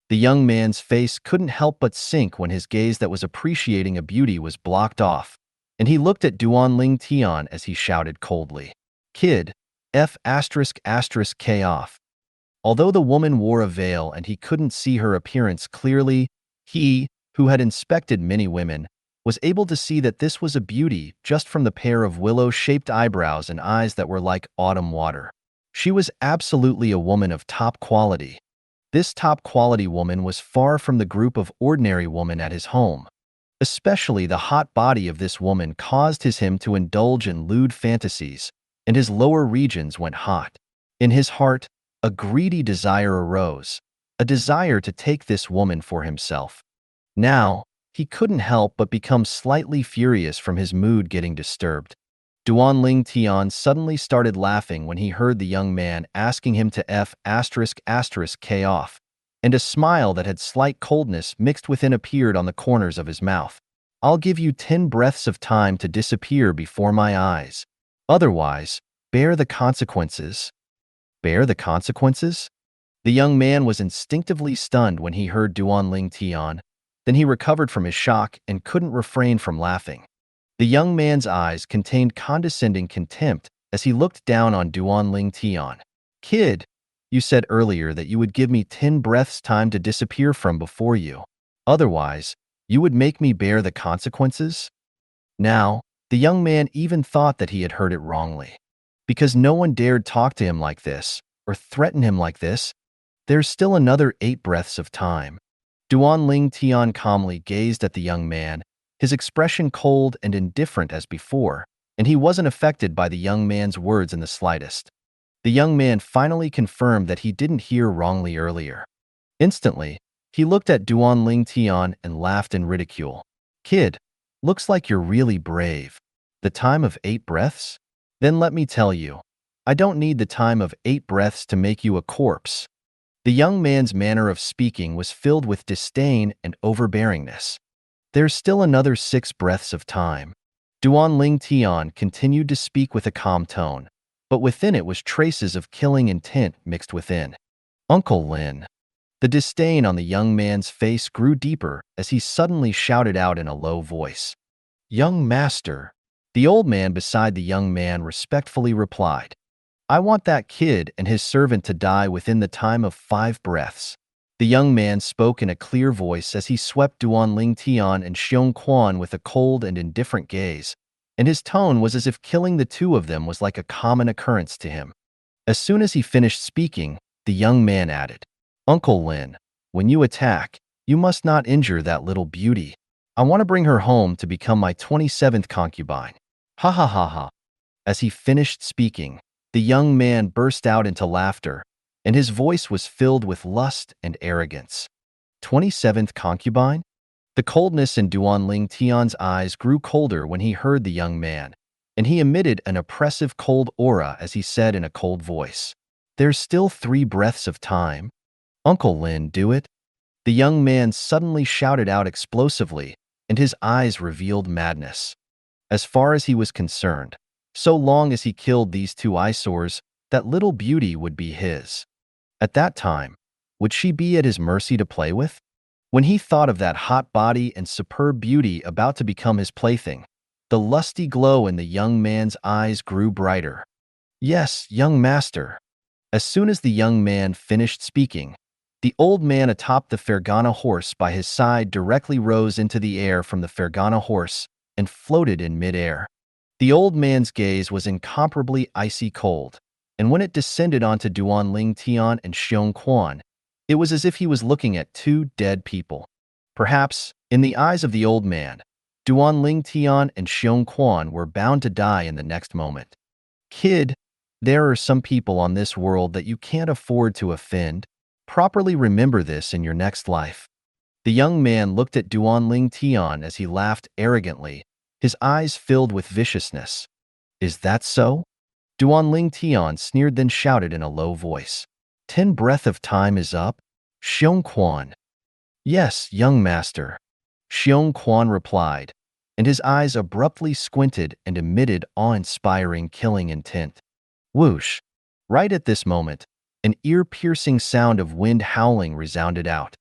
The young man's face couldn't help but sink when his gaze that was appreciating a beauty was blocked off, and he looked at Duan Ling Tian as he shouted coldly, "Kid, F***K off." Although the woman wore a veil and he couldn't see her appearance clearly, he, who had inspected many women, was able to see that this was a beauty just from the pair of willow-shaped eyebrows and eyes that were like autumn water. She was absolutely a woman of top quality. This top-quality woman was far from the group of ordinary women at his home. Especially the hot body of this woman caused him to indulge in lewd fantasies, and his lower regions went hot. In his heart, a greedy desire arose, a desire to take this woman for himself. Now, he couldn't help but become slightly furious from his mood getting disturbed. Duan Ling Tian suddenly started laughing when he heard the young man asking him to F***K off, and a smile that had slight coldness mixed within appeared on the corners of his mouth. I'll give you 10 breaths of time to disappear before my eyes. Otherwise, bear the consequences. Bear the consequences? The young man was instinctively stunned when he heard Duanling Tian. Then he recovered from his shock and couldn't refrain from laughing. The young man's eyes contained condescending contempt as he looked down on Duanling Tian. Kid, you said earlier that you would give me 10 breaths time to disappear from before you. Otherwise, you would make me bear the consequences? Now, the young man even thought that he had heard it wrongly. Because no one dared talk to him like this, or threaten him like this, there's still another 8 breaths of time. Duanling Tian calmly gazed at the young man, his expression cold and indifferent as before, and he wasn't affected by the young man's words in the slightest. The young man finally confirmed that he didn't hear wrongly earlier. Instantly, he looked at Duanling Tian and laughed in ridicule. Kid, looks like you're really brave. The time of 8 breaths? Then let me tell you, I don't need the time of 8 breaths to make you a corpse. The young man's manner of speaking was filled with disdain and overbearingness. There's still another 6 breaths of time. Duanling Tian continued to speak with a calm tone, but within it was traces of killing intent mixed within. Uncle Lin. The disdain on the young man's face grew deeper as he suddenly shouted out in a low voice. Young master. The old man beside the young man respectfully replied, I want that kid and his servant to die within the time of 5 breaths. The young man spoke in a clear voice as he swept Duanling Tian and Xiong Quan with a cold and indifferent gaze, and his tone was as if killing the two of them was like a common occurrence to him. As soon as he finished speaking, the young man added, Uncle Lin, when you attack, you must not injure that little beauty. I want to bring her home to become my 27th concubine. Ha ha ha ha. As he finished speaking, the young man burst out into laughter, and his voice was filled with lust and arrogance. 27th concubine? The coldness in Duanling Tian's eyes grew colder when he heard the young man, and he emitted an oppressive cold aura as he said in a cold voice, There's still 3 breaths of time. Uncle Lin, do it? The young man suddenly shouted out explosively, and his eyes revealed madness. As far as he was concerned, so long as he killed these 2 eyesores, that little beauty would be his. At that time, would she be at his mercy to play with? When he thought of that hot body and superb beauty about to become his plaything, the lusty glow in the young man's eyes grew brighter. Yes, young master. As soon as the young man finished speaking, the old man atop the Fergana horse by his side directly rose into the air from the Fergana horse and floated in midair. The old man's gaze was incomparably icy cold, and when it descended onto Duanling Tian and Xiong Quan, it was as if he was looking at 2 dead people. Perhaps, in the eyes of the old man, Duanling Tian and Xiong Quan were bound to die in the next moment. Kid, there are some people on this world that you can't afford to offend. Properly remember this in your next life. The young man looked at Duanling Tian as he laughed arrogantly, his eyes filled with viciousness. Is that so? Duanling Tian sneered then shouted in a low voice. 10 breath of time is up? Xiong Quan. Yes, young master. Xiong Quan replied, and his eyes abruptly squinted and emitted awe-inspiring killing intent. Whoosh! Right at this moment, an ear-piercing sound of wind howling resounded out.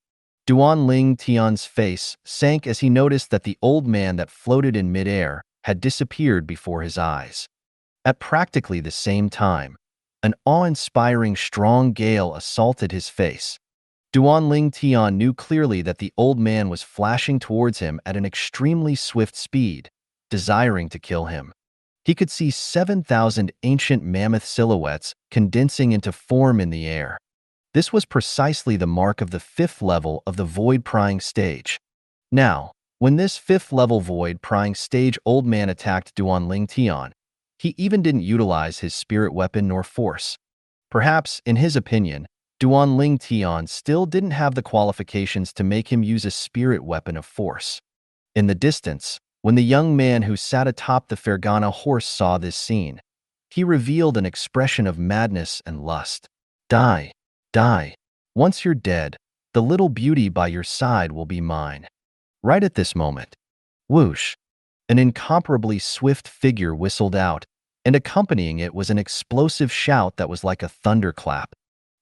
Duanling Tian's face sank as he noticed that the old man that floated in midair had disappeared before his eyes. At practically the same time, an awe-inspiring strong gale assaulted his face. Duanling Tian knew clearly that the old man was flashing towards him at an extremely swift speed, desiring to kill him. He could see 7,000 ancient mammoth silhouettes condensing into form in the air. This was precisely the mark of the 5th level of the void-prying stage. Now, when this 5th level void-prying stage old man attacked Duanling Tian, he even didn't utilize his spirit weapon nor force. Perhaps, in his opinion, Duanling Tian still didn't have the qualifications to make him use a spirit weapon of force. In the distance, when the young man who sat atop the Fergana horse saw this scene, he revealed an expression of madness and lust. Die, die. Once you're dead, the little beauty by your side will be mine. Right at this moment, Whoosh! An incomparably swift figure whistled out, and accompanying it was an explosive shout that was like a thunderclap.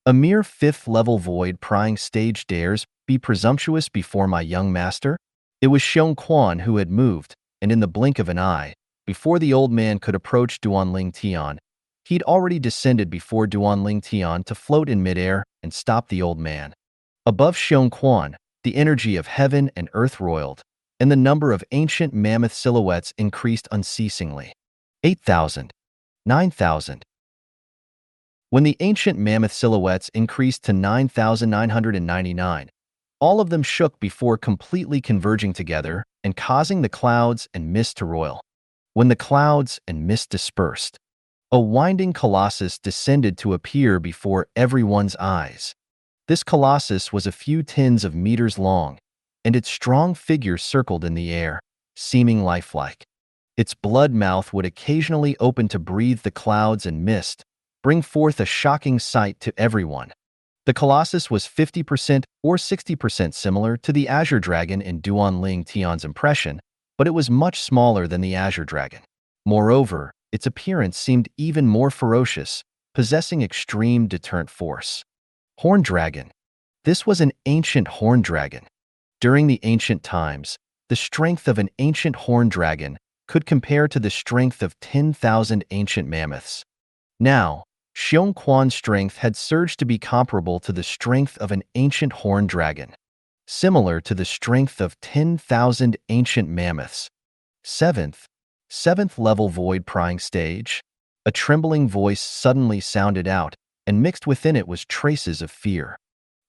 A mere fifth-level void prying stage dares be presumptuous before my young master? It was Xiong Quan who had moved, and in the blink of an eye, before the old man could approach Duanling Tian, he'd already descended before Duanling Tian to float in midair and stop the old man. Above Xiong Quan, the energy of heaven and earth roiled, and the number of ancient mammoth silhouettes increased unceasingly. 8,000. 9,000. When the ancient mammoth silhouettes increased to 9,999, all of them shook before completely converging together and causing the clouds and mist to roil. When the clouds and mist dispersed, a winding colossus descended to appear before everyone's eyes. This colossus was a few tens of meters long, and its strong figure circled in the air, seeming lifelike. Its blood mouth would occasionally open to breathe the clouds and mist, bring forth a shocking sight to everyone. The colossus was 50% or 60% similar to the azure dragon in Duanling Tian's impression, but it was much smaller than the azure dragon. Moreover, its appearance seemed even more ferocious, possessing extreme deterrent force. Horn dragon. This was an ancient horn dragon. During the ancient times, the strength of an ancient horn dragon could compare to the strength of 10,000 ancient mammoths. Now, Xiong Quan's strength had surged to be comparable to the strength of an ancient horn dragon, similar to the strength of 10,000 ancient mammoths. Seventh level void prying stage. A trembling voice suddenly sounded out, and mixed within it was traces of fear.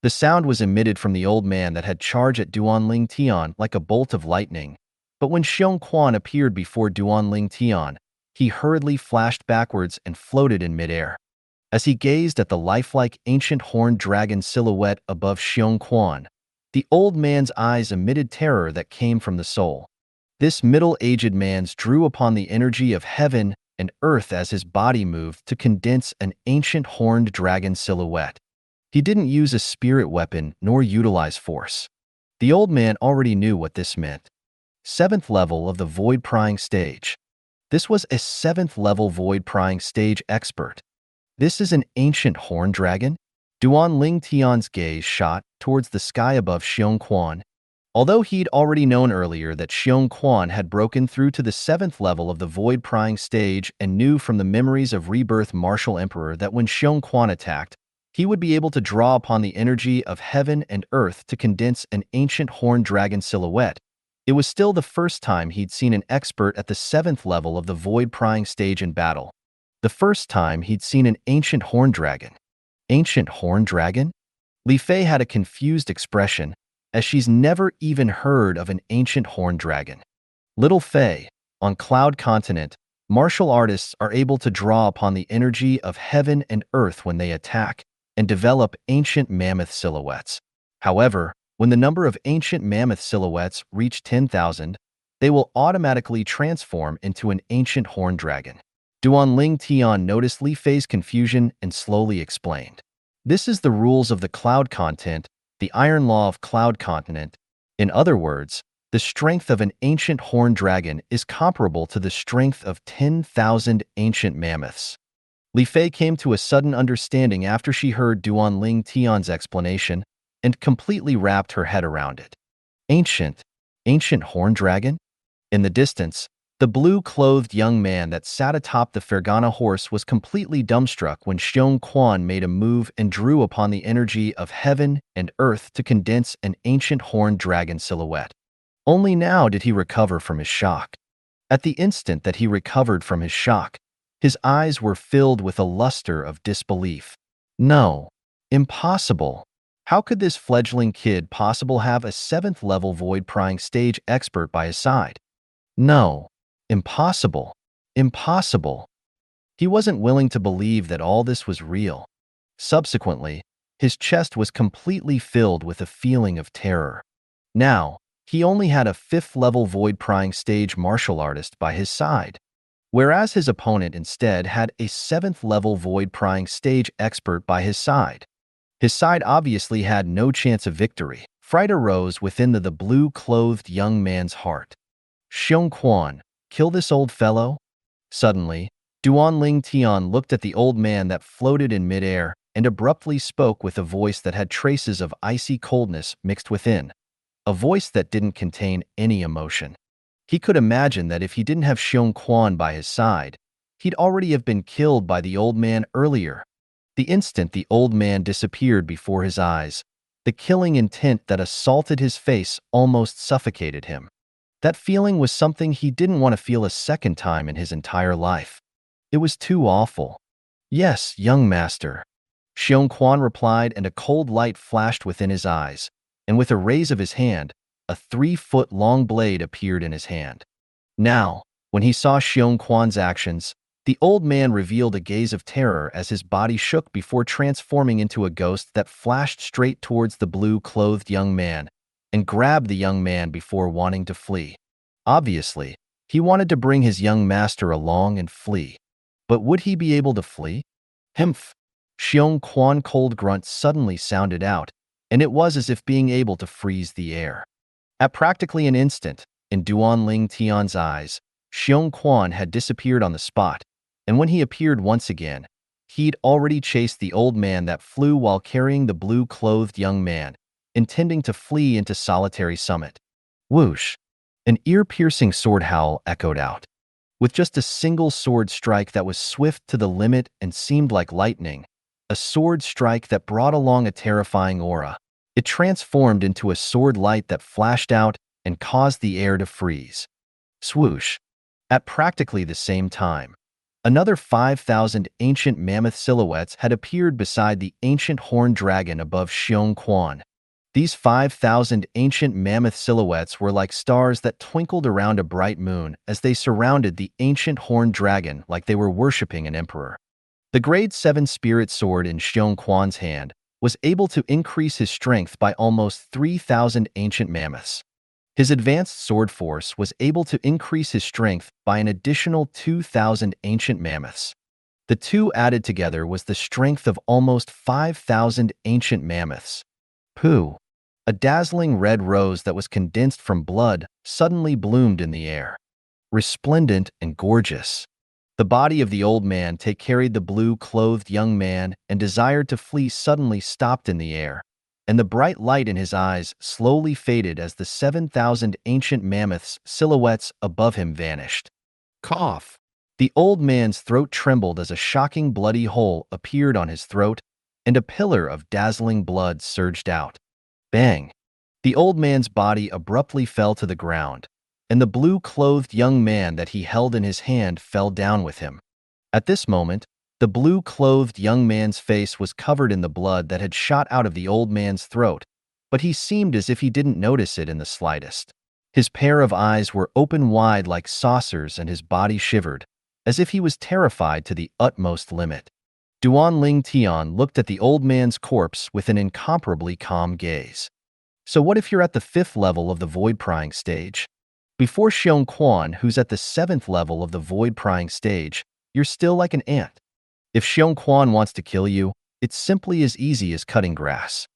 The sound was emitted from the old man that had charged at Duanling Tian like a bolt of lightning, but when Xiong Quan appeared before Duanling Tian, he hurriedly flashed backwards and floated in midair. As he gazed at the lifelike ancient horned dragon silhouette above Xiong Quan, the old man's eyes emitted terror that came from the soul. This middle-aged man's drew upon the energy of heaven and earth as his body moved to condense an ancient horned dragon silhouette. He didn't use a spirit weapon nor utilize force. The old man already knew what this meant. 7th level of the void prying stage. This was a 7th level void prying stage expert. This is an ancient horn dragon? Duanling Tian's gaze shot towards the sky above Xiong Quan. Although he'd already known earlier that Xiong Quan had broken through to the 7th level of the void prying stage and knew from the memories of Rebirth Martial Emperor that when Xiong Quan attacked, he would be able to draw upon the energy of heaven and earth to condense an ancient horn dragon silhouette, it was still the first time he'd seen an expert at the 7th level of the void prying stage in battle. The first time he'd seen an ancient horn dragon. Ancient horn dragon? Li Fei had a confused expression, as she's never even heard of an ancient horn dragon. Little Fei, on Cloud Continent, martial artists are able to draw upon the energy of heaven and earth when they attack and develop ancient mammoth silhouettes. However, when the number of ancient mammoth silhouettes reach 10,000, they will automatically transform into an ancient horn dragon. Duanling Tian noticed Li Fei's confusion and slowly explained. This is the rules of the Cloud Continent, the Iron Law of Cloud Continent. In other words, the strength of an ancient horn dragon is comparable to the strength of 10,000 ancient mammoths. Li Fei came to a sudden understanding after she heard Duanling Tian's explanation and completely wrapped her head around it. Ancient horn dragon? In the distance, the blue-clothed young man that sat atop the Fergana horse was completely dumbstruck when Xiong Quan made a move and drew upon the energy of heaven and earth to condense an ancient horned dragon silhouette. Only now did he recover from his shock. At the instant that he recovered from his shock, his eyes were filled with a luster of disbelief. No, impossible. How could this fledgling kid possibly have a 7th level void prying stage expert by his side? No. Impossible. Impossible. He wasn't willing to believe that all this was real. Subsequently, his chest was completely filled with a feeling of terror. Now, he only had a 5th level void prying stage martial artist by his side, whereas his opponent instead had a 7th level void prying stage expert by his side. His side obviously had no chance of victory. Fright arose within the blue-clothed young man's heart. Xiong Quan, kill this old fellow? Suddenly, Duanling Tian looked at the old man that floated in midair and abruptly spoke with a voice that had traces of icy coldness mixed within, a voice that didn't contain any emotion. He could imagine that if he didn't have Xiong Quan by his side, he'd already have been killed by the old man earlier. The instant the old man disappeared before his eyes, the killing intent that assaulted his face almost suffocated him. That feeling was something he didn't want to feel a second time in his entire life. It was too awful. Yes, young master. Xiong Quan replied, and a cold light flashed within his eyes, and with a raise of his hand, a 3-foot-long blade appeared in his hand. Now, when he saw Xiong Quan's actions, the old man revealed a gaze of terror as his body shook before transforming into a ghost that flashed straight towards the blue-clothed young man and grabbed the young man before wanting to flee. Obviously, he wanted to bring his young master along and flee. But would he be able to flee? Hmph! Xiong Quan cold grunt suddenly sounded out, and it was as if being able to freeze the air. At practically an instant, in Duanling Tian's eyes, Xiong Quan had disappeared on the spot, and when he appeared once again, he'd already chased the old man that flew while carrying the blue-clothed young man, intending to flee into solitary summit. Whoosh! An ear-piercing sword howl echoed out. With just a single sword strike that was swift to the limit and seemed like lightning, a sword strike that brought along a terrifying aura, it transformed into a sword light that flashed out and caused the air to freeze. Swoosh! At practically the same time, another 5,000 ancient mammoth silhouettes had appeared beside the ancient horned dragon above Xiong Quan. These 5,000 ancient mammoth silhouettes were like stars that twinkled around a bright moon as they surrounded the ancient horned dragon like they were worshipping an emperor. The Grade 7 spirit sword in Xiong Quan's hand was able to increase his strength by almost 3,000 ancient mammoths. His advanced sword force was able to increase his strength by an additional 2,000 ancient mammoths. The two added together was the strength of almost 5,000 ancient mammoths. Pooh! A dazzling red rose that was condensed from blood suddenly bloomed in the air. Resplendent and gorgeous. The body of the old man carried the blue-clothed young man and desired to flee suddenly stopped in the air, and the bright light in his eyes slowly faded as the 7,000 ancient mammoths' silhouettes above him vanished. Cough! The old man's throat trembled as a shocking bloody hole appeared on his throat, and a pillar of dazzling blood surged out. Bang! The old man's body abruptly fell to the ground, and the blue-clothed young man that he held in his hand fell down with him. At this moment, the blue-clothed young man's face was covered in the blood that had shot out of the old man's throat, but he seemed as if he didn't notice it in the slightest. His pair of eyes were open wide like saucers and his body shivered, as if he was terrified to the utmost limit. Duanling Tian looked at the old man's corpse with an incomparably calm gaze. So what if you're at the 5th level of the void-prying stage? Before Xiong Quan, who's at the 7th level of the void-prying stage, you're still like an ant. If Xiong Quan wants to kill you, it's simply as easy as cutting grass.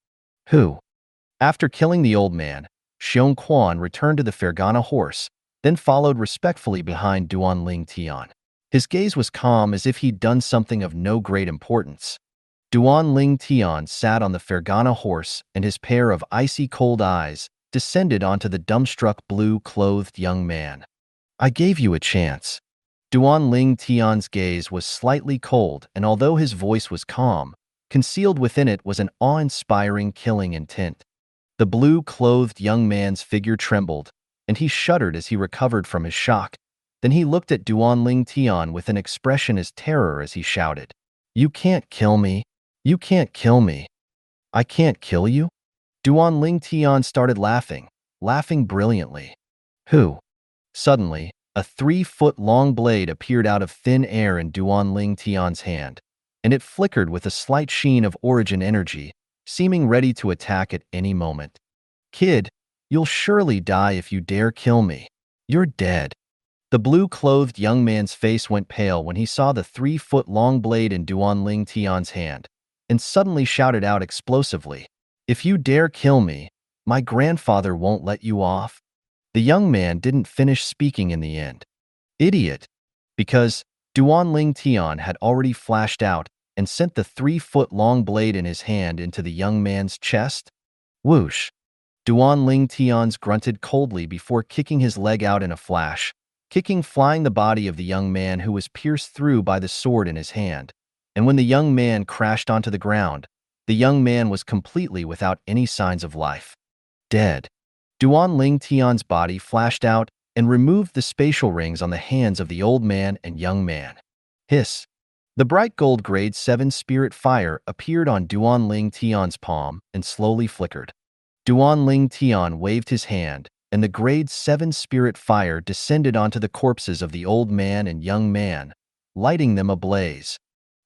Who? After killing the old man, Xiong Quan returned to the Fergana horse, then followed respectfully behind Duanling Tian. His gaze was calm as if he'd done something of no great importance. Duanling Tian sat on the Fergana horse, and his pair of icy cold eyes descended onto the dumbstruck blue-clothed young man. I gave you a chance. Duanling Tian's gaze was slightly cold, and although his voice was calm, concealed within it was an awe-inspiring killing intent. The blue-clothed young man's figure trembled, and he shuddered as he recovered from his shock. Then he looked at Duanling Tian with an expression as terror as he shouted, "You can't kill me! You can't kill me! I can't kill you?" Duanling Tian started laughing brilliantly. Who? Suddenly, a 3-foot-long blade appeared out of thin air in Duanling Tian's hand, and it flickered with a slight sheen of origin energy, seeming ready to attack at any moment. Kid, you'll surely die if you dare kill me. You're dead. The blue-clothed young man's face went pale when he saw the 3-foot-long blade in Duanling Tian's hand, and suddenly shouted out explosively, "If you dare kill me, my grandfather won't let you off." The young man didn't finish speaking in the end. Idiot! Because Duan Ling Tian had already flashed out and sent the 3-foot-long blade in his hand into the young man's chest. Whoosh! Duan Ling Tian's grunted coldly before kicking his leg out in a flash, kicking flying the body of the young man who was pierced through by the sword in his hand. And when the young man crashed onto the ground, the young man was completely without any signs of life. Dead. Duan Ling Tian's body flashed out and removed the spatial rings on the hands of the old man and young man. Hiss. The bright gold grade 7 spirit fire appeared on Duan Ling Tian's palm and slowly flickered. Duan Ling Tian waved his hand, and the grade 7 spirit fire descended onto the corpses of the old man and young man, lighting them ablaze.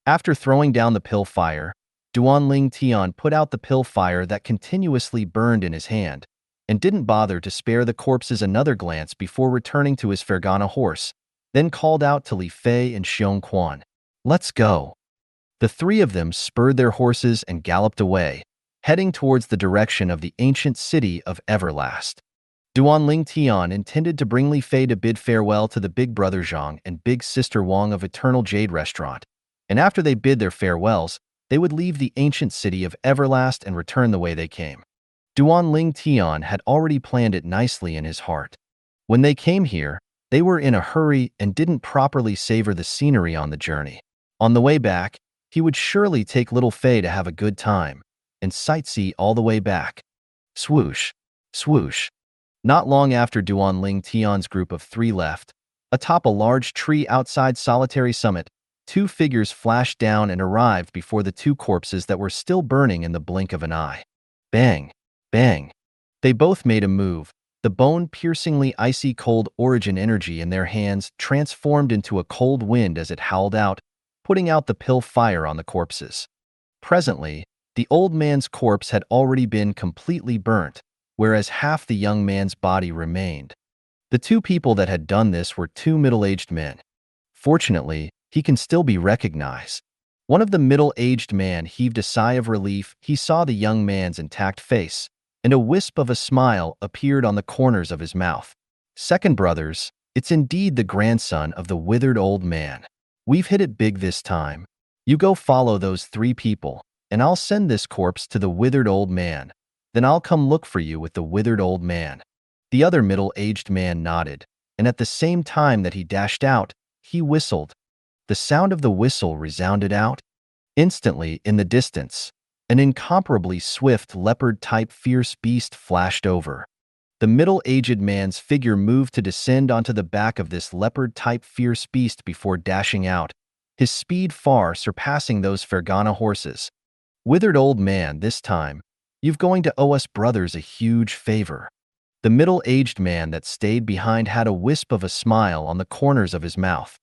After throwing down the pill fire, Duan Ling Tian put out the pill fire that continuously burned in his hand, and didn't bother to spare the corpses another glance before returning to his Fergana horse, then called out to Li Fei and Xiong Quan. Let's go. The three of them spurred their horses and galloped away, heading towards the direction of the ancient city of Everlast. Duan Ling Tian intended to bring Li Fei to bid farewell to the big brother Zhang and big sister Wang of Eternal Jade Restaurant, and after they bid their farewells, they would leave the ancient city of Everlast and return the way they came. Duan Ling Tian had already planned it nicely in his heart. When they came here, they were in a hurry and didn't properly savor the scenery on the journey. On the way back, he would surely take little Fei to have a good time and sightsee all the way back. Swoosh, swoosh. Not long after Duan Ling Tian's group of 3 left, atop a large tree outside Solitary Summit, 2 figures flashed down and arrived before the 2 corpses that were still burning in the blink of an eye. Bang, bang. They both made a move. The bone-piercingly icy cold origin energy in their hands transformed into a cold wind as it howled out, putting out the pill fire on the corpses. Presently, the old man's corpse had already been completely burnt, whereas half the young man's body remained. The 2 people that had done this were 2 middle-aged men. Fortunately, he can still be recognized. One of the middle-aged man heaved a sigh of relief. He saw the young man's intact face, and a wisp of a smile appeared on the corners of his mouth. Second brothers, it's indeed the grandson of the withered old man. We've hit it big this time. You go follow those 3 people, and I'll send this corpse to the withered old man. Then I'll come look for you with the withered old man. The other middle-aged man nodded, and at the same time that he dashed out, he whistled. The sound of the whistle resounded out. Instantly, in the distance, an incomparably swift leopard-type fierce beast flashed over. The middle-aged man's figure moved to descend onto the back of this leopard-type fierce beast before dashing out, his speed far surpassing those Fergana horses. Withered old man, this time, you've going to owe us brothers a huge favor. The middle-aged man that stayed behind had a wisp of a smile on the corners of his mouth.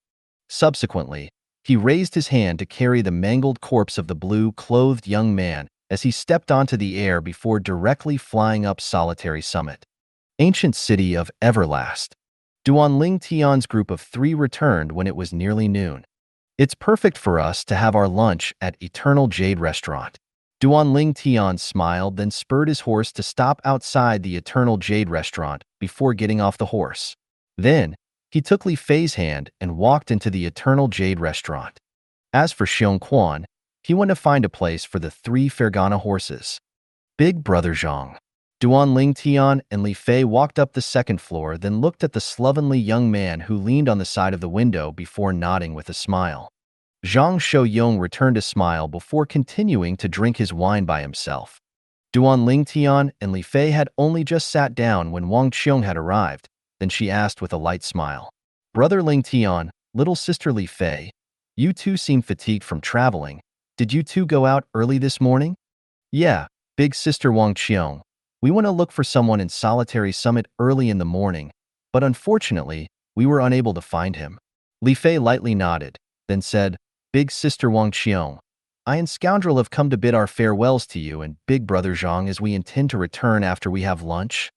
Subsequently, he raised his hand to carry the mangled corpse of the blue-clothed young man as he stepped onto the air before directly flying up Solitary Summit. Ancient city of Everlast. Duan Ling Tian's group of 3 returned when it was nearly noon. It's perfect for us to have our lunch at Eternal Jade Restaurant. Duan Ling Tian smiled, then spurred his horse to stop outside the Eternal Jade Restaurant before getting off the horse. Then, he took Li Fei's hand and walked into the Eternal Jade Restaurant. As for Xiong Quan, he went to find a place for the 3 Fergana horses. Big brother Zhang. Duan Ling Tian and Li Fei walked up the 2nd floor, then looked at the slovenly young man who leaned on the side of the window before nodding with a smile. Zhang Shouyong returned a smile before continuing to drink his wine by himself. Duan Ling Tian and Li Fei had only just sat down when Wang Qiong had arrived. Then she asked with a light smile, "Brother Ling Tian, little sister Li Fei, you 2 seem fatigued from traveling. Did you 2 go out early this morning?" "Yeah, big sister Wang Qiong. We went to look for someone in Solitary Summit early in the morning, but unfortunately, we were unable to find him." Li Fei lightly nodded, then said, "Big sister Wang Qiong, I and Scoundrel have come to bid our farewells to you and big brother Zhang as we intend to return after we have lunch."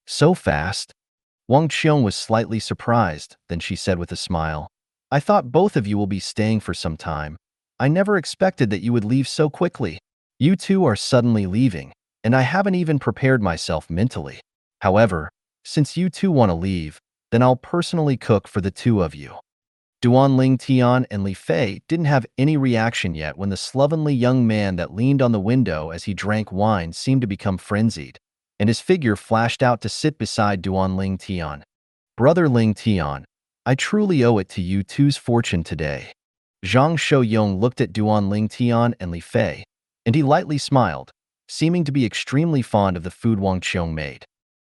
"So fast?" Wang Qiong was slightly surprised, then she said with a smile, "I thought both of you will be staying for some time. I never expected that you would leave so quickly. You 2 are suddenly leaving, and I haven't even prepared myself mentally. However, Since you two want to leave, then I'll personally cook for the two of you. Duan Ling Tian and Li Fei didn't have any reaction yet when the slovenly young man that leaned on the window as he drank wine seemed to become frenzied, and his figure flashed out to sit beside Duan Ling Tian. Brother Ling Tian, I truly owe it to you two's fortune today. Zhang Shouyong looked at Duan Ling Tian and Li Fei, and he lightly smiled, seeming to be extremely fond of the food Wang Qiong made.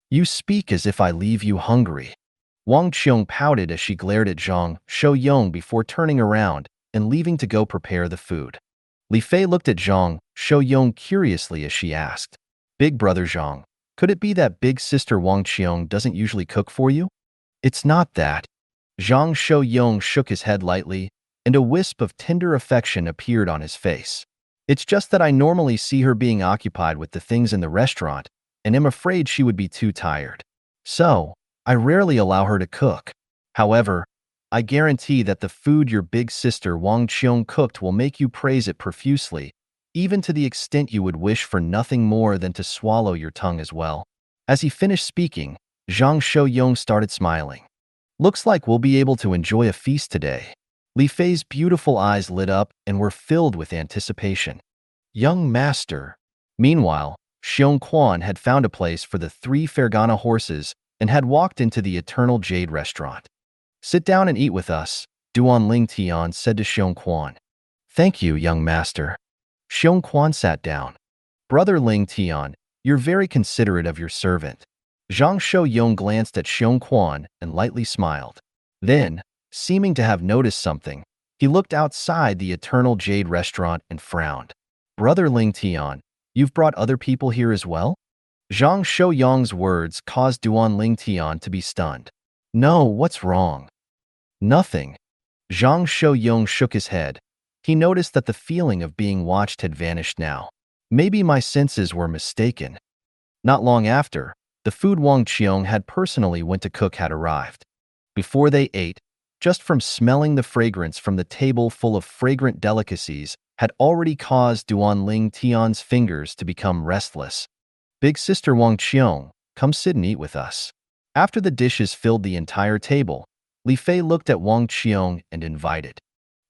You speak as if I leave you hungry. Wang Qiong pouted as she glared at Zhang Shouyong before turning around and leaving to go prepare the food. Li Fei looked at Zhang Shouyong curiously as she asked, Big brother Zhang, could it be that big sister Wang Qiong doesn't usually cook for you? It's not that. Zhang Shouyong shook his head lightly, and a wisp of tender affection appeared on his face. It's just that I normally see her being occupied with the things in the restaurant, and am afraid she would be too tired. So, I rarely allow her to cook. However, I guarantee that the food your big sister Wang Qiong cooked will make you praise it profusely, even to the extent you would wish for nothing more than to swallow your tongue as well. As he finished speaking, Zhang Shouyong started smiling. Looks like we'll be able to enjoy a feast today. Li Fei's beautiful eyes lit up and were filled with anticipation. Young master. Meanwhile, Xiong Quan had found a place for the 3 Fergana horses and had walked into the Eternal Jade restaurant. Sit down and eat with us, Duan Ling Tian said to Xiong Quan. Thank you, young master. Xiong Quan sat down. Brother Ling Tian, you're very considerate of your servant. Zhang Shouyong glanced at Xiong Quan and lightly smiled. Then, seeming to have noticed something, he looked outside the Eternal Jade restaurant and frowned. Brother Ling Tian, you've brought other people here as well? Zhang Shouyong's words caused Duan Ling Tian to be stunned. No, what's wrong? Nothing. Zhang Shouyong shook his head. He noticed that the feeling of being watched had vanished now. Maybe my senses were mistaken. Not long after, the food Wang Qiong had personally went to cook had arrived. Before they ate, just from smelling the fragrance from the table full of fragrant delicacies had already caused Duan Ling Tian's fingers to become restless. Big sister Wang Qiong, come sit and eat with us. After the dishes filled the entire table, Li Fei looked at Wang Qiong and invited.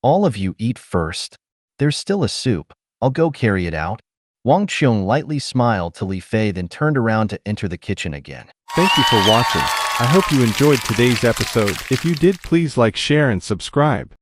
All of you eat first. There's still a soup. I'll go carry it out. Wang Qiong lightly smiled to Li Fei, then turned around to enter the kitchen again. Thank you for watching. I hope you enjoyed today's episode. If you did, please like, share, and subscribe.